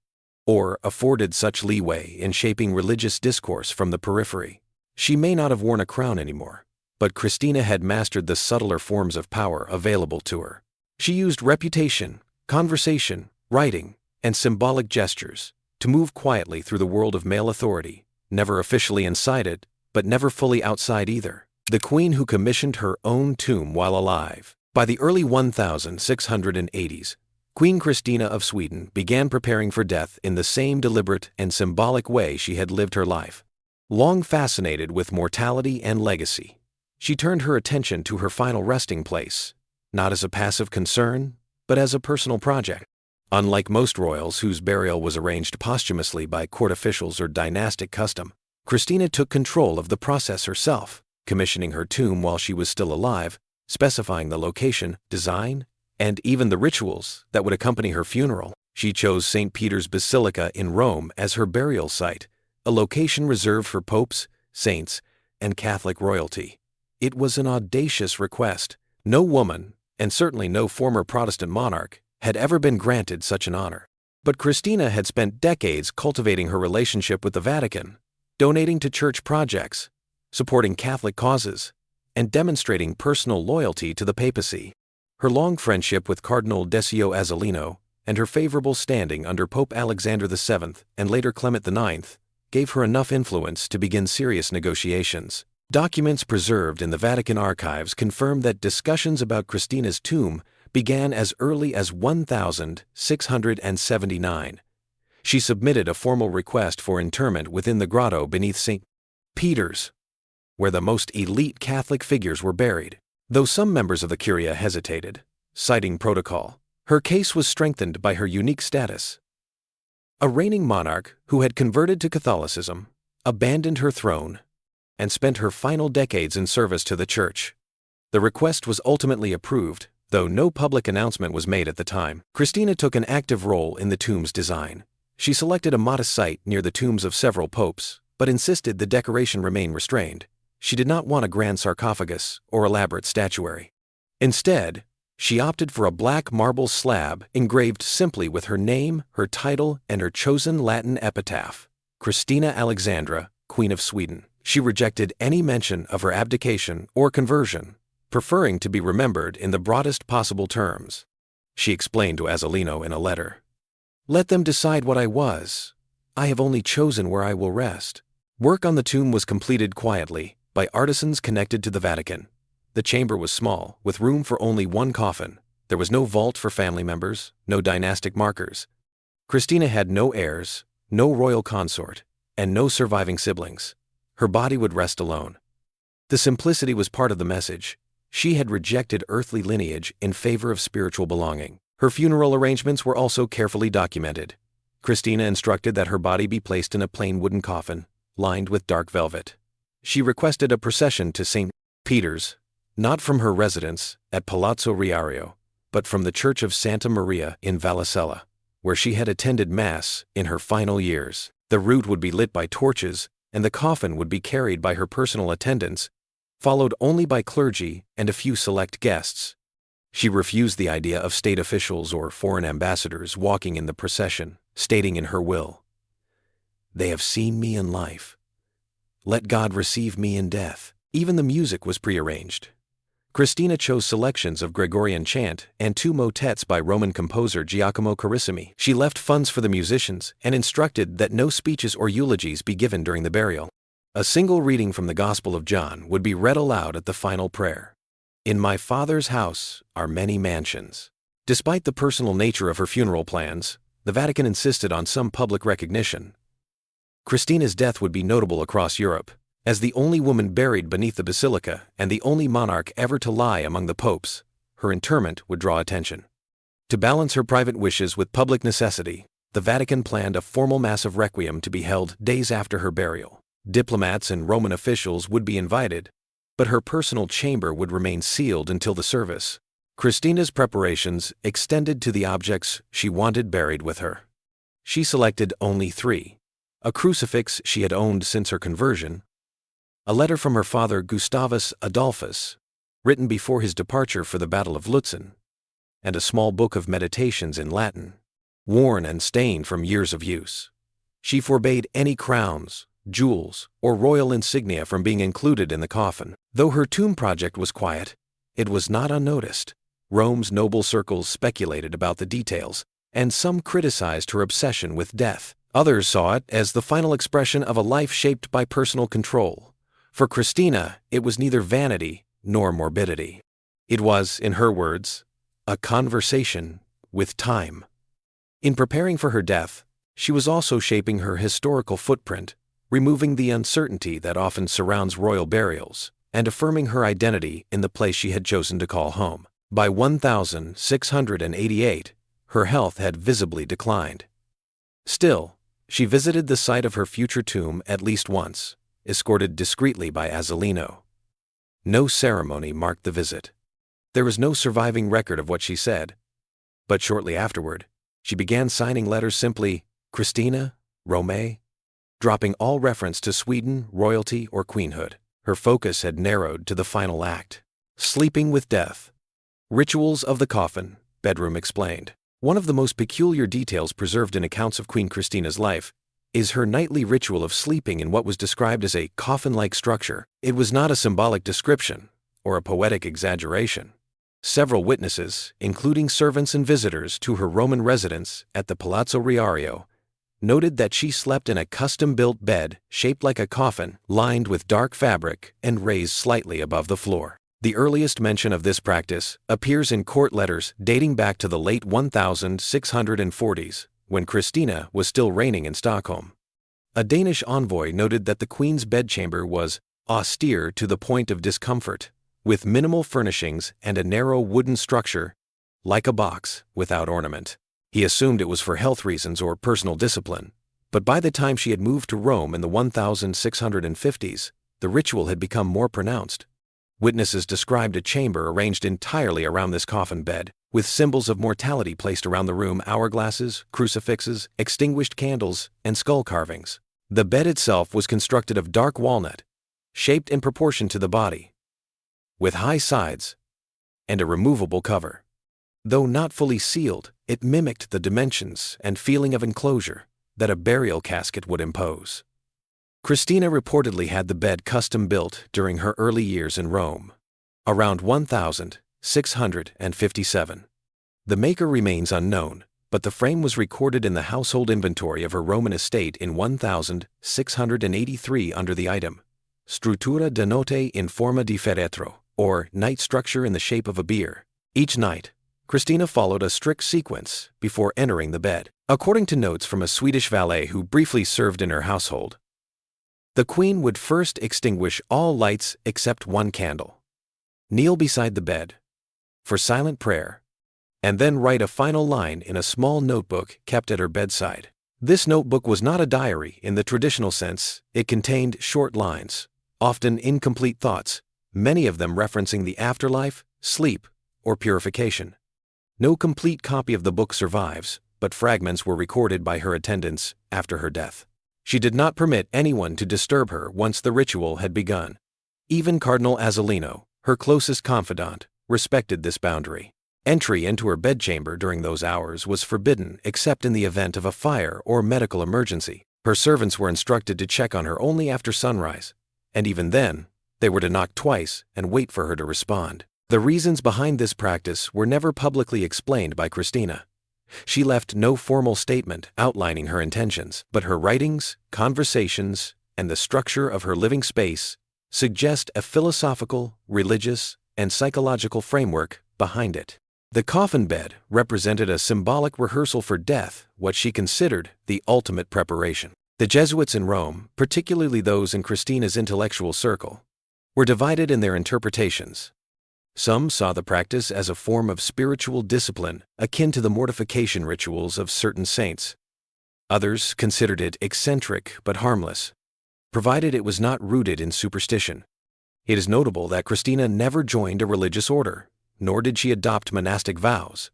or afforded such leeway in shaping religious discourse from the periphery. She may not have worn a crown anymore, but Christina had mastered the subtler forms of power available to her. She used reputation, conversation, writing, and symbolic gestures to move quietly through the world of male authority, never officially inside it, but never fully outside either. The queen who commissioned her own tomb while alive. By the early 1680s, Queen Christina of Sweden began preparing for death in the same deliberate and symbolic way she had lived her life. Long fascinated with mortality and legacy, she turned her attention to her final resting place, not as a passive concern, but as a personal project. Unlike most royals whose burial was arranged posthumously by court officials or dynastic custom, Christina took control of the process herself, commissioning her tomb while she was still alive, specifying the location, design, and even the rituals that would accompany her funeral. She chose St. Peter's Basilica in Rome as her burial site, a location reserved for popes, saints, and Catholic royalty. It was an audacious request. No woman, and certainly no former Protestant monarch, had ever been granted such an honor. But Christina had spent decades cultivating her relationship with the Vatican, donating to church projects, supporting Catholic causes, and demonstrating personal loyalty to the papacy. Her long friendship with Cardinal Decio Azzolino and her favorable standing under Pope Alexander VII and later Clement IX gave her enough influence to begin serious negotiations. Documents preserved in the Vatican archives confirm that discussions about Christina's tomb began as early as 1679. She submitted a formal request for interment within the grotto beneath St. Peter's, where the most elite Catholic figures were buried. Though some members of the Curia hesitated, citing protocol, her case was strengthened by her unique status. A reigning monarch who had converted to Catholicism, abandoned her throne, and spent her final decades in service to the Church. The request was ultimately approved, though no public announcement was made at the time. Christina took an active role in the tomb's design. She selected a modest site near the tombs of several popes, but insisted the decoration remain restrained. She did not want a grand sarcophagus or elaborate statuary. Instead, she opted for a black marble slab engraved simply with her name, her title, and her chosen Latin epitaph, Christina Alexandra, Queen of Sweden. She rejected any mention of her abdication or conversion, preferring to be remembered in the broadest possible terms. She explained to Azzolino in a letter, "Let them decide what I was. I have only chosen where I will rest." Work on the tomb was completed quietly by artisans connected to the Vatican. The chamber was small, with room for only one coffin. There was no vault for family members, no dynastic markers. Christina had no heirs, no royal consort, and no surviving siblings. Her body would rest alone. The simplicity was part of the message. She had rejected earthly lineage in favor of spiritual belonging. Her funeral arrangements were also carefully documented. Christina instructed that her body be placed in a plain wooden coffin, lined with dark velvet. She requested a procession to St. Peter's, not from her residence at Palazzo Riario, but from the Church of Santa Maria in Vallicella, where she had attended Mass in her final years. The route would be lit by torches, and the coffin would be carried by her personal attendants, followed only by clergy and a few select guests. She refused the idea of state officials or foreign ambassadors walking in the procession, stating in her will, "They have seen me in life. Let God receive me in death." Even the music was prearranged. Christina chose selections of Gregorian chant and 2 motets by Roman composer Giacomo Carissimi. She left funds for the musicians and instructed that no speeches or eulogies be given during the burial. A single reading from the Gospel of John would be read aloud at the final prayer. "In my Father's house are many mansions." Despite the personal nature of her funeral plans, the Vatican insisted on some public recognition. Christina's death would be notable across Europe. As the only woman buried beneath the basilica and the only monarch ever to lie among the popes, her interment would draw attention. To balance her private wishes with public necessity, the Vatican planned a formal mass of requiem to be held days after her burial. Diplomats and Roman officials would be invited, but her personal chamber would remain sealed until the service. Christina's preparations extended to the objects she wanted buried with her. She selected only 3: a crucifix she had owned since her conversion, a letter from her father Gustavus Adolphus, written before his departure for the Battle of Lutzen, and a small book of meditations in Latin, worn and stained from years of use. She forbade any crowns, jewels, or royal insignia from being included in the coffin. Though her tomb project was quiet, it was not unnoticed. Rome's noble circles speculated about the details, and some criticized her obsession with death. Others saw it as the final expression of a life shaped by personal control. For Christina, it was neither vanity nor morbidity. It was, in her words, a conversation with time. In preparing for her death, she was also shaping her historical footprint, removing the uncertainty that often surrounds royal burials, and affirming her identity in the place she had chosen to call home. By 1688, her health had visibly declined. Still, she visited the site of her future tomb at least once, escorted discreetly by Azzolino. No ceremony marked the visit. There is no surviving record of what she said, but shortly afterward, she began signing letters simply Christina, Rome, dropping all reference to Sweden, royalty, or queenhood. Her focus had narrowed to the final act, sleeping with death. Rituals of the coffin, Bedroom explained. One of the most peculiar details preserved in accounts of Queen Christina's life is her nightly ritual of sleeping in what was described as a coffin-like structure. It was not a symbolic description or a poetic exaggeration. Several witnesses, including servants and visitors to her Roman residence at the Palazzo Riario, noted that she slept in a custom-built bed shaped like a coffin, lined with dark fabric and raised slightly above the floor. The earliest mention of this practice appears in court letters dating back to the late 1640s, when Christina was still reigning in Stockholm. A Danish envoy noted that the queen's bedchamber was austere to the point of discomfort, with minimal furnishings and a narrow wooden structure, like a box, without ornament. He assumed it was for health reasons or personal discipline, but by the time she had moved to Rome in the 1650s, the ritual had become more pronounced. Witnesses described a chamber arranged entirely around this coffin bed, with symbols of mortality placed around the room: hourglasses, crucifixes, extinguished candles, and skull carvings. The bed itself was constructed of dark walnut, shaped in proportion to the body, with high sides and a removable cover. Though not fully sealed, it mimicked the dimensions and feeling of enclosure that a burial casket would impose. Christina reportedly had the bed custom built during her early years in Rome, around 1657. The maker remains unknown, but the frame was recorded in the household inventory of her Roman estate in 1683 under the item Struttura de notte in forma di feretro, or night structure in the shape of a bier. Each night, Christina followed a strict sequence before entering the bed. According to notes from a Swedish valet who briefly served in her household, the queen would first extinguish all lights except one candle, kneel beside the bed for silent prayer, and then write a final line in a small notebook kept at her bedside. This notebook was not a diary in the traditional sense. It contained short lines, often incomplete thoughts, many of them referencing the afterlife, sleep, or purification. No complete copy of the book survives, but fragments were recorded by her attendants after her death. She did not permit anyone to disturb her once the ritual had begun. Even Cardinal Azzolino, her closest confidant, respected this boundary. Entry into her bedchamber during those hours was forbidden except in the event of a fire or medical emergency. Her servants were instructed to check on her only after sunrise, and even then, they were to knock twice and wait for her to respond. The reasons behind this practice were never publicly explained by Christina. She left no formal statement outlining her intentions, but her writings, conversations, and the structure of her living space suggest a philosophical, religious, and psychological framework behind it. The coffin bed represented a symbolic rehearsal for death, what she considered the ultimate preparation. The Jesuits in Rome, particularly those in Christina's intellectual circle, were divided in their interpretations. Some saw the practice as a form of spiritual discipline akin to the mortification rituals of certain saints. Others considered it eccentric but harmless, provided it was not rooted in superstition. It is notable that Christina never joined a religious order, nor did she adopt monastic vows.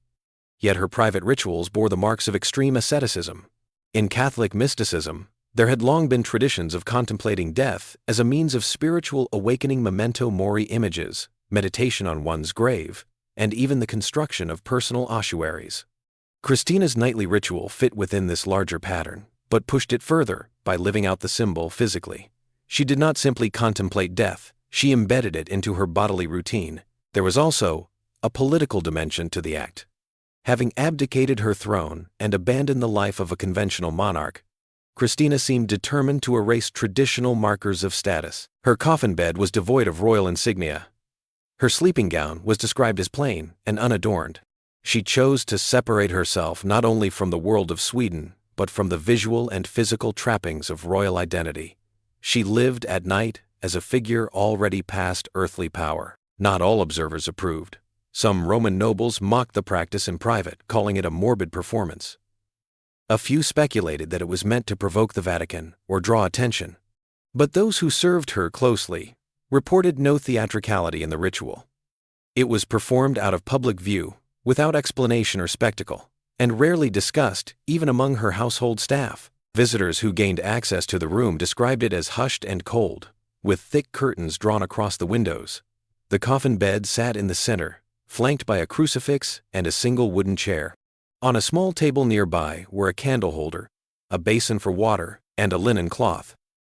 Yet her private rituals bore the marks of extreme asceticism. In Catholic mysticism, there had long been traditions of contemplating death as a means of spiritual awakening. Memento mori images, meditation on one's grave, and even the construction of personal ossuaries. Christina's nightly ritual fit within this larger pattern, but pushed it further by living out the symbol physically. She did not simply contemplate death, she embedded it into her bodily routine. There was also a political dimension to the act. Having abdicated her throne and abandoned the life of a conventional monarch, Christina seemed determined to erase traditional markers of status. Her coffin bed was devoid of royal insignia. Her sleeping gown was described as plain and unadorned. She chose to separate herself not only from the world of Sweden, but from the visual and physical trappings of royal identity. She lived at night as a figure already past earthly power. Not all observers approved. Some Roman nobles mocked the practice in private, calling it a morbid performance. A few speculated that it was meant to provoke the Vatican or draw attention. But those who served her closely reported no theatricality in the ritual. It was performed out of public view, without explanation or spectacle, and rarely discussed even among her household staff. Visitors who gained access to the room described it as hushed and cold, with thick curtains drawn across the windows. The coffin bed sat in the center, flanked by a crucifix and a single wooden chair. On a small table nearby were a candle holder, a basin for water, and a linen cloth.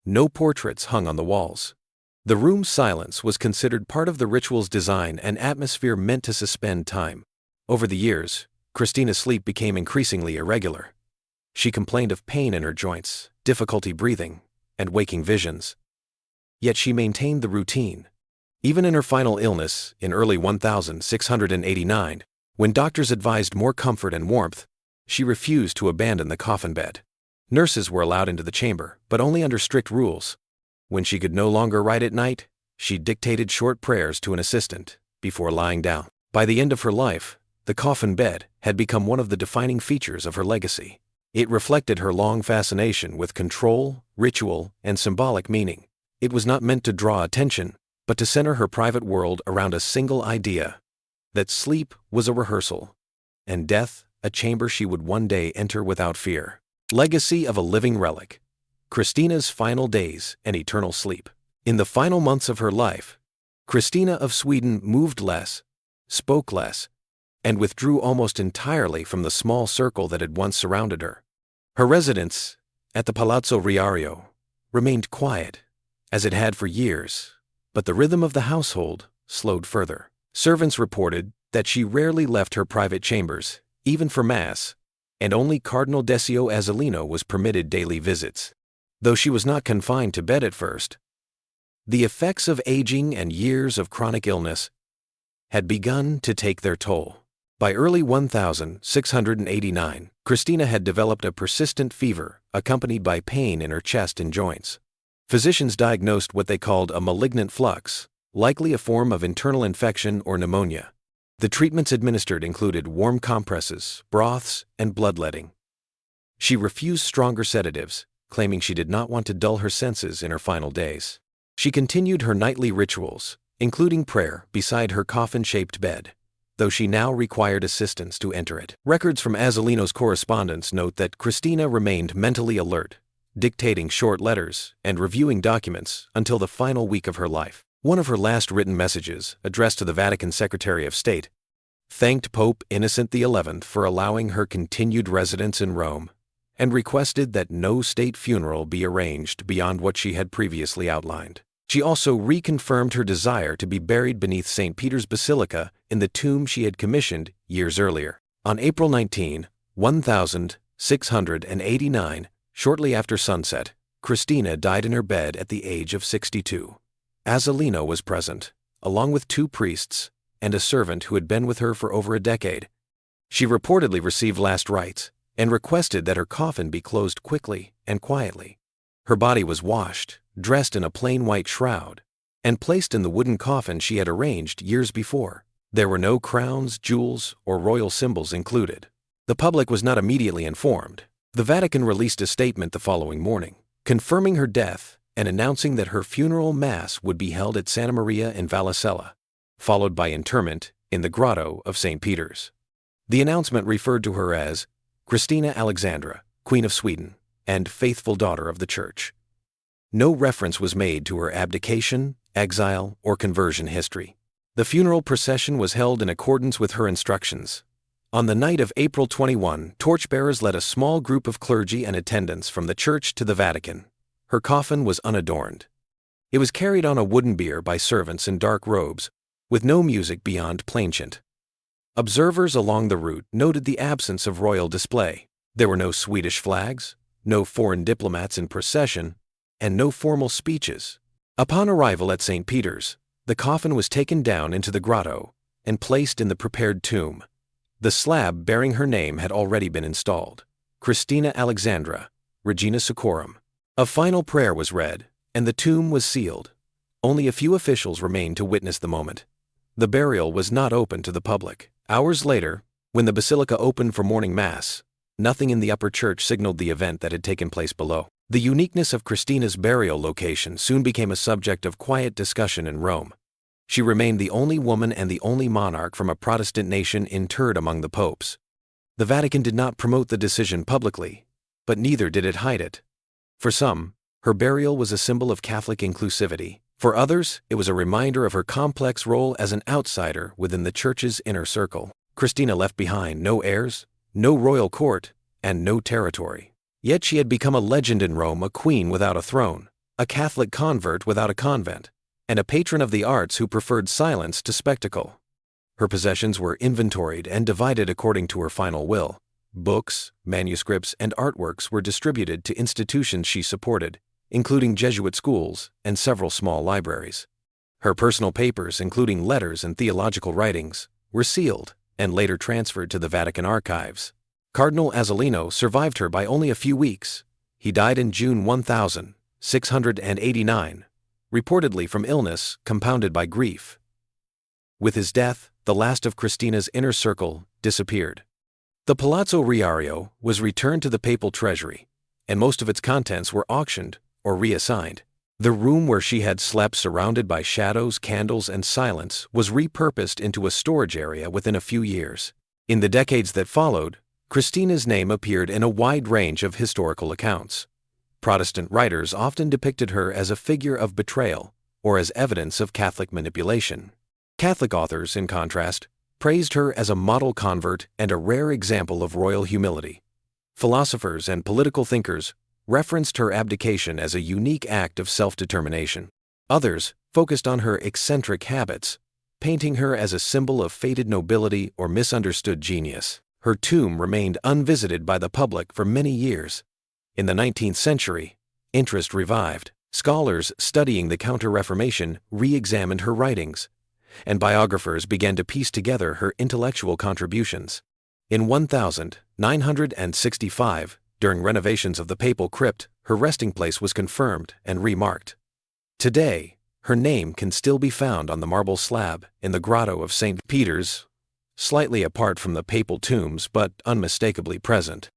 No portraits hung on the walls. The room's silence was considered part of the ritual's design, an atmosphere meant to suspend time. Over the years, Christina's sleep became increasingly irregular. She complained of pain in her joints, difficulty breathing, and waking visions. Yet she maintained the routine. Even in her final illness, in early 1689, when doctors advised more comfort and warmth, she refused to abandon the coffin bed. Nurses were allowed into the chamber, but only under strict rules. When she could no longer write at night, she dictated short prayers to an assistant before lying down. By the end of her life, the coffin bed had become one of the defining features of her legacy. It reflected her long fascination with control, ritual, and symbolic meaning. It was not meant to draw attention, but to center her private world around a single idea: that sleep was a rehearsal, and death a chamber she would one day enter without fear. Legacy of a living relic. Christina's final days and eternal sleep. In the final months of her life, Christina of Sweden moved less, spoke less, and withdrew almost entirely from the small circle that had once surrounded her. Her residence at the Palazzo Riario remained quiet, as it had for years, but the rhythm of the household slowed further. Servants reported that she rarely left her private chambers, even for Mass, and only Cardinal Decio Azzolino was permitted daily visits. Though she was not confined to bed at first, the effects of aging and years of chronic illness had begun to take their toll. By early 1689, Christina had developed a persistent fever accompanied by pain in her chest and joints. Physicians diagnosed what they called a malignant flux, likely a form of internal infection or pneumonia. The treatments administered included warm compresses, broths, and bloodletting. She refused stronger sedatives, claiming she did not want to dull her senses in her final days. She continued her nightly rituals, including prayer, beside her coffin-shaped bed, though she now required assistance to enter it. Records from Azzolino's correspondence note that Christina remained mentally alert, dictating short letters and reviewing documents until the final week of her life. One of her last written messages, addressed to the Vatican Secretary of State, thanked Pope Innocent XI for allowing her continued residence in Rome and requested that no state funeral be arranged beyond what she had previously outlined. She also reconfirmed her desire to be buried beneath St. Peter's Basilica in the tomb she had commissioned years earlier. On April 19, 1689, shortly after sunset, Christina died in her bed at the age of 62. Azzolino was present, along with 2 priests and a servant who had been with her for over a decade. She reportedly received last rites and requested that her coffin be closed quickly and quietly. Her body was washed, dressed in a plain white shroud, and placed in the wooden coffin she had arranged years before. There were no crowns, jewels, or royal symbols included. The public was not immediately informed. The Vatican released a statement the following morning, confirming her death and announcing that her funeral mass would be held at Santa Maria in Vallicella, followed by interment in the grotto of St. Peter's. The announcement referred to her as Christina Alexandra, Queen of Sweden, and faithful daughter of the Church. No reference was made to her abdication, exile, or conversion history. The funeral procession was held in accordance with her instructions. On the night of April 21, torchbearers led a small group of clergy and attendants from the church to the Vatican. Her coffin was unadorned. It was carried on a wooden bier by servants in dark robes, with no music beyond plainchant. Observers along the route noted the absence of royal display. There were no Swedish flags, no foreign diplomats in procession, and no formal speeches. Upon arrival at St. Peter's, the coffin was taken down into the grotto and placed in the prepared tomb. The slab bearing her name had already been installed: Christina Alexandra, Regina Seclorum. A final prayer was read, and the tomb was sealed. Only a few officials remained to witness the moment. The burial was not open to the public. Hours later, when the basilica opened for morning mass, nothing in the upper church signaled the event that had taken place below. The uniqueness of Christina's burial location soon became a subject of quiet discussion in Rome. She remained the only woman and the only monarch from a Protestant nation interred among the popes. The Vatican did not promote the decision publicly, but neither did it hide it. For some, her burial was a symbol of Catholic inclusivity. For others, it was a reminder of her complex role as an outsider within the Church's inner circle. Christina left behind no heirs, no royal court, and no territory. Yet she had become a legend in Rome, a queen without a throne, a Catholic convert without a convent, and a patron of the arts who preferred silence to spectacle. Her possessions were inventoried and divided according to her final will. Books, manuscripts, and artworks were distributed to institutions she supported, including Jesuit schools and several small libraries. Her personal papers, including letters and theological writings, were sealed and later transferred to the Vatican archives. Cardinal Azzolino survived her by only a few weeks. He died in June 1689, reportedly from illness compounded by grief. With his death, the last of Christina's inner circle disappeared. The Palazzo Riario was returned to the papal treasury, and most of its contents were auctioned or reassigned. The room where she had slept surrounded by shadows, candles, and silence was repurposed into a storage area within a few years. In the decades that followed, Christina's name appeared in a wide range of historical accounts. Protestant writers often depicted her as a figure of betrayal or as evidence of Catholic manipulation. Catholic authors, in contrast, praised her as a model convert and a rare example of royal humility. Philosophers and political thinkers referenced her abdication as a unique act of self-determination. Others focused on her eccentric habits, painting her as a symbol of faded nobility or misunderstood genius. Her tomb remained unvisited by the public for many years. In the 19th century, interest revived. Scholars studying the Counter-Reformation re-examined her writings, and biographers began to piece together her intellectual contributions. In 1965, during renovations of the papal crypt, her resting place was confirmed and remarked. Today, her name can still be found on the marble slab in the grotto of St. Peter's, slightly apart from the papal tombs but unmistakably present.